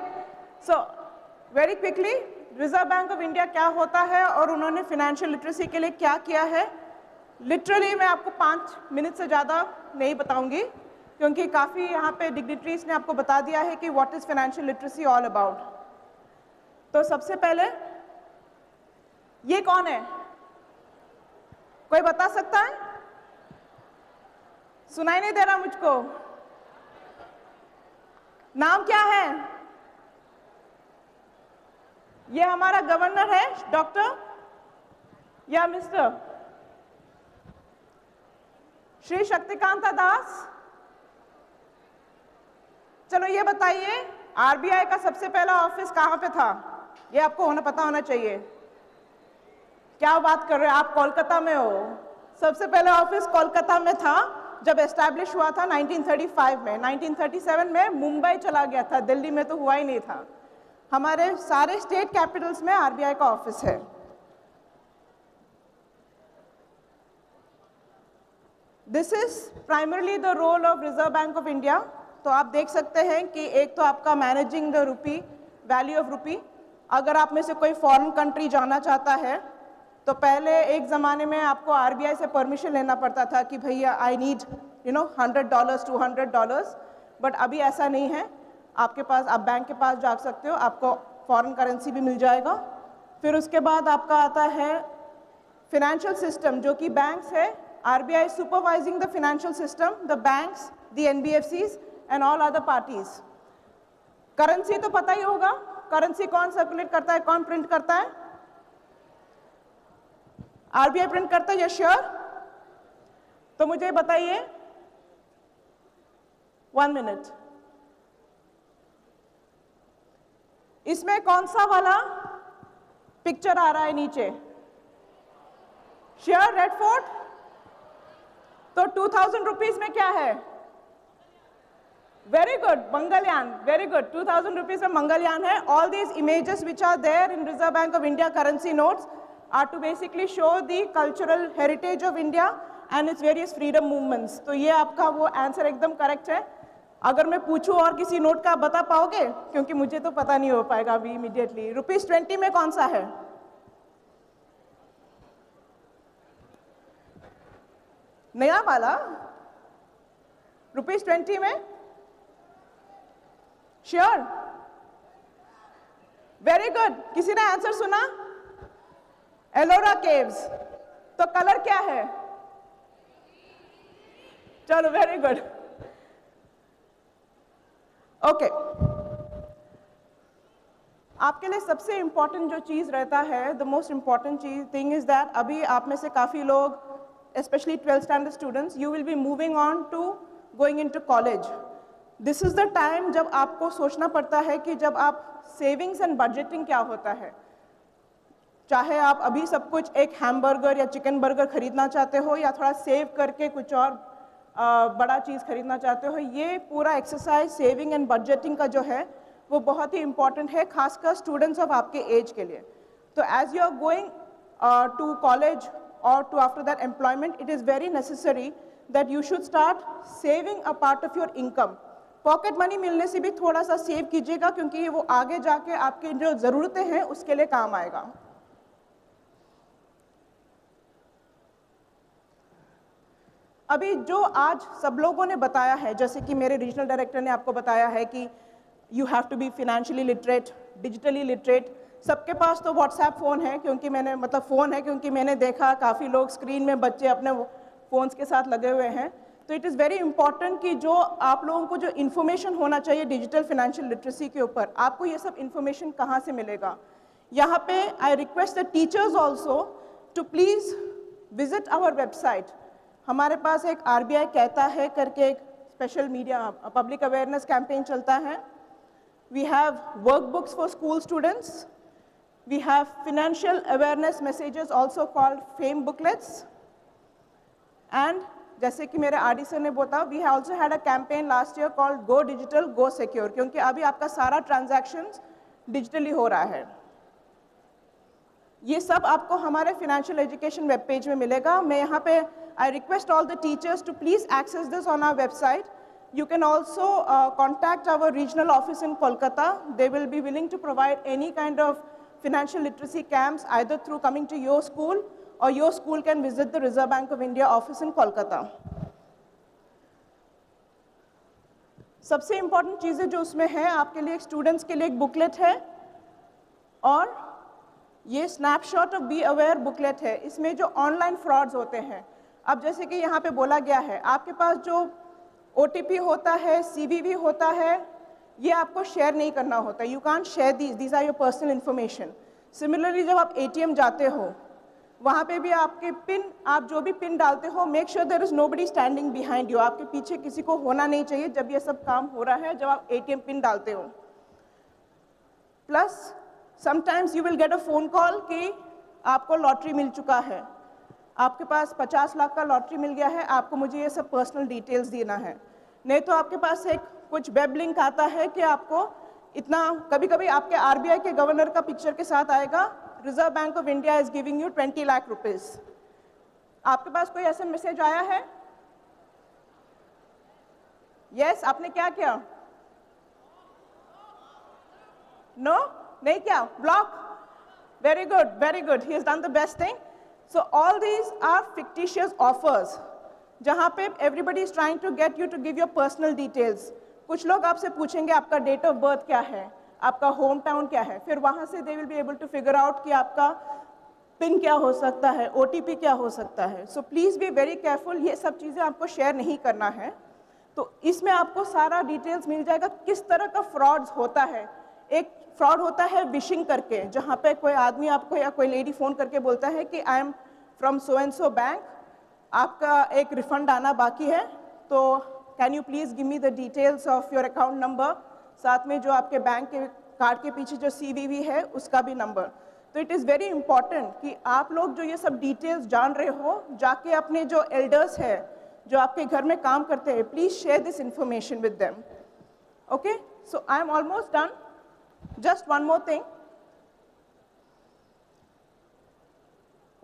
So very quickly, reserve Bank of India क्या होता है और उन्होंने financial literacy के लिए क्या किया है, लिटरली मैं आपको 5 मिनट से ज़्यादा नहीं बताऊंगी, क्योंकि काफ़ी यहाँ पे डिग्निटरीज ने आपको बता दिया है कि what is financial literacy all about. तो सबसे पहले ये कौन है, कोई बता सकता है? सुनाई नहीं दे रहा मुझको। नाम क्या है? ये हमारा गवर्नर है, डॉक्टर या मिस्टर श्री शक्तिकांता दास। चलो ये बताइए, आरबीआई का सबसे पहला ऑफिस कहाँ पे था? ये आपको पता होना चाहिए। क्या बात कर रहे हो, आप कोलकाता में हो। सबसे पहले ऑफिस कोलकाता में था जब एस्टैब्लिश हुआ था 1935 में। 1937 में मुंबई चला गया था, दिल्ली में तो हुआ ही नहीं था। हमारे सारे स्टेट कैपिटल्स में आरबीआई का ऑफिस है। This is primarily the role of Reserve Bank of India. तो आप देख सकते हैं कि एक तो आपका managing the rupee, value of rupee. अगर आप में से कोई फॉरेन कंट्री जाना चाहता है तो पहले एक ज़माने में आपको आरबीआई से परमिशन लेना पड़ता था कि भैया आई नीड $100, $200, बट अभी ऐसा नहीं है। आपके पास, आप बैंक के पास जा सकते हो, आपको फॉरेन करेंसी भी मिल जाएगा। फिर उसके बाद आपका आता है फिनेंशियल सिस्टम, जो कि बैंक्स है। RBI supervising the financial system, the banks, the NBFCs and all other parties. Currency तो पता ही होगा, करेंसी कौन सर्कुलेट करता है, कौन प्रिंट करता है? आरबीआई प्रिंट करता है, ये श्योर? तो मुझे बताइए, 1 मिनट, इसमें कौन सा वाला पिक्चर आ रहा है नीचे? Sure, Red Fort? तो 2000 रुपीज में क्या है? Very good, Mangalyaan, very good, 2000 rupees में मंगलयान है. All these images which are there in Reserve Bank of India currency notes are to basically show the cultural heritage of India and its various freedom movements. तो ये आपका वो answer एकदम correct है. अगर मैं पूछूं और किसी नोट का आप बता पाओगे? क्योंकि मुझे तो पता नहीं हो पाएगा अभी इमीडिएटली. ₹20 में कौन सा है? नया वाला ₹20 में? श्योर? Very good. किसी ने आंसर सुना? एलोरा केव्स. तो कलर क्या है? चलो, वेरी गुड. ओके, आपके लिए सबसे इंपॉर्टेंट जो चीज रहता है, the most important thing is that अभी आप में से काफी लोग, especially 12th standard students, you will be moving on to going into college. This is the time जब आपको सोचना पड़ता है कि जब आप सेविंग्स एंड बजटिंग क्या होता है. चाहे आप अभी सब कुछ एक हैमबर्गर या चिकन बर्गर खरीदना चाहते हो या थोड़ा सेव करके कुछ और बड़ा चीज़ खरीदना चाहते हो, ये पूरा एक्सरसाइज सेविंग एंड बजटिंग का जो है वो बहुत ही इंपॉर्टेंट है, खासकर स्टूडेंट्स ऑफ आपके एज के लिए. तो age you are going to college or to after that employment, it is very necessary that you should start saving a part of your income. Pocket money मिलने से भी थोड़ा सा सेव कीजिएगा, क्योंकि वो आगे जाके आपकी जो ज़रूरतें हैं उसके लिए काम आएगा. अभी जो आज सब लोगों ने बताया है, जैसे कि मेरे रीजनल डायरेक्टर ने आपको बताया है कि you have to be financially literate, digitally literate. सबके पास तो व्हाट्सएप फ़ोन है, क्योंकि मैंने फ़ोन है क्योंकि मैंने देखा काफ़ी लोग स्क्रीन में बच्चे अपने फ़ोन्स के साथ लगे हुए हैं. तो इट इज़ वेरी इंपॉर्टेंट कि जो आप लोगों को जो इन्फॉर्मेशन होना चाहिए डिजिटल फिनेंशियल लिटरेसी के ऊपर, आपको ये सब इन्फॉर्मेशन कहाँ से मिलेगा? यहाँ पे I request the teachers also to please visit our website. हमारे पास एक RBI कहता है करके एक special media public awareness campaign चलता है. We have workbooks for school students. We have financial awareness messages also called FAME booklets. And जैसे कि मेरे RD सर ने बोला, we also had a campaign last year called Go Digital, Go Secure, क्योंकि अभी आपका सारा transactions digitally हो रहा है. ये सब आपको हमारे financial education web page में मिलेगा. मैं यहाँ पे I request all the teachers to please access this on our website. You can also contact our regional office in Kolkata. They will be willing to provide any kind of financial literacy camps either through coming to your school or your school can visit the Reserve Bank of India office in Kolkata. सबसे important चीज़ें जो उसमें हैं आपके लिए, students के लिए एक बुकलेट है और ये snapshot of be aware booklet है. इसमें जो ऑनलाइन फ्रॉड्स होते हैं, अब जैसे कि यहाँ पे बोला गया है, आपके पास जो OTP होता है, CVV होता है, ये आपको शेयर नहीं करना होता. You can't share these are your personal information. Similarly जब आप ATM जाते हो, वहाँ पे भी आपके पिन, आप जो भी पिन डालते हो, make sure there is nobody standing behind you. आपके पीछे किसी को होना नहीं चाहिए जब ये सब काम हो रहा है, जब आप ATM पिन डालते हो. Plus sometimes you will get a phone call कि आपको लॉटरी मिल चुका है, आपके पास 50 लाख का लॉटरी मिल गया है, आपको मुझे ये सब पर्सनल डिटेल्स देना है. नहीं तो आपके पास एक कुछ वेब लिंक आता है कि आपको इतना, कभी कभी आपके RBI के गवर्नर का पिक्चर के साथ आएगा, reserve Bank of India is giving you 20 lakh rupees. आपके पास कोई ऐसा मैसेज आया है? यस, आपने क्या किया? नो, नहीं किया, block. Very good, very good, he has done the best thing. So all these are fictitious offers जहाँ पे everybody is trying to get you to give your personal details. कुछ लोग आपसे पूछेंगे आपका डेट ऑफ बर्थ क्या है, आपका होम टाउन क्या है, फिर वहाँ से they will be able to figure out कि आपका पिन क्या हो सकता है, OTP क्या हो सकता है. So please be very careful. ये सब चीज़ें आपको शेयर नहीं करना है.
तो इसमें आपको सारा डिटेल्स मिल जाएगा किस तरह का फ्रॉड्स होता है। एक फ्रॉड होता है विशिंग करके, जहाँ पे कोई आदमी आपको या कोई लेडी फ़ोन करके बोलता है कि I am from so and so bank, आपका एक रिफंड आना बाकी है, तो can you please give me the details of your account number, साथ में जो आपके बैंक के कार्ड के पीछे जो CVV है उसका भी नंबर। तो इट इज़ वेरी इंपॉर्टेंट कि आप लोग जो ये सब डिटेल्स जान रहे हो, जाके अपने जो एल्डर्स है, जो आपके घर में काम करते हैं, please share this information with them. Okay, so I am almost done. Just one more thing.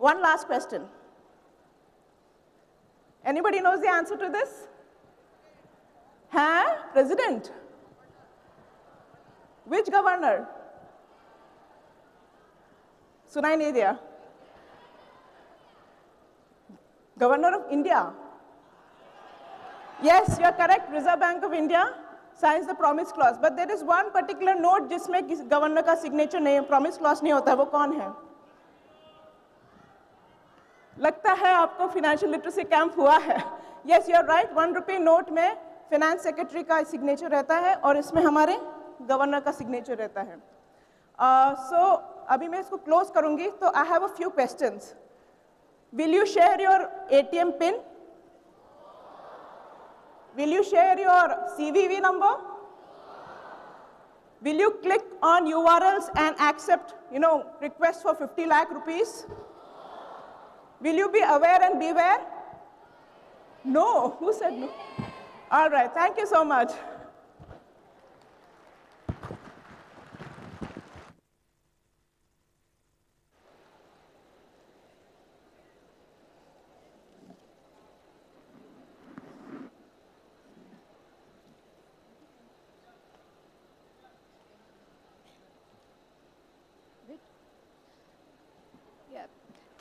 One last question. Anybody knows the answer to this? Huh? President? Which governor? Sunai nahi diya. Governor of India. Yes, you are correct. Reserve Bank of India signs the promise clause, but there is one particular note जिसमें governor का signature नहीं है, promise clause नहीं होता है, वो कौन है? लगता है आपको फाइनेंशियल लिटरेसी कैंप हुआ है। यस, यू आर राइट, 1 रुपये नोट में फाइनेंस सेक्रेटरी का सिग्नेचर रहता है और इसमें हमारे गवर्नर का सिग्नेचर रहता है। सो अभी मैं इसको क्लोज करूंगी, तो I have a few questions. Will you share your ATM pin? Will you share your CVV number? Will you click on URLs and accept, requests for 50 lakh rupees? Will you be aware and beware? No. Who said no? All right. Thank you so much.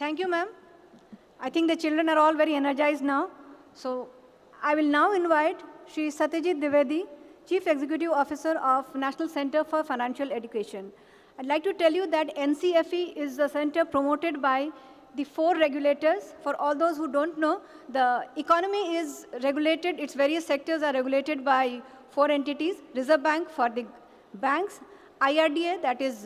Thank you, ma'am. I think the children are all very energized now. So I will now invite Shri Satyajit Dwivedi, Chief Executive Officer of National Center for Financial Education. I'd like to tell you that NCFE is a center promoted by the 4 regulators. For all those who don't know, the economy is regulated, its various sectors are regulated by 4 entities: Reserve Bank for the banks, IRDA, that is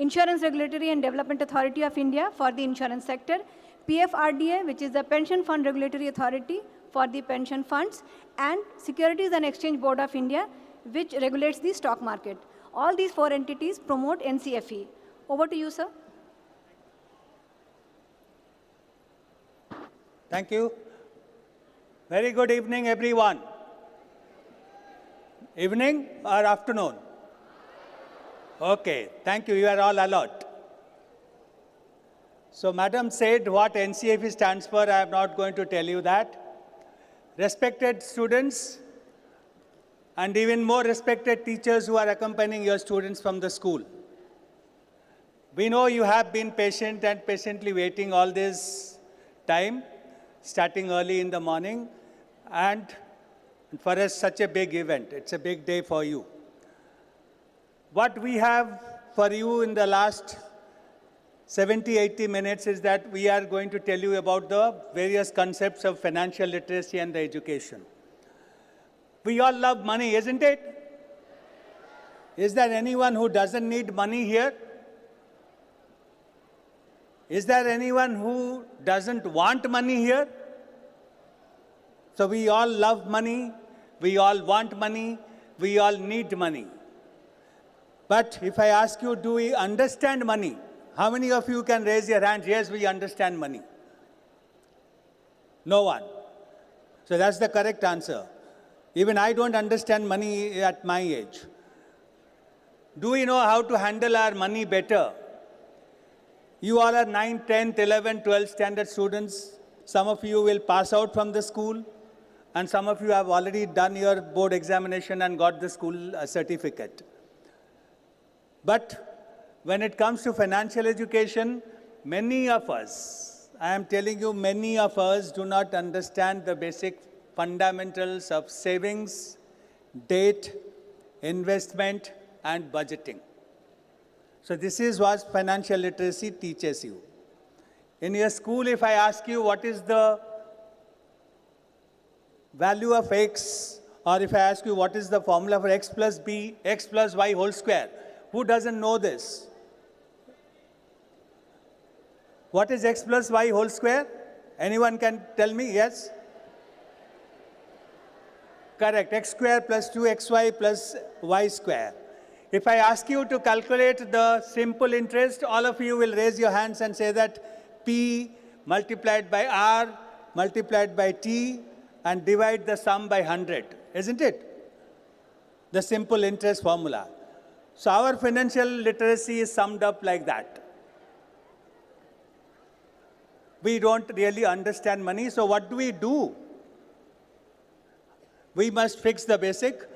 Insurance Regulatory and Development Authority of India for the insurance sector, PFRDA, which is the Pension Fund Regulatory Authority for the pension funds, and Securities and Exchange Board of India, which regulates the stock market. All these 4 entities promote NCFE. Over to you, sir.
Thank you. Very good evening, everyone. Evening or afternoon? Okay, thank you. You are all alert. So, Madam said what NCFE stands for. I am not going to tell you that. Respected students, and even more respected teachers who are accompanying your students from the school. We know you have been patient and patiently waiting all this time, starting early in the morning, and for us, such a big event. It's a big day for you. What we have for you in the last 70-80 minutes is that we are going to tell you about the various concepts of financial literacy and the education. We all love money, isn't it? Is there anyone who doesn't need money here? Is there anyone who doesn't want money here? So we all love money, we all want money, we all need money. But if I ask you, do we understand money? How many of you can raise your hand? Yes, we understand money. No one. So that's the correct answer. Even I don't understand money at my age. Do we know how to handle our money better? You all are 9th, 10th, 11th, 12th standard students. Some of you will pass out from the school, and some of you have already done your board examination and got the school certificate. But when it comes to financial education, many of us, I am telling you, many of us do not understand the basic fundamentals of savings, debt, investment, and budgeting. So this is what financial literacy teaches you. In your school, if I ask you what is the value of x, or if I ask you what is the formula for x plus b, x plus y whole square, who doesn't know this? What is x plus y whole square? Anyone can tell me? Yes? Correct, x square plus 2xy plus y square. If I ask you to calculate the simple interest, all of you will raise your hands and say that P multiplied by R multiplied by T and divide the sum by 100, isn't it? The simple interest formula. So our financial literacy is summed up like that. We don't really understand money, so what do? We must fix the basic,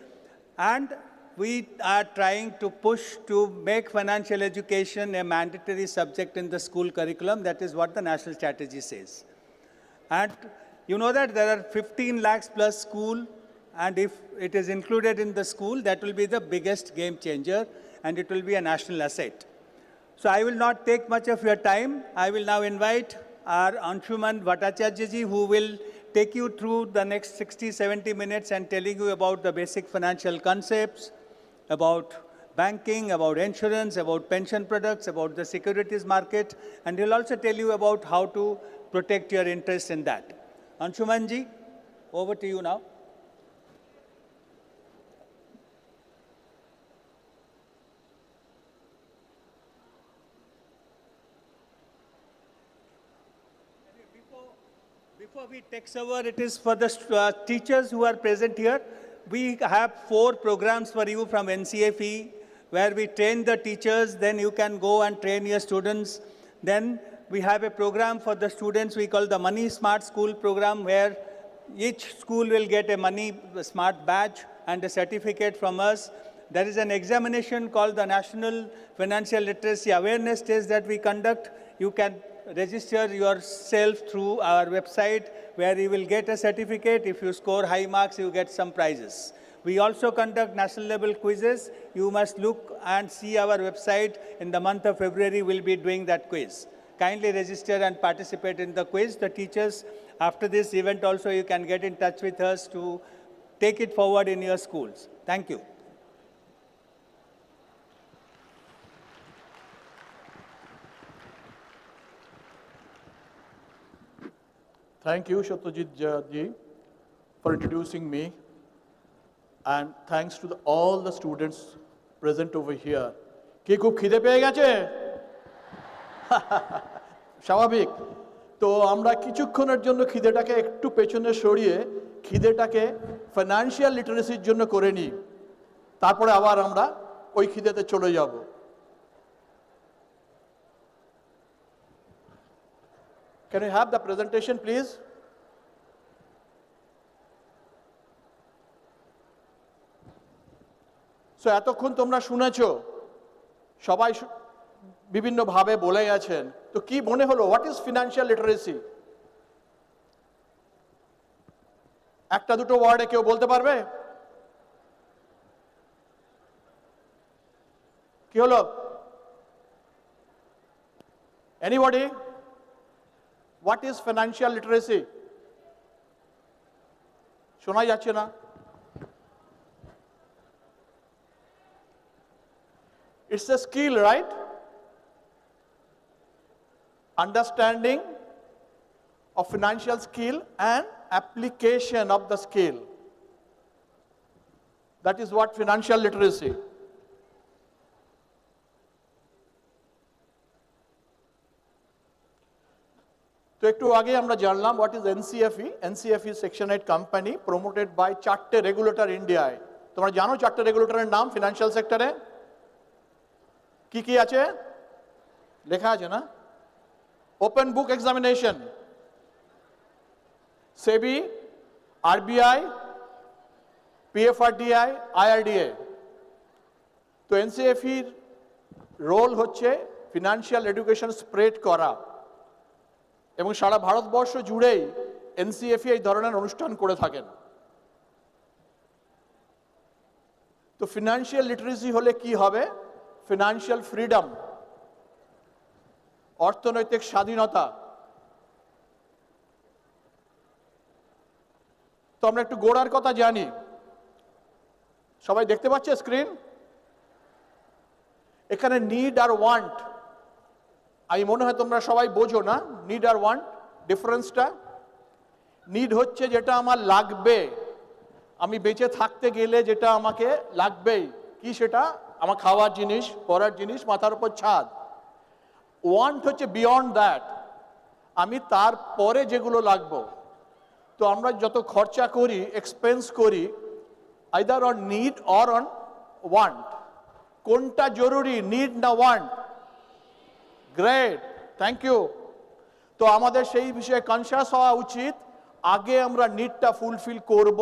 and we are trying to push to make financial education a mandatory subject in the school curriculum. That is what the national strategy says. And you know that there are 15 lakhs plus school, and if it is included in the school, that will be the biggest game changer, and it will be a national asset. So I will not take much of your time. I will now invite our Anshuman Bhattacharya ji, who will take you through the next 60-70 minutes and telling you about the basic financial concepts, about banking, about insurance, about pension products, about the securities market, and he'll also tell you about how to protect your interest in that. Anshuman ji, over to you now. Before we take over, it is for the teachers who are present here. We have 4 programs for you from NCFE, where we train the teachers, then you can go and train your students. Then we have a program for the students we call the Money Smart School program, where each school will get a Money Smart badge and a certificate from us. There is an examination called the National Financial Literacy Awareness Test that we conduct. You can register yourself through our website, where you will get a certificate. If you score high marks, you get some prizes. We also conduct national level quizzes. You must look and see our website. In the month of February, we'll be doing that quiz. Kindly register and participate in the quiz. The teachers, after this event also, you can get in touch with us to take it forward in your schools. Thank you.
Thank you, Satyajit ji, for introducing me. And thanks to all the students present over here. কি খুব খিদে পেয়ে গেছে? স্বাভাবিক। তো আমরা কিছুক্ষণের জন্য খিদেটাকে একটু পেছনে সরিয়ে খিদেটাকে ফাইন্যান্সিয়াল লিটারেসির জন্য করে নিই। তারপরে আবার আমরা ওই খিদেতে চলে যাব। Can we have the presentation, please? So, এতক্ষণ তোমরা শুনেছো, সবাই বিভিন্ন ভাবে বলে গেছেন। তো কি মনে হলো, what is financial literacy? একটা দুটো ওয়ার্ডে কেউ বলতে পারবে? কি হলো? Anybody? What is financial literacy? শোনা যাচ্ছে না? It's a skill, right? Understanding of financial skill and application of the skill. That is what financial literacy. তো একটু আগে আমরা জানলাম what is NCFE. NCFE Section 8 company promoted by 4টে regulator ইন্ডিয়ায়। তোমরা জানো 4টে রেগুলেটরের নাম ফিনান্সিয়াল সেক্টরে? কি কি আছে? লেখা আছে না? ওপেন বুক এক্সামিনেশন, সেবি, আরবিআই, পিএফআরডিআই, আইআরডিএ। তো এনসিএফইর রোল হচ্ছে ফিনান্সিয়াল এডুকেশন স্প্রেড করা, এবং সারা ভারতবর্ষ জুড়েই এনসিএফই এই ধরনের অনুষ্ঠান করে থাকেন। তো ফিনান্সিয়াল লিটারেসি হলে কি হবে? ফিনান্সিয়াল ফ্রিডম, অর্থনৈতিক স্বাধীনতা। তো আমরা একটু গোড়ার কথা জানি। সবাই দেখতে পাচ্ছে স্ক্রিন? এখানে নিড আর ওয়ান্ট, আমি মনে হয় তোমরা সবাই বোঝো না নিড আর ওয়ান্ট ডিফারেন্সটা। নিড হচ্ছে যেটা আমার লাগবে, আমি বেঁচে থাকতে গেলে যেটা আমাকে লাগবেই। কি সেটা? আমার খাওয়ার জিনিস, পরার জিনিস, মাথার উপর ছাদ। ওয়ান্ট হচ্ছে বিয়ন্ড দ্যাট, আমি তারপরে যেগুলো লাগবো। তো আমরা যত খরচা করি, এক্সপেন্স করি, either on need or on want. কোনটা জরুরি, নিড না ওয়ান্ট? Great, thank you. তো আমাদের সেই বিষয়ে কনসিয়াস হওয়া উচিত। আগে আমরা নিডটা ফুলফিল করব,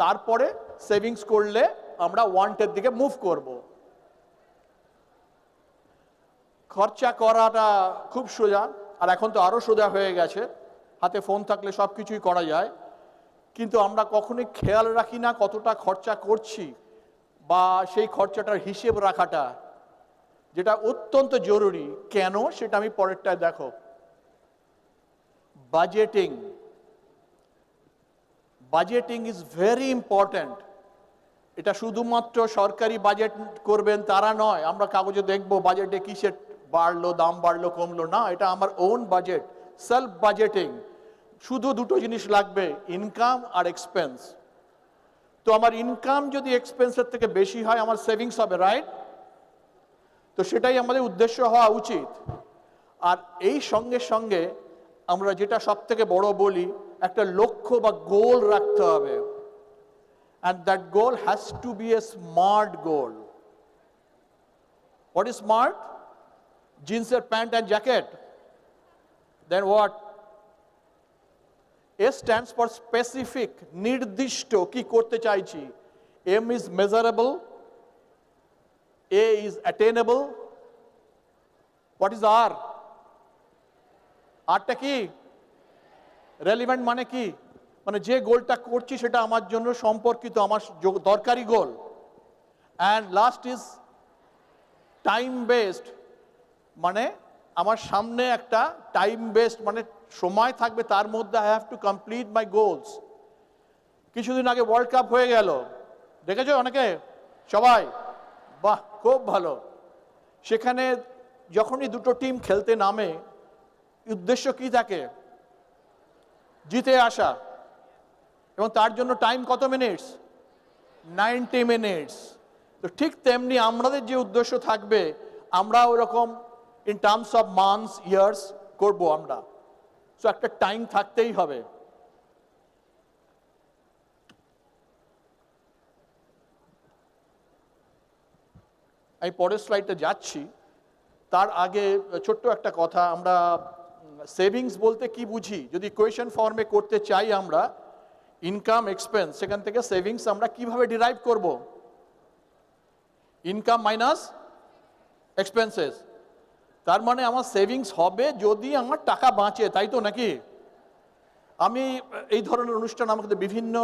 তারপরে সেভিংস করলে আমরা ওয়ান্টের দিকে মুভ করব। খরচা করাটা খুব সোজা, আর এখন তো আরো সোজা হয়ে গেছে, হাতে ফোন থাকলে সব কিছুই করা যায়। কিন্তু আমরা কখনোই খেয়াল রাখি না কতটা খরচা করছি, বা সেই খরচাটার হিসেব রাখাটা, যেটা অত্যন্ত জরুরি। কেন সেটা আমি পরেরটায় দেখো। Budgeting, budgeting is very important. এটা শুধুমাত্র সরকারি বাজেট করবেন তারা নয়, আমরা কাগজে দেখবো বাজেটে কিসের বাড়লো, দাম বাড়লো, কমলো, না, এটা আমার ওন বাজেট, সেলফ বাজেটিং। শুধু দুটো জিনিস লাগবে, ইনকাম আর এক্সপেন্স। তো আমার ইনকাম যদি এক্সপেন্সের থেকে বেশি হয়, আমার সেভিংস হবে, রাইট? তো সেটাই আমাদের উদ্দেশ্য হওয়া উচিত। আর এই সঙ্গে সঙ্গে আমরা যেটা সব থেকে বড় বলি, একটা লক্ষ্য বা গোল রাখতে হবে। And that goal has to be a smart goal. What is smart? Jeans, pant and jacket. Then what? S stands for specific, nirdishto, ki korte chaichi. M is measurable. A is attainable. What is R? R ta ki? Relevant mane ki? মানে যে গোলটা করছি সেটা আমার জন্য সম্পর্কিত, আমার দরকারি গোল। And last is time based, মানে আমার সামনে একটা টাইম বেসড, মানে সময় থাকবে, তার মধ্যে I have to complete my goals. কিছুদিন আগে ওয়ার্ল্ড কাপ হয়ে গেল, দেখেছো অনেকে? সবাই? বাহ, খুব ভালো। সেখানে যখনই দুটো টিম খেলতে নামে, উদ্দেশ্য কি থাকে? জিতে আসা। এবং তার জন্য টাইম কত মিনিটস? 90 মিনিটস। তো ঠিক তেমনি আমাদের যে উদ্দেশ্য থাকবে, আমরা ওরকম in terms of months, years করব আমরা। সো একটা টাইম থাকতেই হবে। আমি পরের স্লাইডে যাচ্ছি, তার আগে ছোট্ট একটা কথা। আমরা সেভিংস বলতে কি বুঝি? যদি ইকুয়েশন ফর্মে করতে চাই আমরা, ইনকাম এক্সপেন্স, সেখান থেকে সেভিংস আমরা কিভাবে ডিরাইভ করব? Income minus expenses. তার মানে আমার সেভিংস হবে যদি আমার টাকা বাঁচে, তাই তো নাকি? আমি এই ধরনের অনুষ্ঠান আমাদের বিভিন্ন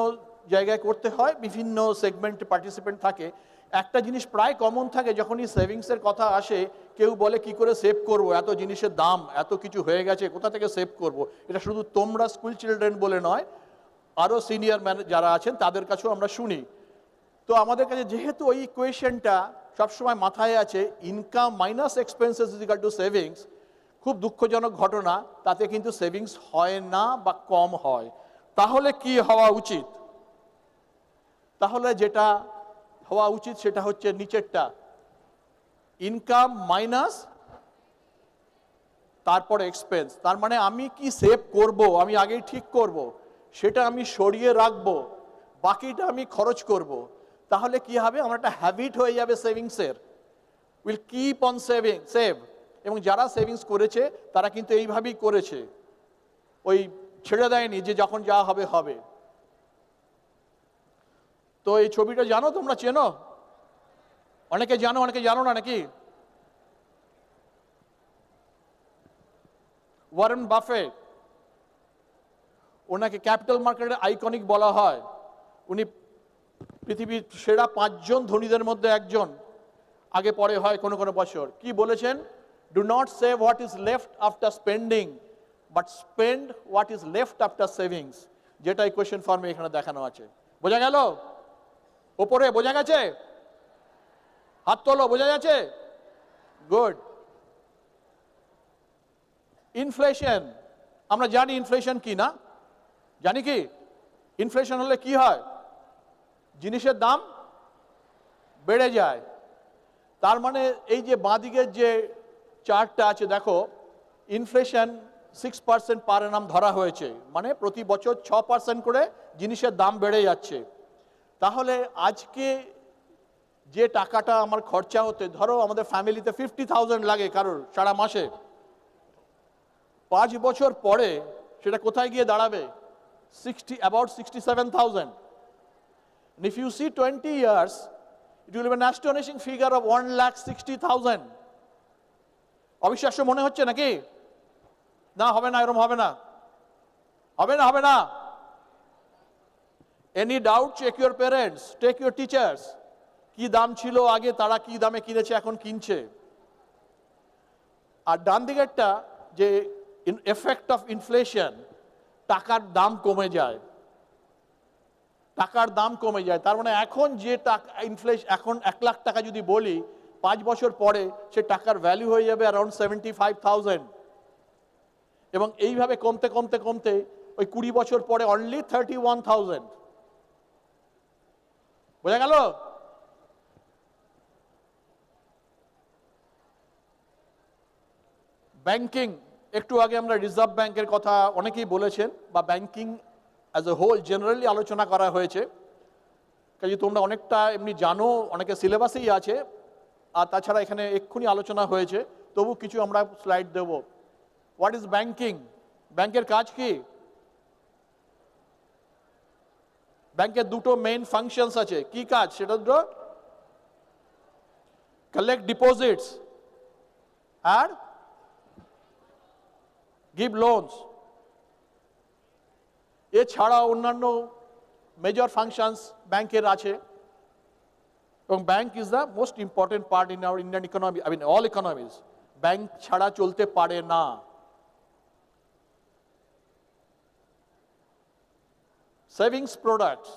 জায়গায় করতে হয়, বিভিন্ন সেগমেন্টে পার্টিসিপেন্ট থাকে। একটা জিনিস প্রায় কমন থাকে, যখনই সেভিংসের কথা আসে, কেউ বলে কি করে সেভ করব, এত জিনিসের দাম, এত কিছু হয়ে গেছে, কোথা থেকে সেভ করব? এটা শুধু তোমরা স্কুল চিলড্রেন বলে নয়, আরও সিনিয়র যারা আছেন তাদের কাছেও আমরা শুনি। তো আমাদের কাছে যেহেতু ওই ইকুয়েশনটা সবসময় মাথায় আছে, income minus expenses is equal to savings, খুব দুঃখজনক ঘটনা, তাতে কিন্তু সেভিংস হয় না বা কম হয়। তাহলে কি হওয়া উচিত? তাহলে যেটা হওয়া উচিত সেটা হচ্ছে নিচেরটা, ইনকাম মাইনাস তারপরে এক্সপেন্স। তার মানে আমি কি সেভ করব, আমি আগেই ঠিক করব, সেটা আমি সরিয়ে রাখবো, বাকিটা আমি খরচ করব। তাহলে কি হবে? আমার একটা হ্যাবিট হয়ে যাবে সেভিংসের, উইল কিপ অন সেভ। এবং যারা সেভিংস করেছে তারা কিন্তু এইভাবেই করেছে, ওই ছেড়ে দেয়নি যে যখন যা হবে হবে। তো এই ছবিটা জানো, তোমরা চেনো? অনেকে জানো, অনেকে জানো না নাকি? ওয়ারেন বাফেট, ওনাকে ক্যাপিটাল মার্কেটের আইকনিক বলা হয়। উনি পৃথিবীর সেরা 5 জন ধনীদের মধ্যে একজন, আগে পরে হয় কোনো কোনো বছর। কি বলেছেন? Do not save what is left after spending, but spend what is left after savings. যেটা ইকুয়েশন ফর্মে এখানে দেখানো আছে। বোঝা গেল? ওপরে বোঝা গেছে? হাত তোলো, বোঝা যাচ্ছে? গুড। ইনফ্লেশন, আমরা জানি ইনফ্লেশন কি না? জানি কি? ইনফ্লেশন হলে কি হয়? জিনিসের দাম বেড়ে যায়। তার মানে এই যে বাঁদিকের যে চার্টটা আছে দেখো, ইনফ্লেশন 6% পার annum ধরা হয়েছে, মানে প্রতি বছর 6% করে জিনিসের দাম বেড়ে যাচ্ছে। তাহলে আজকে যে টাকাটা আমার খরচা হতে, ধরো আমাদের ফ্যামিলিতে 50,000 লাগে কারোর সারা মাসে, 5 বছর পরে সেটা কোথায় গিয়ে দাঁড়াবে? about 67,000. And if you see 20 years, it will be an astonishing figure of 1,60,000. অবিশ্বাস্য মনে হচ্ছে নাকি? না, হবে না, এরকম হবে না, হবে না, হবে না। Any doubt? Check your parents, check your teachers. কি দাম ছিল আগে, তারা কি দামে কিনেছে, এখন কিনছে। আর ডান দিকেরটা যে এফেক্ট অফ ইনফ্লেশন, টাকার দাম কমে যায়, টাকার দাম কমে যায়। তার মানে এখন যে টাকা ইনফ্লেশন, এখন 1 লাখ টাকা যদি বলি, 5 বছর পরে সে টাকার ভ্যালু হয়ে যাবে অ্যারাউন্ড 75,000, এবং এইভাবে কমতে কমতে কমতে ওই 20 বছর পরে অনলি 31,000। বোঝা গেল? ব্যাংকিং, একটু আগে আমরা রিজার্ভ ব্যাংকের কথা অনেকেই বলেছেন, বা banking as a whole generally আলোচনা করা হয়েছে। কাজে তোমরা অনেকটা এমনি জানো, অনেকে সিলেবাসেই আছে, আর তাছাড়া এখানে এক্ষুনি আলোচনা হয়েছে, তবু কিছু আমরা স্লাইড দেব। What is banking? ব্যাংকের কাজ কি? ব্যাংকের দুটো মেইন ফাংশনস আছে। কি কাজ সেটা? দুটো, কালেক্ট ডিপোজিটস আর গিভ লোনস। এছাড়া অন্যান্য মেজর ফাংশনস ব্যাংকের আছে, এবং bank is the most important part in our Indian economy, I mean all economies. Bank ছাড়া চলতে পারে না। Savings products,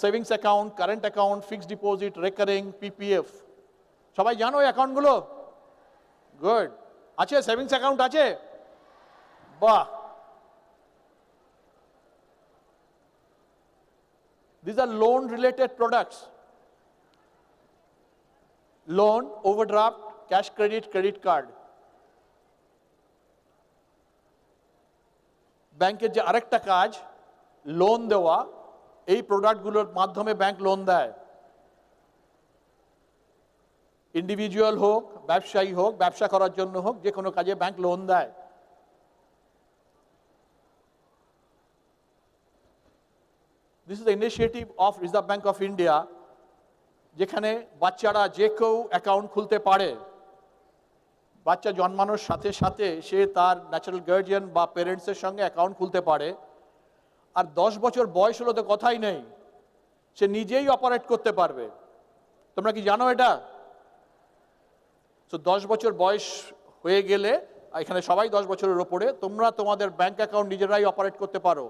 savings account, current account, fixed deposit, recurring, PPF, সবাই জানো এই অ্যাকাউন্টগুলো? গুড। আছে? সেভিংস অ্যাকাউন্ট আছে? বাহ। These are loan related products. Loan, overdraft, cash credit, credit card. ব্যাংকের যে আরেকটা কাজ লোন দেওয়া, এই প্রোডাক্টগুলোর মাধ্যমে ব্যাংক লোন দেয়। ইন্ডিভিজুয়াল হোক, ব্যবসায়ী হোক, ব্যবসা করার জন্য হোক, যে কোনো কাজে ব্যাংক লোন দেয়। This is the initiative of Reserve Bank of India, যেখানে বাচ্চারা যে কেউ অ্যাকাউন্ট খুলতে পারে। বাচ্চা জন্মানোর সাথে সাথে সে তার ন্যাচারাল গার্জিয়ান বা প্যারেন্টসের সঙ্গে অ্যাকাউন্ট খুলতে পারে। আর 10 বছর বয়স হলো তো কথাই নেই, সে নিজেই অপারেট করতে পারবে। তোমরা কি জানো এটা? তো 10 বছর বয়স হয়ে গেলে, এখানে সবাই 10 বছরের ওপরে, তোমরা তোমাদের ব্যাংক অ্যাকাউন্ট নিজেরাই অপারেট করতে পারো।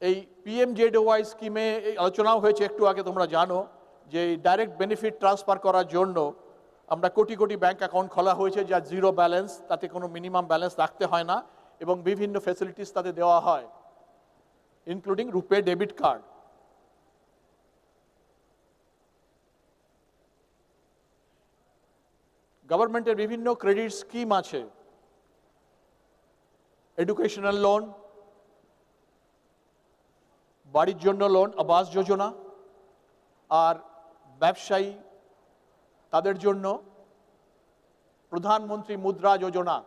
এই পিএমজেডওয়াই স্কিমে আলোচনাও হয়েছে একটু আগে, তোমরা জানো যে ডাইরেক্ট বেনিফিট ট্রান্সফার করার জন্য আমরা কোটি কোটি ব্যাংক অ্যাকাউন্ট খোলা হয়েছে, যা জিরো ব্যালেন্স, তাতে কোনো মিনিমাম ব্যালেন্স রাখতে হয় না, এবং বিভিন্ন ফ্যাসিলিটিস তাতে দেওয়া হয়, ইনক্লুডিং রুপে ডেবিট কার্ড। গভর্নমেন্টের বিভিন্ন ক্রেডিট স্কিম আছে, এডুকেশনাল লোন, বাড়ির জন্য লোন, আবাস যোজনা, আর ব্যবসায়ী তাদের জন্য প্রধানমন্ত্রী মুদ্রা যোজনা।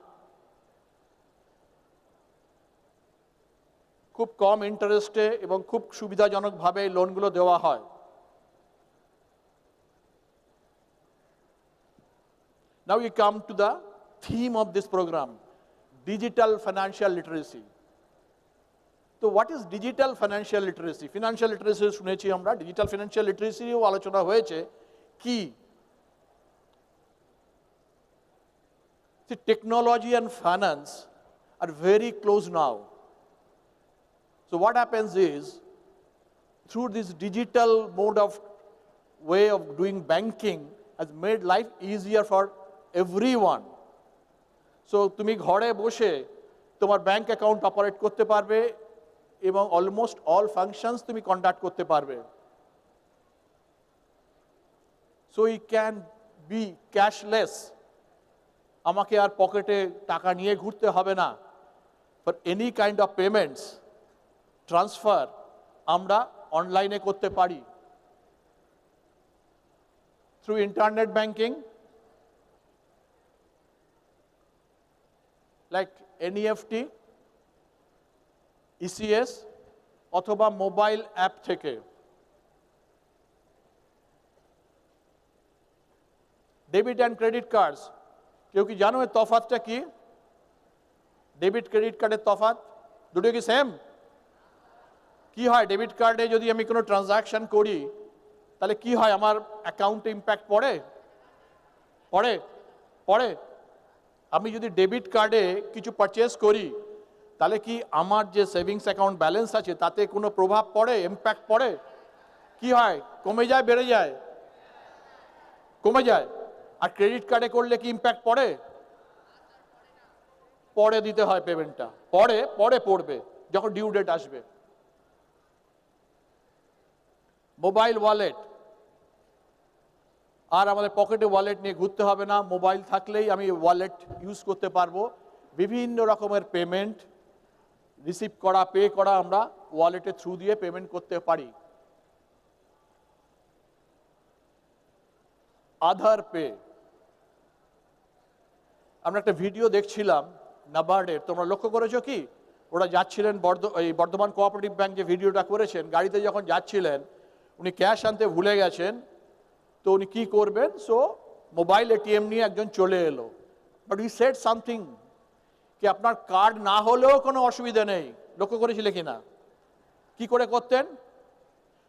খুব কম ইন্টারেস্টে এবং খুব সুবিধাজনকভাবে এই লোনগুলো দেওয়া হয়। Now we come to the theme of this program, digital financial literacy. So what is digital financial literacy? Financial literacy শুনেছি আমরা, digital financial literacy ও আলোচনা হয়েছে। কি See, technology and finance are very close now. So what happens is, through this digital mode of way of doing banking has made life easier for everyone. So তুমি ঘরে বসে তোমার bank account operate করতে পারবে এবং almost all functions তুমি conduct করতে পারবে। So you can be cashless. আমাকে আর পকেটে টাকা নিয়ে ঘুরতে হবে না। For any kind of payments, transfer আমরা অনলাইনে করতে পারি। Through internet banking, like NEFT, ECS অথবা মোবাইল অ্যাপ থেকে। ডেবিট অ্যান্ড ক্রেডিট কার্ডস, কেউ কি জানো এর তফাৎটা কি? ডেবিট ক্রেডিট কার্ডের তফাৎ দুটো কি সেম? কি হয় ডেবিট কার্ডে যদি আমি কোনো ট্রানজাকশন করি তাহলে কি হয়, আমার অ্যাকাউন্টে ইম্প্যাক্ট পড়ে? পড়ে পড়ে আমি যদি ডেবিট কার্ডে কিছু পারচেস করি তাহলে কি আমার যে সেভিংস অ্যাকাউন্ট ব্যালেন্স আছে তাতে কোনো প্রভাব পড়ে, ইম্প্যাক্ট পড়ে? কি হয়, কমে যায়, বেড়ে যায়? কমে যায়। আর ক্রেডিট কার্ডে করলে কি ইম্প্যাক্ট পড়ে? পরে দিতে হয় পেমেন্টটা, পরে পরে পড়বে যখন ডিউ ডেট আসবে। মোবাইল ওয়ালেট, আর আমাদের পকেটে ওয়ালেট নিয়ে ঘুরতে হবে না, মোবাইল থাকলেই আমি ওয়ালেট ইউজ করতে পারবো। বিভিন্ন রকমের পেমেন্ট রিসিভ করা, পে করা আমরা ওয়ালেটের থ্রু দিয়ে পেমেন্ট করতে পারি। আধার পে, আমরা একটা ভিডিও দেখছিলাম নাবার্ডের, তোমরা লক্ষ্য করেছো কি? ওরা যাচ্ছিলেন বর্ধমান কোঅপারেটিভ ব্যাংক যে ভিডিওটা করেছেন, গাড়িতে যখন যাচ্ছিলেন উনি ক্যাশ আনতে ভুলে গেছেন, তো উনি কি করবেন? সো মোবাইল এটিএম নিয়ে একজন চলে এলো, বাট হি সেড সামথিং কি আপনার কার্ড না হলেও কোনো অসুবিধা নেই। লক্ষ্য করেছিলে কিনা? কি করে করতেন?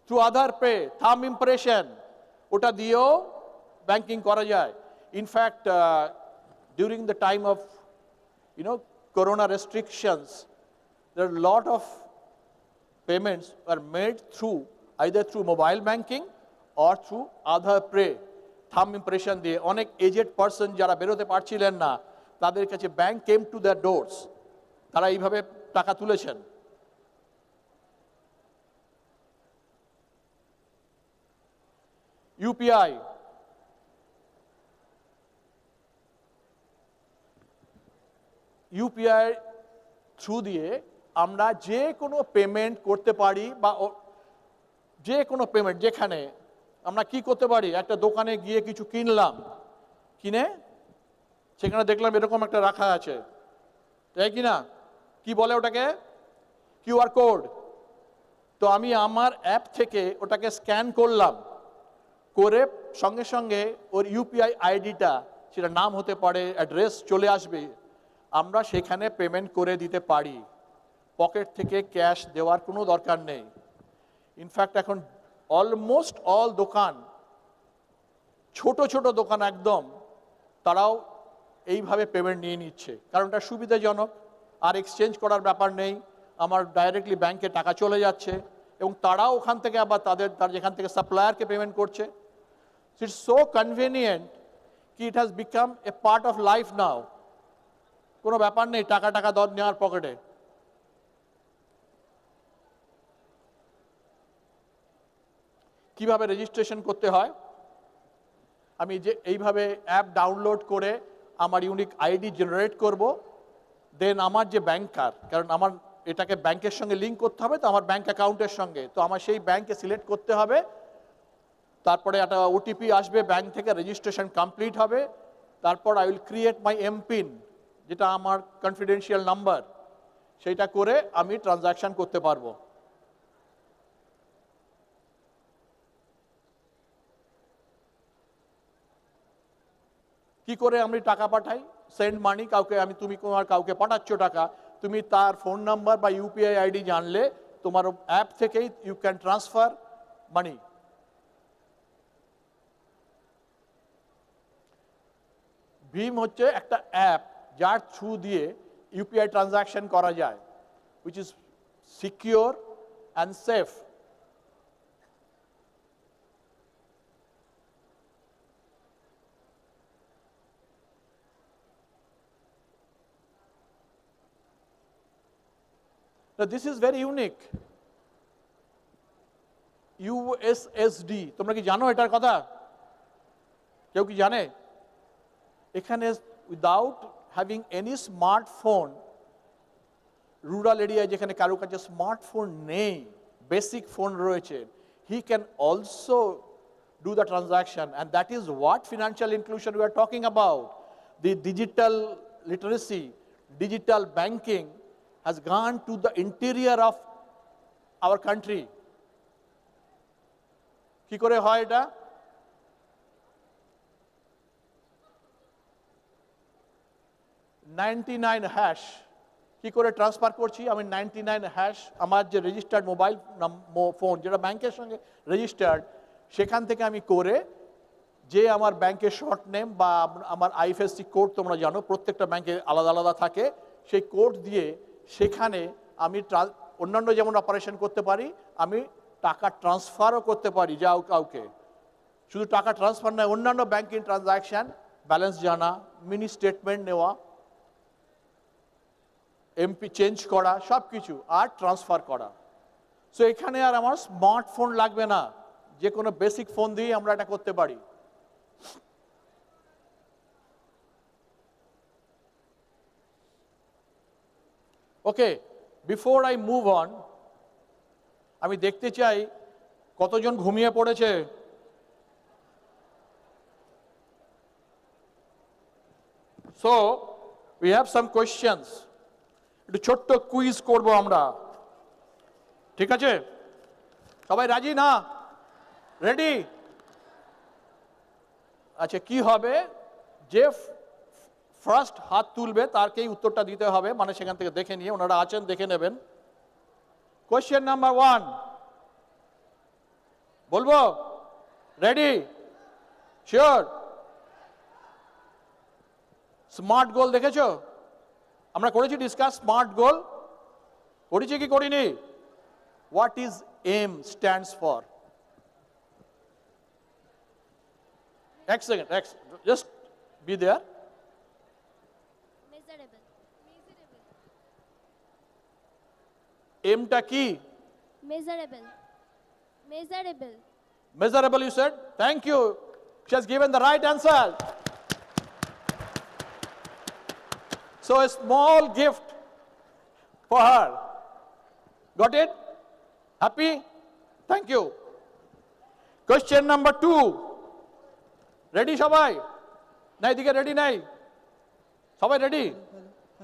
থ্রু আধার পে, থাম ইমপ্রেশন, ওটা দিয়েও ব্যাংকিং করা যায়। In fact during the time of corona restrictions, there are a lot of payments are made through either through mobile banking or through Aadhaar Pay, thumb impression দিয়ে। অনেক এজেড পারসন যারা বেরোতে পারছিলেন না তাদের কাছে bank came to their doors, তারা এইভাবে টাকা তুলেছেন। ইউপিআই, ইউপিআই থ্রু দিয়ে আমরা যে কোনো পেমেন্ট করতে পারি, বা যে কোনো পেমেন্ট যেখানে আমরা কি করতে পারি, একটা দোকানে গিয়ে কিছু কিনলাম, কিনে সেখানে দেখলাম এরকম একটা রাখা আছে, তাই কি না? কি বলে ওটাকে? QR code. তো আমি আমার অ্যাপ থেকে ওটাকে স্ক্যান করলাম, করে সঙ্গে সঙ্গে ওর ইউপিআই আইডিটা, সেটা নাম হতে পারে, অ্যাড্রেস চলে আসবে, আমরা সেখানে পেমেন্ট করে দিতে পারি। পকেট থেকে ক্যাশ দেওয়ার কোনো দরকার নেই। ইনফ্যাক্ট এখন অলমোস্ট অল দোকান, ছোট ছোট দোকান একদম, তারাও এইভাবে পেমেন্ট নিয়ে নিচ্ছে, কারণ এটা সুবিধাজনক, আর এক্সচেঞ্জ করার ব্যাপার নেই, আমার ডাইরেক্টলি ব্যাংকে টাকা চলে যাচ্ছে, এবং তারাও ওখান থেকে আবার তার যেখান থেকে সাপ্লায়ারকে পেমেন্ট করছে। ইটস সো কনভিনিয়েন্ট কি it has become a part of life নাও। কোনো ব্যাপার নেই টাকা টাকা দর নেওয়ার পকেটে। কিভাবে রেজিস্ট্রেশন করতে হয়? আমি যে এইভাবে অ্যাপ ডাউনলোড করে আমার ইউনিক আইডি জেনারেট করব, দেন আমার যে ব্যাংকার, কারণ আমার এটাকে ব্যাংকের সঙ্গে লিঙ্ক করতে হবে, তো আমার ব্যাংক অ্যাকাউন্টের সঙ্গে, তো আমার সেই ব্যাংকে সিলেক্ট করতে হবে, তারপরে একটা ওটিপি আসবে ব্যাংক থেকে, রেজিস্ট্রেশন কমপ্লিট হবে, তারপর I will create my MPIN, যেটা আমার কনফিডেন্সিয়াল নাম্বার, সেইটা করে আমি ট্রানজাকশন করতে পারবো। কি করে আমি টাকা পাঠাই? সেন্ড মানি, কাউকে তুমি কাউকে পাঠাচ্ছ টাকা, তুমি তার ফোন নাম্বার বা ইউপিআই আইডি জানলে তোমার অ্যাপ থেকেই ইউ ক্যান ট্রান্সফার মানি। ভীম হচ্ছে একটা অ্যাপ যার থ্রু দিয়ে ইউপিআই ট্রানজাকশন করা যায়, which is secure and safe. Now this is very unique. USSD, তোমরা কি জানো এটার কথা? কেউ কি জানে? এখানে without having any smartphone, rural এরিয়ায় যেখানে কারো কাছে স্মার্টফোন নেই, বেসিক ফোন রয়েছে, he can also do the transaction, and that is what financial inclusion we are talking about. The digital literacy, digital banking has gone to the interior of our country. কি করে হয় এটা? $99 কি করে transfer করছি? আমি $99 আমার যে রেজিস্টার্ড মোবাইল ফোন যেটা ব্যাংকের সঙ্গে রেজিস্টার্ড, সেখান থেকে আমি করে, যে আমার ব্যাংকের শর্ট নেম বা আমার আইএফএসসি কোড তোমরা জানো প্রত্যেকটা ব্যাংকে আলাদা আলাদা থাকে, সেই কোড দিয়ে সেখানে আমি অন্যান্য যেমন অপারেশন করতে পারি, আমি টাকা ট্রান্সফারও করতে পারি যাও কাউকে। শুধু টাকা ট্রান্সফার নয়, অন্যান্য ব্যাংকিং ট্রানজাকশান, ব্যালেন্স জানা, মিনি স্টেটমেন্ট নেওয়া, এমপি চেঞ্জ করা, সব কিছু, আর ট্রান্সফার করা। সো এখানে আর আমার স্মার্টফোন লাগবে না, যে কোনো বেসিক ফোন দিয়ে আমরা এটা করতে পারি। ওকে, বিফোর আই মুভ অন, আমি দেখতে চাই কতজন ঘুমিয়ে পড়েছে। So we have some questions, একটু ছোট্ট কুইজ করব আমরা, ঠিক আছে? সবাই রাজি না? রেডি? আচ্ছা, কি হবে, যে ফার্স্ট হাত তুলবে তারকেই উত্তরটা দিতে হবে, মানে সেখান থেকে দেখে নিয়ে, ওনারা আছেন দেখে নেবেন। কোয়েশ্চেন নাম্বার 1 বলবো? রেডি? শিওর? স্মার্ট গোল দেখেছো? আমরা করেছি ডিসকাস স্মার্ট গোল, করেছি কি করিনি? What is M stands for? এক সেকেন্ড, জাস্ট বি দেয়ার। এমটা কি?
Measurable. Measurable.
Measurable, you said? Thank you. She has given the right answer. So a small gift for her. Got it? Happy? Thank you. Question number 2. Ready সবাই? না এদিকে ready নাই? সবাই ready?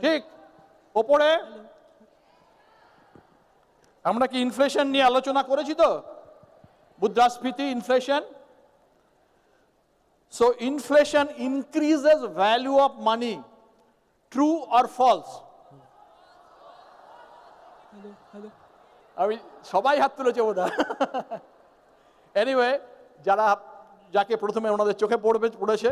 ঠিক? ওপরে আমরা কি ইনফ্লেশন নিয়ে আলোচনা করেছি তো? মুদ্রাস্ফীতি, inflation. So inflation increases value of money, true or false? আমি সবাই হাত তুলেছে বোধহয়। এনিওয়ে, যাকে প্রথমে ওনাদের চোখে পড়েছে,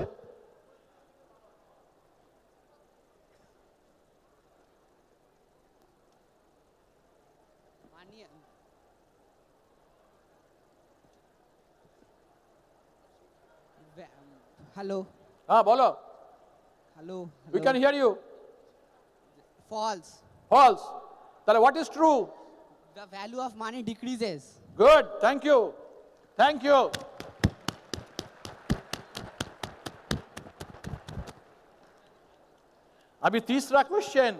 Hello.
হ্যাঁ বলো।
Hello.
We can hear you.
False.
False. তাহলে what is true?
The value of money decreases.
Good. Thank you. Thank you. अभी तीसरा question,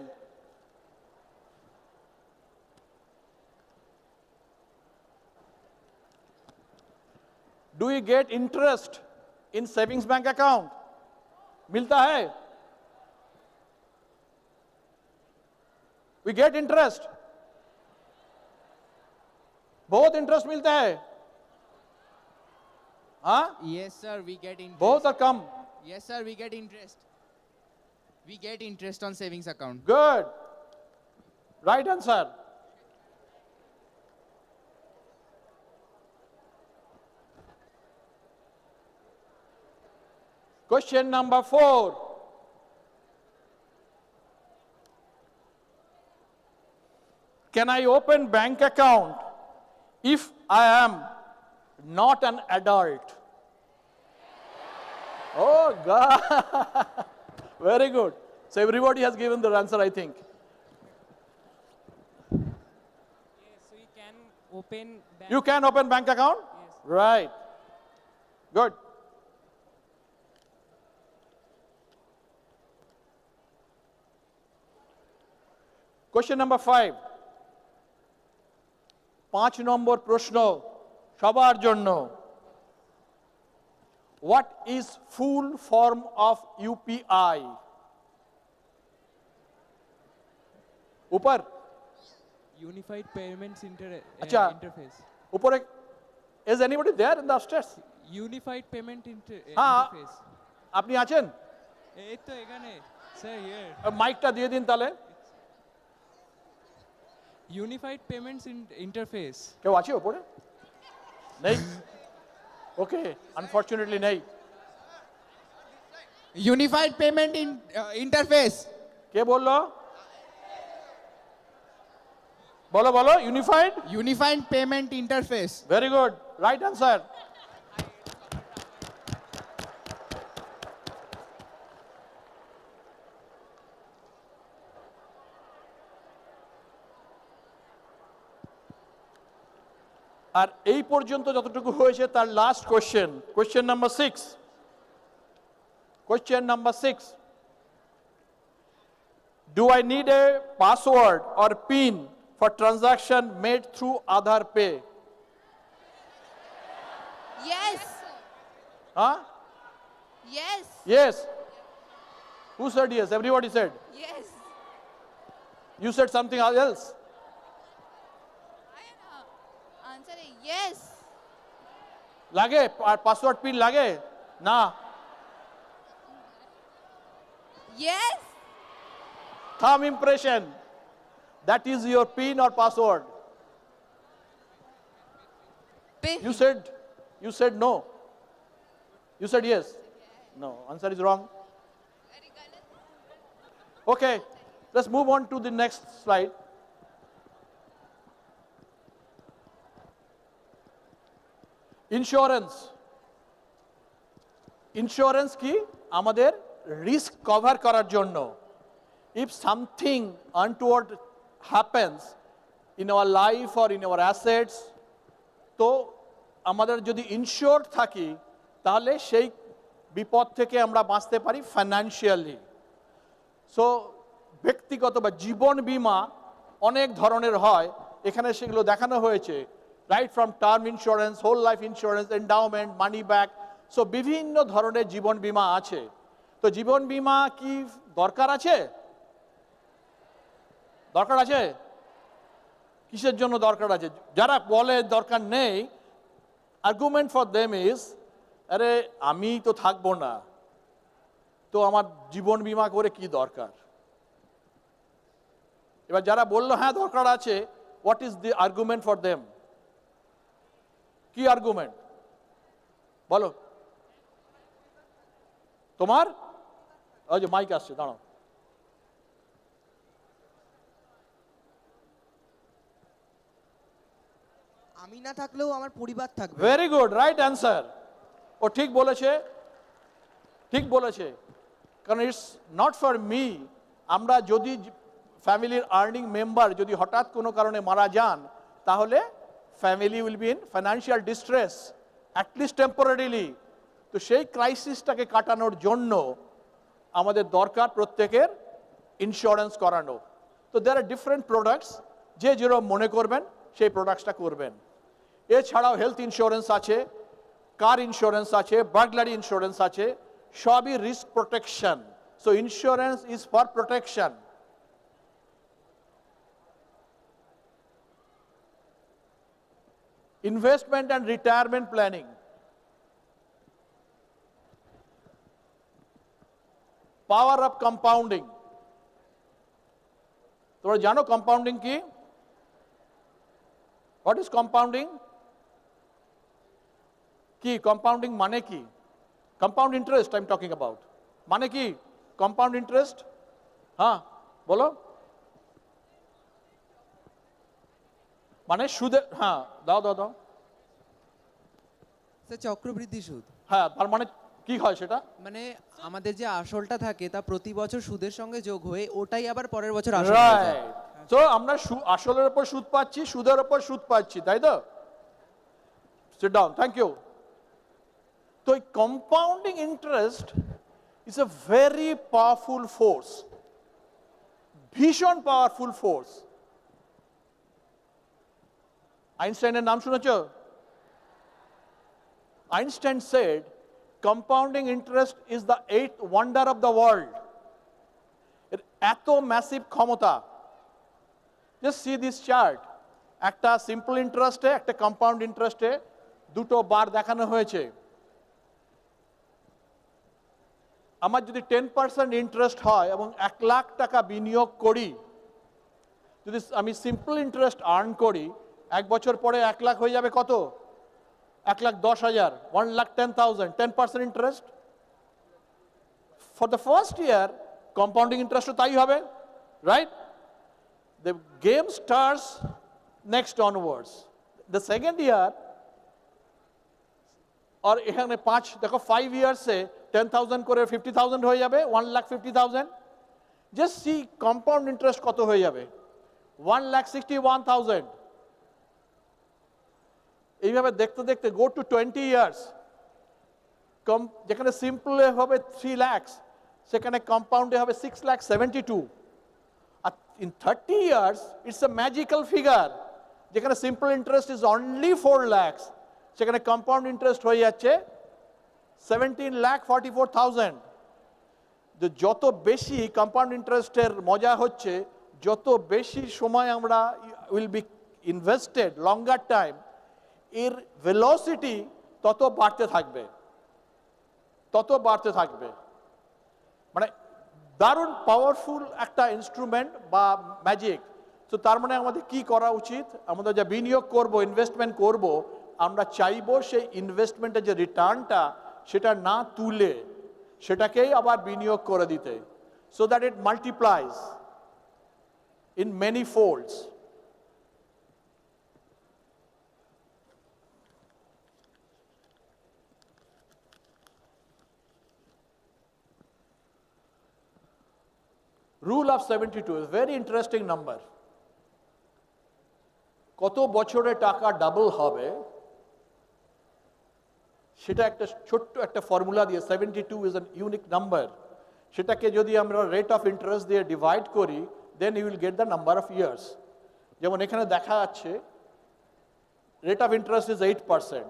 do you get interest in savings bank account? मिलता है? We get interest. बहुत interest मिलता है? हाँ?
Yes, sir. We get interest.
बहुत और कम?
Yes, sir. We get interest. We get interest on savings account.
Good. Right answer. Question number 4. Can I open bank account if I am not an adult? Oh God. Very good. So everybody has given their answer, I think.
Open bank.
You can open bank account?
Yes.
Right. Good. Question number 5. 5 নম্বর প্রশ্ন সবার জন্য। What is full form of UPI? ऊपर
Unified Payments
अच्छा
Interface.
ऊपर is anybody there in the upstairs?
Unified Payment
হ্যাঁ
Interface.
আপনি আছেন?
এই তো এখানে স্যার হিয়ার
মাইকটা দিয়ে দিন তাহলে।
Unified Payments Interface.
কেউ আছে উপরে? নেই? ওকে, আনফরচুনেটলি নেই।
Unified Payment Interface.
কে বললো? বলো বলো, unified?
Unified Payment Interface.
Very good, right answer. আর এই পর্যন্ত যতটুকু হয়েছে তার last question, question number 6। Question number 6, do I need a password or PIN for transaction made through Aadhaar Pay?
Yes.
Huh?
Yes.
Yes. Who said yes? Everybody said.
Yes.
You said something else.
Answer is yes.
লাগে আর password pin লাগে না?
Yes.
Thumb impression. That is your PIN or password. You said no. You said yes. No, answer is wrong. Okay, let's move on to the next slide. Insurance. Insurance কি? আমাদের risk cover করার জন্য। If something untoward happens in our life or in our assets, তো আমাদের যদি ইনশিওরড থাকি তাহলে সেই বিপদ থেকে আমরা বাঁচতে পারি ফাইন্যান্সিয়ালি। সো ব্যক্তিগত বা জীবন বীমা অনেক ধরনের হয়, এখানে সেগুলো দেখানো হয়েছে, right from term insurance, whole life insurance, endowment, money back. So বিভিন্ন ধরনের জীবন বীমা আছে। তো জীবন বীমা কি দরকার আছে? দরকার আছে? কিসের জন্য দরকার আছে? যারা বলে দরকার নেই, আর্গুমেন্ট ফর দেম ইজ, আরে আমি তো থাকবো না, তো আমার জীবন বীমা করে কি দরকার? এবার যারা বললো হ্যাঁ দরকার আছে, what is the argument for them? কি আর্গুমেন্ট বলো তোমার? ওই যে মাইক আসছে, দাঁড়াও।
আমি না থাকলেও আমার পরিবার থাকবে।
Very good, right answer. ও ঠিক বলেছে, ঠিক বলেছে। কারণ ইটস নট ফর মি। আমরা যদি ফ্যামিলির আর্নিং মেম্বার যদি হঠাৎ কোনো কারণে মারা যান, তাহলে family will be in financial distress, at least temporarily. তো সেই ক্রাইসিসটাকে কাটানোর জন্য আমাদের দরকার প্রত্যেকের ইন্স্যুরেন্স করানো। তো দেয়ার আর ডিফারেন্ট প্রোডাক্টস, যে যেরকম মনে করবেন সেই প্রোডাক্টসটা করবেন। এছাড়াও হেলথ ইন্স্যুরেন্স আছে, কার ইন্স্যুরেন্স আছে, বার্গলারি ইন্স্যুরেন্স আছে, সবই risk protection. So insurance is for protection. Investment and retirement planning. Power of compounding. তোমরা জানো কম্পাউন্ডিং কি? What is compounding? কি কম্পাউন্ডিং মানে কি? Compound interest I am talking about. মানে কি কম্পাউন্ড ইন্টারেস্ট? হ্যাঁ বলো। মানে সুদে, হ্যাঁ দাও দাও দাও,
স্যার চক্রবৃদ্ধি সুদ।
হ্যাঁ তার মানে কি হয় সেটা?
মানে আমাদের যে আসলটা থাকে তা প্রতি বছর সুদের সঙ্গে যোগ হয়ে ওটাই আবার পরের বছর আসল হয়ে যায়।
রাইট, তো আমরা আসলের উপর সুদ পাচ্ছি, সুদের উপর সুদ পাচ্ছি, তাই তো? Sit down, thank you. তো compounding interest is a very powerful force, ভীষণ পাওয়ারফুল ফোর্স। আইনস্টাইনের নাম শুনেছো? Einstein said, compounding interest is the eighth wonder of the world. এর এত ম্যাসিভ ক্ষমতা। Just see this chart. একটা সিম্পল ইন্টারেস্টে, একটা কম্পাউন্ড ইন্টারেস্টে দুটো বার দেখানো হয়েছে। আমার যদি 10% ইন্টারেস্ট হয় এবং 1 লাখ টাকা বিনিয়োগ করি, যদি আমি সিম্পল ইন্টারেস্ট আর্ন করি, 1 বছর পরে 1 লাখ হয়ে যাবে কত? 1,10,000, 1,10,000, 10% interest. For the first year, compounding interest তাই হবে, right? The game starts next onwards. The second year, or এখানে 5, দেখো 5 years এ 10,000 করে 50,000 হয়ে যাবে, 1,50,000. Just see compound interest কত হয়ে যাবে, 1,61,000. এইভাবে দেখতে দেখতে গো টু 20 ইয়ার্স, যেখানে সিম্পলে হবে 3 লাখ, সেখানে কম্পাউন্ডে হবে 6,72,000। আর in 30 years it's a magical figure, যেখানে simple interest is only 4 lakh, সেখানে কম্পাউন্ড ইন্টারেস্ট হয়ে যাচ্ছে 17,44,000। যত বেশি কম্পাউন্ড ইন্টারেস্টের মজা হচ্ছে, যত বেশি সময় আমরা will be invested longer time, এর ভেলোসিটি তত বাড়তে থাকবে, তত বাড়তে থাকবে। মানে দারুণ পাওয়ারফুল একটা ইনস্ট্রুমেন্ট বা ম্যাজিক। তো তার মানে আমাদের কি করা উচিত? আমাদের যা বিনিয়োগ করব, ইনভেস্টমেন্ট করব, আমরা চাইবো সেই ইনভেস্টমেন্টের যে রিটার্নটা সেটা না তুলে সেটাকেই আবার বিনিয়োগ করে দিতে, so that it multiplies in many folds. Rule of 72 is a very interesting number. কত বছরে টাকা ডাবল হবে সেটা একটা ছোট্ট একটা ফর্মুলা দিয়ে, 72 is an unique number, সেটাকে যদি আমরা রেট অফ ইন্টারেস্ট দিয়ে ডিভাইড করি, then you will get the number of years. যেমন এখানে দেখা যাচ্ছে rate of interest is 8%.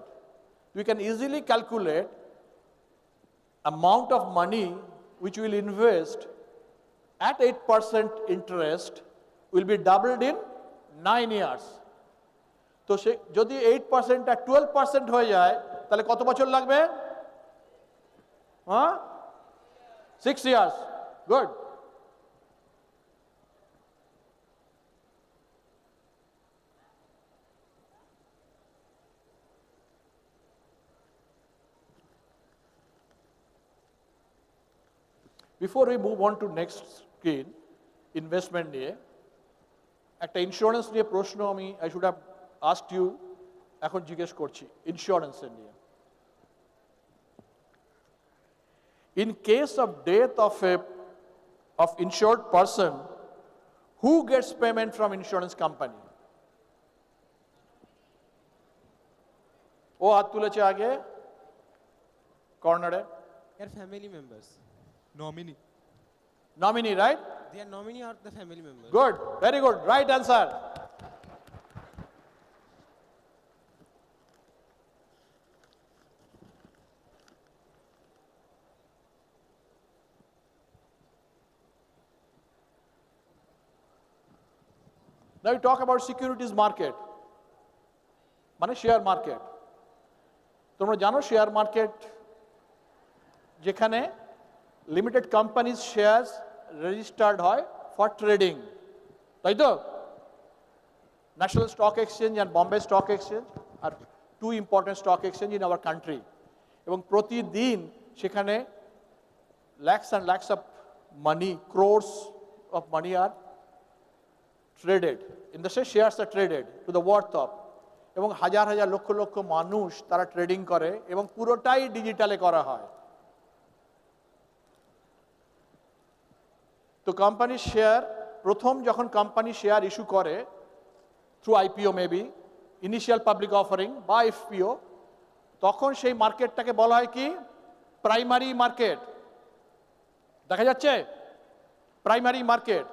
We can easily calculate amount of money which we will invest at 8% interest will be doubled in 9 years. তো সে যদি 8% আর 12% হয়ে যায়, তাহলে কত বছর লাগবে? 6 years. Good. Before we move on to next screen, investment নিয়ে একটা ইন্স্যুরেন্স নিয়ে প্রশ্ন আমি I should have asked you, এখন জিজ্ঞেস করছি ইন্স্যুরেন্সের নিয়ে। In case of death of insured person, who gets payment from insurance company? ও হাত তুলেছে আগে কর্নারে।
Their family members. Nominee.
Nominee, right?
They are nominee or the family members.
Good, very good, right answer. Now we talk about securities market, মানে share market. তোমরা জানো share market যেখানে limited companies shares registered হয় for trading, তাই তো? National Stock Exchange and Bombay Stock Exchange আর 2 important stock exchange in our country, এবং প্রতিদিন সেখানে lakhs and lakhs of money, crores of money are traded, in the sense shares are traded to the worth of, এবং হাজার হাজার লক্ষ লক্ষ মানুষ তারা trading করে এবং পুরোটাই ডিজিটালে করা হয়। তো কোম্পানির শেয়ার প্রথম যখন কোম্পানি শেয়ার ইস্যু করে through IPO maybe, initial public offering বা এফপিও, তখন সেই মার্কেটটাকে বলা হয় কি প্রাইমারি মার্কেট। দেখা যাচ্ছে প্রাইমারি মার্কেট।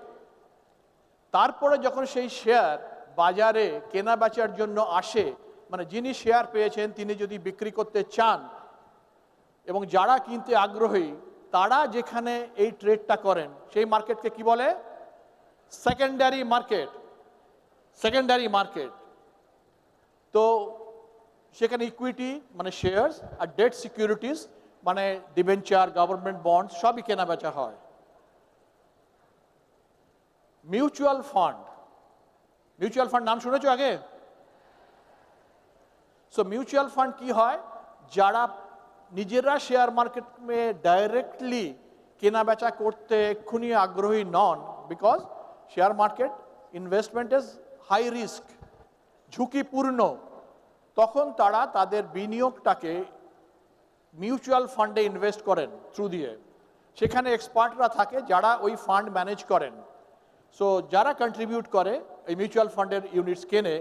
তারপরে যখন সেই শেয়ার বাজারে কেনা বেচার জন্য আসে, মানে যিনি শেয়ার পেয়েছেন তিনি যদি বিক্রি করতে চান এবং যারা কিনতে আগ্রহী তারা যেখানে এই ট্রেডটা করেন সেই মার্কেটকে কি বলে? Secondary market. Secondary market. তো সেখানে ইকুইটি মানে শেয়ারস আর ডেট সিকিউরিটিস মানে ডিবেঞ্চার, গভর্নমেন্ট বন্ডস সবই কেনা বেচা হয়। মিউচুয়াল ফান্ড, মিউচুয়াল ফান্ড নাম শুনেছো আগে? সো মিউচুয়াল ফান্ড কি হয়? যারা নিজেরা শেয়ার মার্কেটে ডাইরেক্টলি কেনা বেচা করতে এক্ষুনি আগ্রহী নন, because share market investment is high risk, ঝুঁকিপূর্ণ, তখন তারা তাদের বিনিয়োগটাকে মিউচুয়াল ফান্ডে ইনভেস্ট করেন থ্রু দিয়ে। সেখানে এক্সপার্টরা থাকে যারা ওই ফান্ড ম্যানেজ করেন। সো যারা কন্ট্রিবিউট করে এই মিউচুয়াল ফান্ডের ইউনিটস কেনে,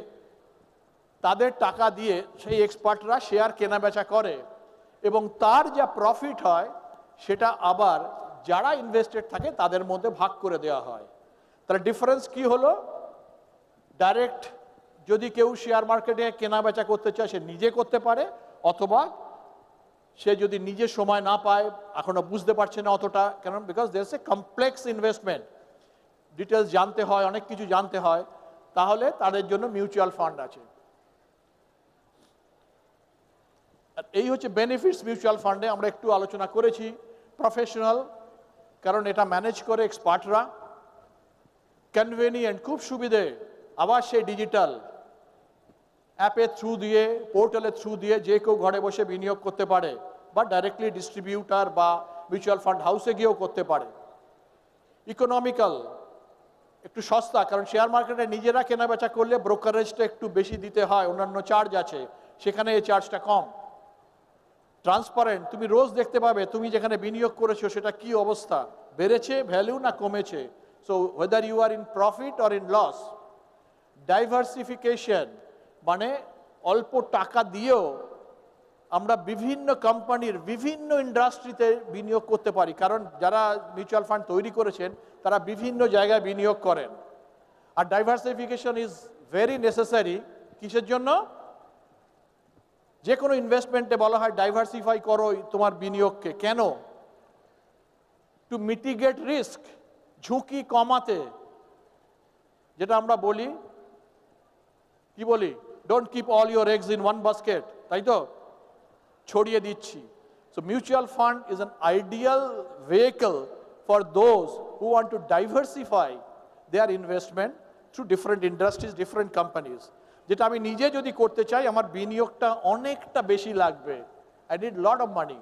তাদের টাকা দিয়ে সেই এক্সপার্টরা শেয়ার কেনা বেচা করে এবং তার যা প্রফিট হয় সেটা আবার যারা ইনভেস্টেড থাকে তাদের মধ্যে ভাগ করে দেওয়া হয়। তার ডিফারেন্স কি হলো? ডাইরেক্ট যদি কেউ শেয়ার মার্কেটে কেনা বেচা করতে চায় সে নিজে করতে পারে, অথবা সে যদি নিজে সময় না পায়, এখনো বুঝতে পারছে না অতটা, কারণ because there is a complex investment, details জানতে হয়, অনেক কিছু জানতে হয়, তাহলে তাদের জন্য মিউচুয়াল ফান্ড আছে। এই হচ্ছে বেনিফিটস মিউচুয়াল ফান্ডে। আমরা একটু আলোচনা করেছি। প্রফেশনাল, কারণ এটা ম্যানেজ করে এক্সপার্টরা। কনভেনিয়েন্ট, খুব সুবিধে, আবার সেই ডিজিটাল অ্যাপের থ্রু দিয়ে, পোর্টালের থ্রু দিয়ে যে কেউ ঘরে বসে বিনিয়োগ করতে পারে, বা ডাইরেক্টলি ডিস্ট্রিবিউটার বা মিউচুয়াল ফান্ড হাউসে গিয়েও করতে পারে। ইকোনমিক্যাল, একটু সস্তা, কারণ শেয়ার মার্কেটে নিজেরা কেনাবেচা করলে ব্রোকারেজটা একটু বেশি দিতে হয়, অন্যান্য চার্জ আছে, সেখানে এই চার্জটা কম। ট্রান্সপারেন্ট, তুমি রোজ দেখতে পাবে তুমি যেখানে বিনিয়োগ করেছো সেটা কি অবস্থা, বেড়েছে ভ্যালু না কমেছে। So whether you are in profit or in loss. Diversification, মানে অল্প টাকা দিয়েও আমরা বিভিন্ন কোম্পানির বিভিন্ন ইন্ডাস্ট্রিতে বিনিয়োগ করতে পারি, কারণ যারা মিউচুয়াল ফান্ড তৈরি করেছেন তারা বিভিন্ন জায়গায় বিনিয়োগ করেন। আর ডাইভার্সিফিকেশন ইজ ভেরি নেসেসারি। কিসের জন্য? যে কোনো ইনভেস্টমেন্টে বলা হয় ডাইভার্সিফাই করো তোমার বিনিয়োগকে। কেন? টু মিটিগেট রিস্ক, ঝুঁকি কমাতে। যেটা আমরা বলি, কি বলি, don't keep all your eggs in one basket, তাই তো? ছড়িয়ে দিচ্ছি। So mutual fund is an ideal vehicle for those who want to diversify their investment through different industries, different companies. যেটা আমি নিজে যদি করতে চাই আমার বিনিয়োগটা অনেকটা বেশি লাগবে, I need lot of money.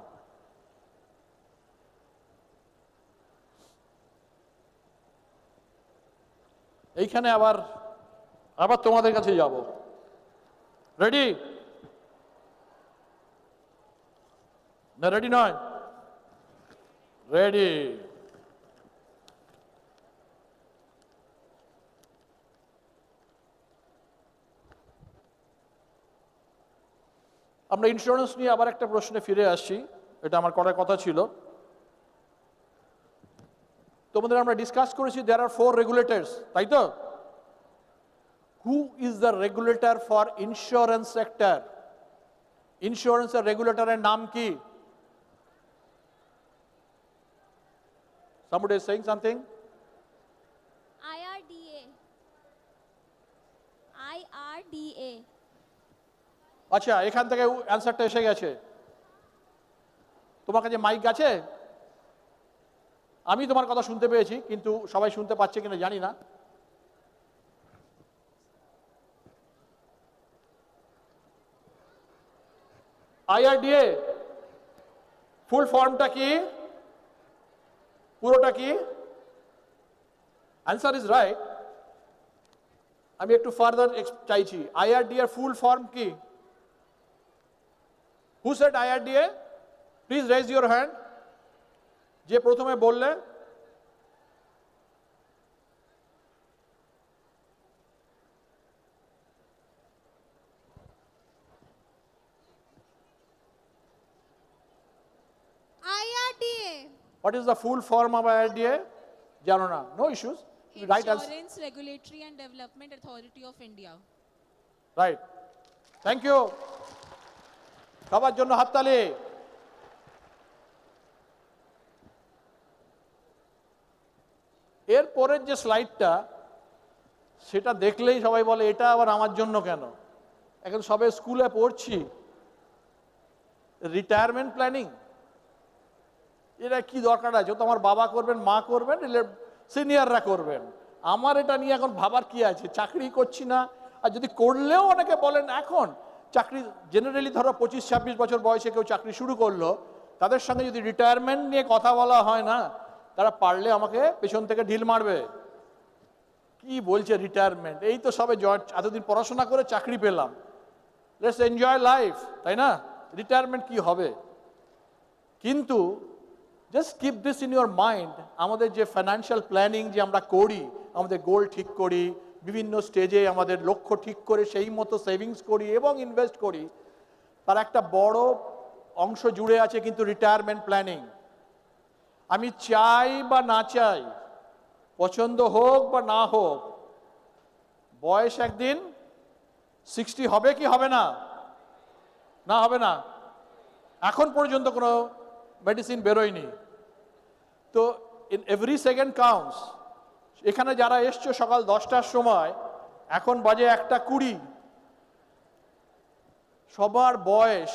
এইখানে আবার তোমাদের কাছে যাব। রেডি না? রেডি নয়? রেডি। আমরা ইন্স্যুরেন্স নিয়ে আবার একটা প্রশ্নে ফিরে আসছি, এটা আমার করার কথা ছিল। তোমাদের আমরা ডিসকাস করেছি দেয়ার আর 4 রেগুলেটরস, তাই তো? Who is the regulator for insurance sector? ইন্স্যুরেন্সের রেগুলেটরের নাম কি? Somebody is saying something?
IRDA. IRDA.
আচ্ছা, এখান থেকে অ্যান্সারটা এসে গেছে। তোমার কাছে মাইক আছে? আমি তোমার কথা শুনতে পেয়েছি, কিন্তু সবাই শুনতে পাচ্ছে কিনা জানি না। IRDA ফুল ফর্মটা কি? পুরোটা কি? Answer is right. আমি একটু ফার্দার চাইছি আইআরডি এর ফুল ফর্ম কি? Who said IRDA? Please raise your hand. যে প্রথমে বললে।
IRDA.
What is the full form of IRDA? জানো না? No issues. Right answer.
Insurance Regulatory and Development Authority of India.
Right. Thank you. সবার জন্য হাততালি। এর পরের যে স্লাইডটা সেটা দেখলেই সবাই বলে এটা আবার আমার জন্য কেন? এখন সবে স্কুলে পড়ছি, রিটায়ারমেন্ট প্ল্যানিং এটা কি দরকার আছে? তো আমার বাবা করবেন, মা করবেন, সিনিয়ররা করবেন, আমার এটা নিয়ে এখন ভাবার কি আছে? চাকরি করছি না, আর যদি করলেও অনেকে বলেন এখন চাকরি জেনারেলি ধরো 25-26 বছর বয়সে কেউ চাকরি শুরু করলো, তাদের সঙ্গে যদি রিটায়ারমেন্ট নিয়ে কথা বলা হয় না, তারা পারলে আমাকে পেছন থেকে ঢিল মারবে। কি বলছে রিটায়ারমেন্ট? এই তো সবে এতদিন পড়াশোনা করে চাকরি পেলাম, লেটস এনজয় লাইফ, তাই না? রিটায়ারমেন্ট কি হবে? কিন্তু just keep this in your mind, আমাদের যে ফাইন্যান্সিয়াল প্ল্যানিং যে আমরা করি, আমাদের গোল ঠিক করি, বিভিন্ন স্টেজে আমাদের লক্ষ্য ঠিক করে সেই মতো সেভিংস করি এবং ইনভেস্ট করি, তার একটা বড় অংশ জুড়ে আছে কিন্তু রিটায়ারমেন্ট প্ল্যানিং। আমি চাই বা না চাই, পছন্দ হোক বা না হোক, বয়স একদিন 60 হবে কি হবে না? না হবে না? এখন পর্যন্ত কোনো মেডিসিন বেরোয়নি। তো ইন এভরি সেকেন্ড কাউন্টস। এখানে যারা এসছো সকাল 10টার সময়, এখন বাজে 1:20, সবার বয়স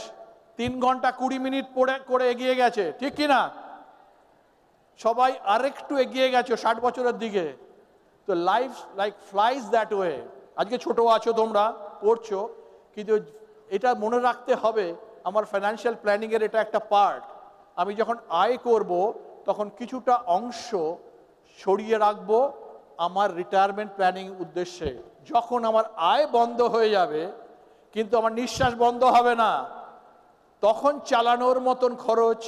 3 ঘন্টা 20 মিনিট করে এগিয়ে গেছে, ঠিক কি না? সবাই আরেকটু এগিয়ে গেছো 60 বছরের দিকে। তো life like flies that way. আজকে ছোট আছো তোমরা, পড়ছো, কিন্তু এটা মনে রাখতে হবে আমার ফাইন্যান্সিয়াল প্ল্যানিংয়ের এটা একটা পার্ট। আমি যখন আয় করব তখন কিছুটা অংশ সরিয়ে রাখবো আমার রিটায়ারমেন্ট প্ল্যানিং উদ্দেশ্যে। যখন আমার আয় বন্ধ হয়ে যাবে কিন্তু আমার নিঃশ্বাস বন্ধ হবে না, তখন চালানোর মতন খরচ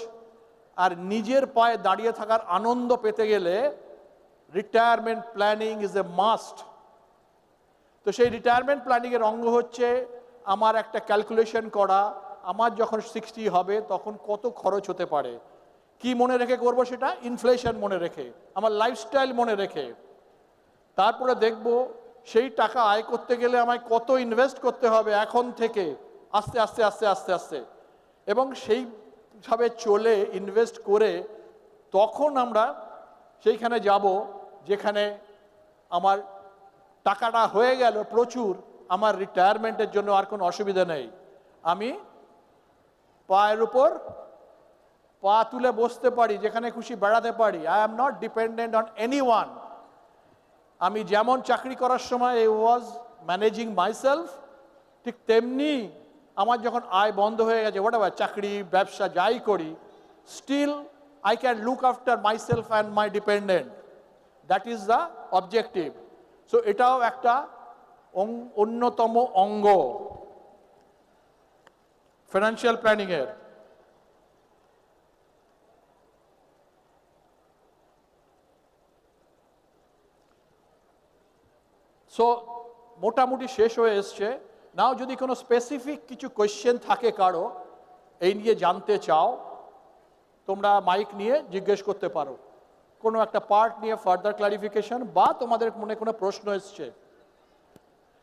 আর নিজের পায়ে দাঁড়িয়ে থাকার আনন্দ পেতে গেলে retirement planning is a must. তো সেই রিটায়ারমেন্ট প্ল্যানিংয়ের অঙ্গ হচ্ছে আমার একটা ক্যালকুলেশন করা, আমার যখন 60 হবে তখন কত খরচ হতে পারে, কি মনে রেখে করব সেটা? ইনফ্লেশন মনে রেখে, আমার লাইফস্টাইল মনে রেখে। তারপরে দেখব সেই টাকা আয় করতে গেলে আমায় কত ইনভেস্ট করতে হবে এখন থেকে আস্তে আস্তে আস্তে আস্তে আস্তে, এবং সেইভাবে চলে ইনভেস্ট করে তখন আমরা সেইখানে যাব যেখানে আমার টাকাটা হয়ে গেল প্রচুর, আমার রিটায়ারমেন্টের জন্য আর কোনো অসুবিধা নেই, আমি পায়ের উপর পা তুলে বসতে পারি, যেখানে খুশি বেড়াতে পারি। I am not dependent on anyone. আমি যেমন চাকরি করার সময় আই ওয়াজ ম্যানেজিং মাইসেলফ, ঠিক তেমনি আমার যখন আয় বন্ধ হয়ে গেছে, হোয়াটএভার চাকরি ব্যবসা যাই করি, still I can look after myself and my dependent. That is the objective. So এটাও একটা অন্যতম অঙ্গ ফাইন্যান্সিয়াল প্ল্যানিংয়ের। সো মোটামুটি শেষ হয়ে এসছে। নাও যদি কোনো স্পেসিফিক কিছু কোয়েশ্চেন থাকে কারো এই নিয়ে জানতে চাও, তোমরা মাইক নিয়ে জিজ্ঞেস করতে পারো, কোনো একটা পার্ট নিয়ে ফার্দার ক্লারিফিকেশন, বা তোমাদের মনে কোনো প্রশ্ন এসছে,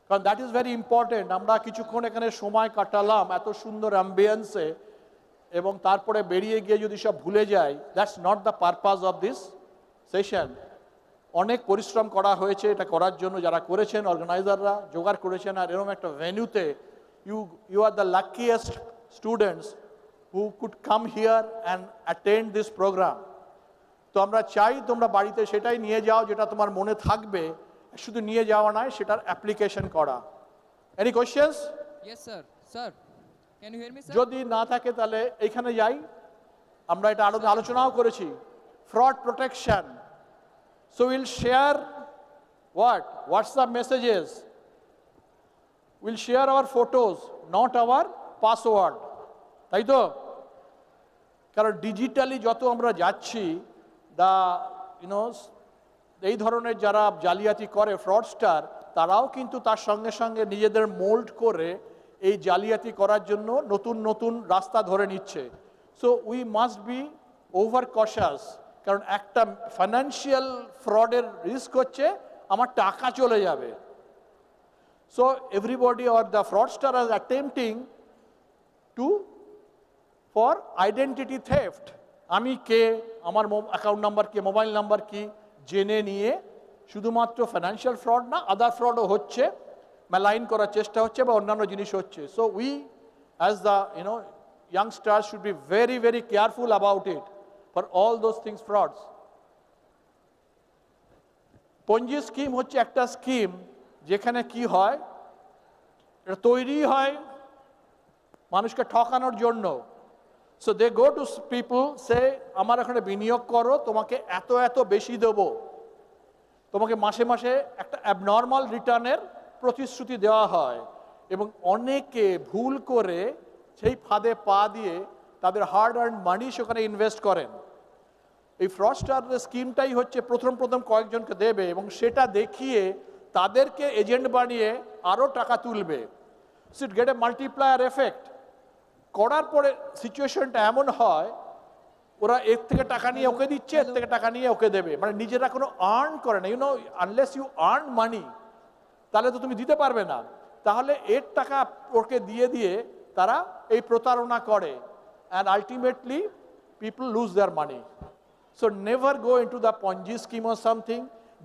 কারণ দ্যাট ইজ ভেরি ইম্পর্টেন্ট। আমরা কিছুক্ষণ এখানে সময় কাটালাম এত সুন্দর অ্যাম্বিয়েন্সে, এবং তারপরে বেরিয়ে গিয়ে যদি সব ভুলে যাই, that's not the purpose of this session. অনেক পরিশ্রম করা হয়েছে এটা করার জন্য, যারা করেছেন অর্গানাইজাররা জোগাড় করেছেন, আর এরকম একটা ভেন্যুতে you are the luckiest students who could come here and attend this program. তো আমরা চাই তোমরা বাড়িতে সেটাই নিয়ে যাও যেটা তোমার মনে থাকবে, শুধু নিয়ে যাওয়া নয়, সেটার অ্যাপ্লিকেশন করা। Any questions?
Yes sir. Sir can you hear me sir?
যদি না থাকে তাহলে এইখানে যাই, আমরা এটা আলোচনাও করেছি, fraud protection. So we'll share what? WhatsApp messages we'll share our photos, not our password. তাই তো? কারণ ডিজিটালি যত আমরা যাচ্ছি, এই ধরনের যারা জালিয়াতি করে ফ্রডস্টার, তারাও কিন্তু তার সঙ্গে সঙ্গে নিজেদের মোল্ড করে এই জালিয়াতি করার জন্য নতুন নতুন রাস্তা ধরে নিচ্ছে। So we must be over কশাস, কারণ একটা ফাইন্যান্সিয়াল ফ্রডের রিস্ক হচ্ছে আমার টাকা চলে যাবে। So everybody or the fraudster are attempting to for identity theft. আমি কে, আমার অ্যাকাউন্ট নাম্বার কি, মোবাইল নাম্বার কি জেনে নিয়ে শুধুমাত্র ফাইন্যান্সিয়াল ফ্রড না, আদার ফ্রডও হচ্ছে, ম্যালাইন করার চেষ্টা হচ্ছে বা অন্যান্য জিনিস হচ্ছে। So we as the youngsters should be very, very careful about it for all those things frauds. Ponzi scheme হচ্ছে একটা স্কিম যেখানে কি হয়, এটা তৈরি হয় মানুষকে ঠকানোর জন্য। So they go to people, say আমার এখানে বিনিয়োগ করো, তোমাকে এত এত বেশি দেবো, তোমাকে মাসে মাসে একটা অ্যাবনর্মাল রিটার্নের প্রতিশ্রুতি দেওয়া হয়, এবং অনেকে ভুল করে সেই ফাঁদে পা দিয়ে তাদের হার্ড আর্ন মানি সেখানে ইনভেস্ট করেন। এই ফ্রডস্টারের স্কিমটাই হচ্ছে প্রথম প্রথম কয়েকজনকে দেবে এবং সেটা দেখিয়ে তাদেরকে এজেন্ট বানিয়ে আরও টাকা তুলবে। So it gate A multiplier effect. করার পরে সিচুয়েশনটা এমন হয়, ওরা এর থেকে টাকা নিয়ে ওকে দিচ্ছে, এর থেকে টাকা নিয়ে ওকে দেবে, মানে নিজেরা কোনো আর্ন করে না। আনলেস ইউ আর্ন মানি, তাহলে তো তুমি দিতে পারবে না, তাহলে এর টাকা ওকে দিয়ে দিয়ে তারা এই প্রতারণা করে, and ultimately people lose their money. So never go into the ponzi scheme or something,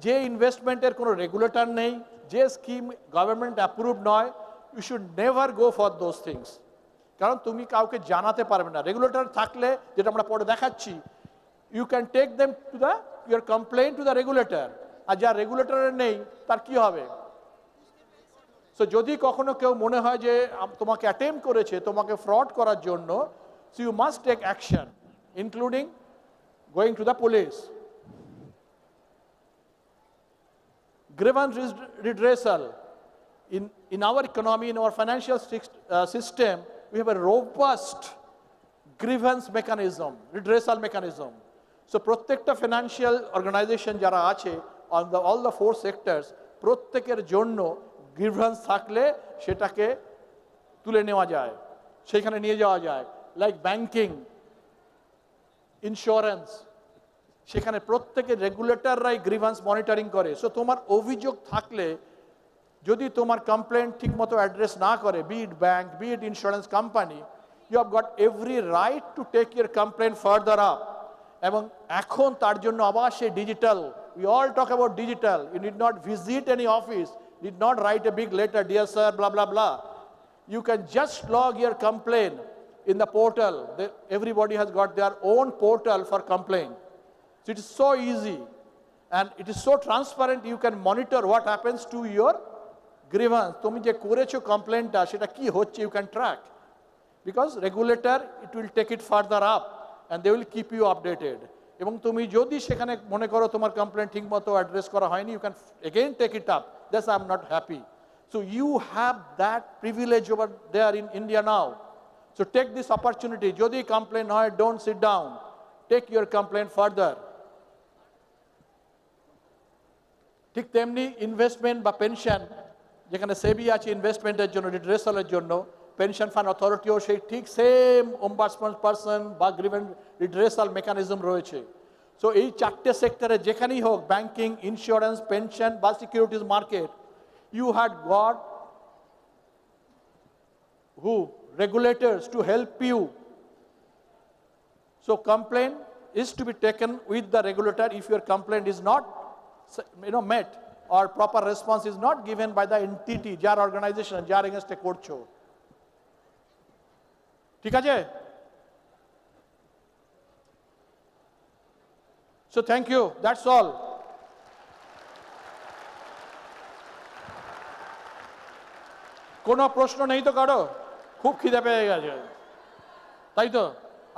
যে ইনভেস্টমেন্টের কোনো রেগুলেটর নেই, যে স্কিম গভর্নমেন্ট অ্যাপ্রুভ নয়, you should never go for those things. কারণ তুমি কাউকে জানাতে পারবে না। রেগুলেটর থাকলে, যেটা আমরা পরে দেখাচ্ছি, you can take them to the your complain to the regulator, আর যা রেগুলেটরের নেই তার কি হবে? সো যদি কখনো কেউ মনে হয় যে তোমাকে অ্যাটেম্প করেছে তোমাকে ফ্রড করার জন্য, so you must take action, including going to the police. Grievance redressal. In our economy, in our financial system, we have a robust grievance mechanism, redressal mechanism. So প্রত্যেকটা financial organization যারা আছে, on all the 4 sectors, প্রত্যেকের জন্য grievance থাকলে সেটাকে তুলে নেওয়া যায়, সেখানে নিয়ে যাওয়া যায়। লাইক ব্যাংকিং, ইন্স্যুরেন্স, সেখানে প্রত্যেকের রেগুলেটররাই গ্রিভেন্স মনিটরিং করে। সো তোমার অভিযোগ থাকলে, যদি তোমার কমপ্লেন ঠিকমতো অ্যাড্রেস না করে, be it bank, be it insurance company, you have got every right to take your complain further up. এবং এখন তার জন্য আবার সেই digital, we all talk about digital, you need not visit any office, did not write a big letter, dear sir, blah, blah, blah. You can just log your complaint in the portal. Everybody has got their own portal for complaint. So it is so easy and it is so transparent. You can monitor what happens to your grievance. তুমি যে করেছো কমপ্লেনটা, সেটা কি হচ্ছে, you can track. Because regulator, it will take it further up and they will keep you updated. এবং তুমি যদি সেখানে মনে করো তোমার কমপ্লেন ঠিকমতো অ্যাড্রেস করা হয়নি, you can again take it up. That's I'm not happy. So you have that privilege over there in India now. So take this opportunity. Jodi complain hoy, don't sit down. Take your complaint further. ঠিক তেমনি investment বা pension, যেখানে সেবি আছে ইনভেস্টমেন্টের জন্য, রিড্রেসালের জন্য, pension fund অথরিটিও সেই ঠিক সেম ওম্বাডসম্যান পারসন বা গ্রিভেন্স রিড্রেসাল মেকানিজম রয়েছে। সো এই 4টে সেক্টরে যেখানেই হোক, ব্যাংকিং, ইন্স্যুরেন্স, পেনশন বা securities market, you had got regulators to help you. So complaint is to be taken with the regulator if your complaint is not met or proper response is not given by the entity, jar organization, jar against a korcho. ঠিক আছে? So thank you, that's all. কোনো প্রশ্ন নেই তো কারো? খুব খিদে পেয়ে গেছে, তাই তো?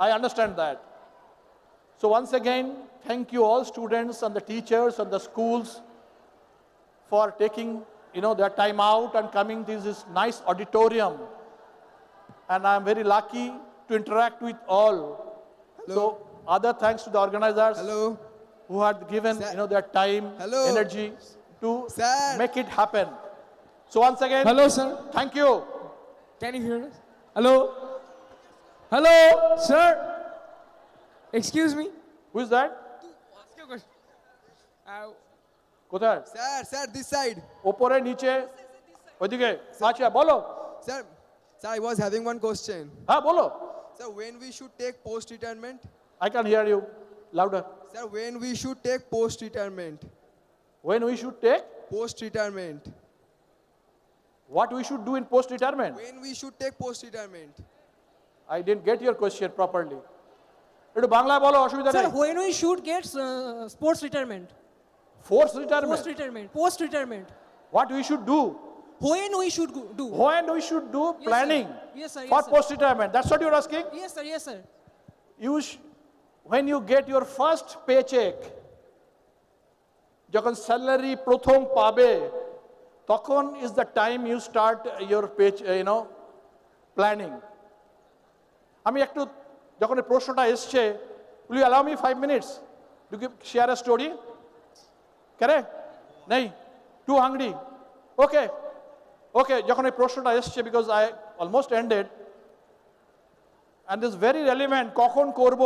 I understand that. So once again, thank you all students and the teachers and the schools for taking their time out and coming to this nice auditorium. And I'm very lucky to interact with all. So other thanks to the organizers who had given their time, energy to make it happen. So once again,
Hello, sir.
Thank you.
Can you hear us? Hello? Hello, sir? Excuse me?
Who is that?
Ask your question.
কোথায়?
Sir, this side.
ওপরে নিচে ওইদিকে আচ্ছা বলো
Sir, I was having one question.
হ্যাঁ বলো
Sir, when we should take post-retirement?
I can hear you louder.
Sir, when we should take post-retirement?
When we should take
post-retirement?
What we should do in post-retirement?
When we should take post-retirement?
I didn't get your question properly. একটু বাংলায় বলো অসুবিধা নেই
Sir, when we should get sports retirement?
Forced retirement.
Post-retirement. Post-retirement.
What we should do?
When we should do?
When we should do planning
Yes, sir.
for
Yes, sir.
post-retirement. That's what you're asking?
Yes, sir. Yes, sir.
When you get your first paycheck, যখন salary প্রথম পাবে তখন is the time you start your planning. আমি একটু যখন এই প্রশ্নটা এসছে, will you allow me 5 minutes to share a story? Correct? নেই? Too hungry? Okay, যখন এই প্রশ্নটা এসছে because I almost ended and this is very relevant কখন করব?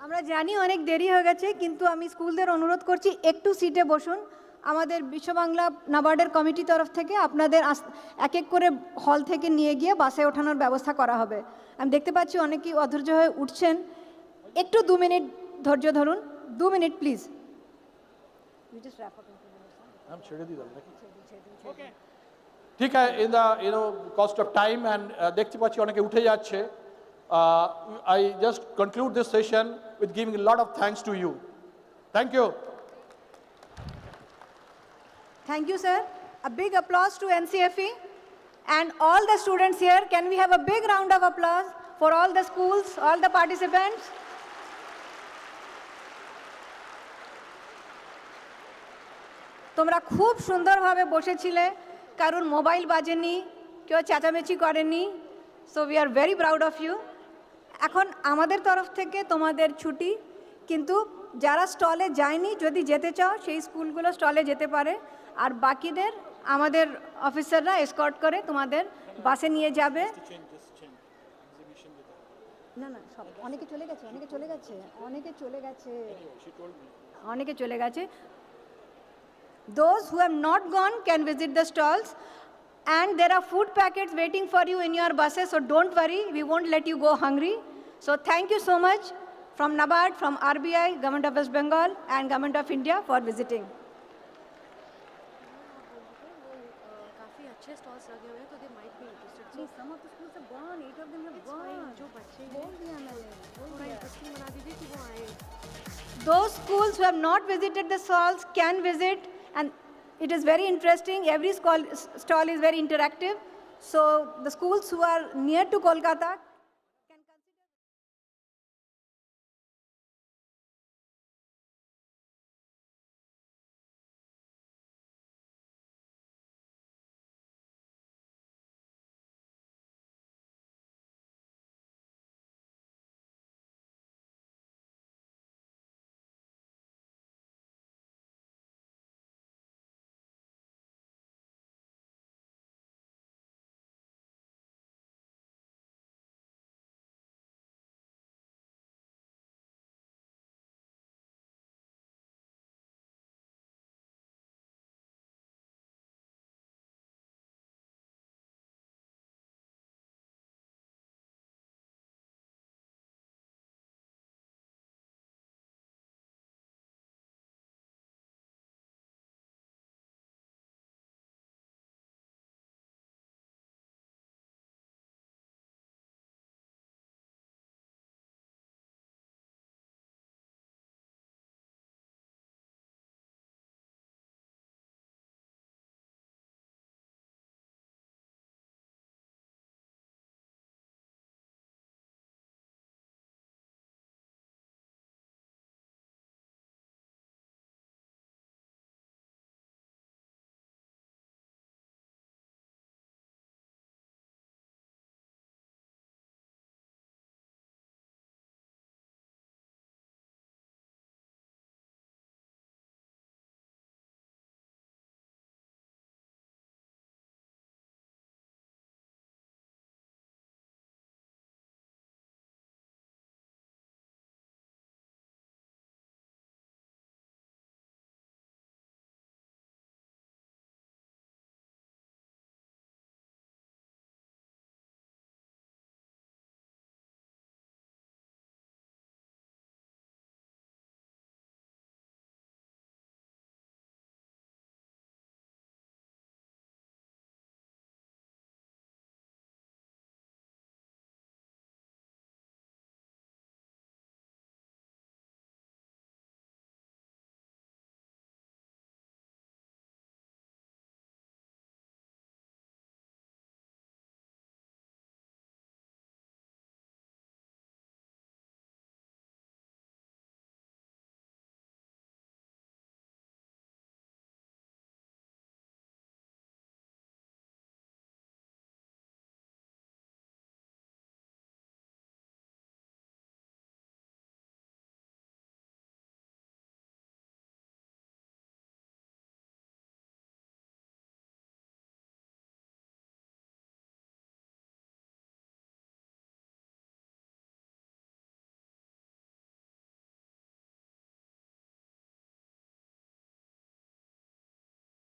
আমরা জানি অনেক দেরি হয়ে গেছে, কিন্তু আমি স্কুলদের অনুরোধ করছি একটু সিটে বসুন। আমাদের বিশ্ব বাংলা নাবার্ডের কমিটি তরফ থেকে আপনাদের এক এক করে হল থেকে নিয়ে গিয়ে বাসে ওঠানোর ব্যবস্থা করা হবে। আমি দেখতে পাচ্ছি অনেকেই অধৈর্য হয়ে উঠছেন, একটু 2 মিনিট ধৈর্য ধরুন। 2 মিনিট প্লিজ।
ঠিক আছে, in the cost of time and দেখতে পাচ্ছি অনেকে উঠে যাচ্ছে। I just conclude this session with giving a lot of thanks to you. Thank you.
Thank you, sir. A big applause to NCFE and all the students here. Can we have a big round of applause for all the schools, all the participants? তোমরা খুব সুন্দরভাবে বসেছিলে, কারণ mobile বাজেনি, কেউ চেঁচামেচি করেনি। So we are very proud of you. এখন আমাদের তরফ থেকে তোমাদের ছুটি, কিন্তু যারা স্টলে যায়নি যদি যেতে চাও সেই স্কুলগুলো স্টলে যেতে পারে, আর বাকিদের আমাদের অফিসাররা এসকর্ট করে তোমাদের বাসে নিয়ে যাবে। না না, সব অনেকে চলে গেছে, অনেকে চলে গেছে, অনেকে চলে গেছে, অনেকে চলে গেছে। Those who have not gone can visit the stalls, and there are food packets waiting for you in your buses, so don't worry, we won't let you go hungry. So thank you so much from NABARD, from RBI, Government of West Bengal and Government of India for visiting.
काफी अच्छे stalls लगे हुए हैं, तो they might be interested.
Please, some of the schools have gone, 8 of them have gone.
जो बच्चे
बोल दिया मैंने, बोल
थोड़ा
दिया।
इंटरेस्टिंग बना दीजिए कि वो आए.
Those schools who have not visited the stalls can visit, and it is very interesting. Every stall is very interactive. So the schools who are near to Kolkata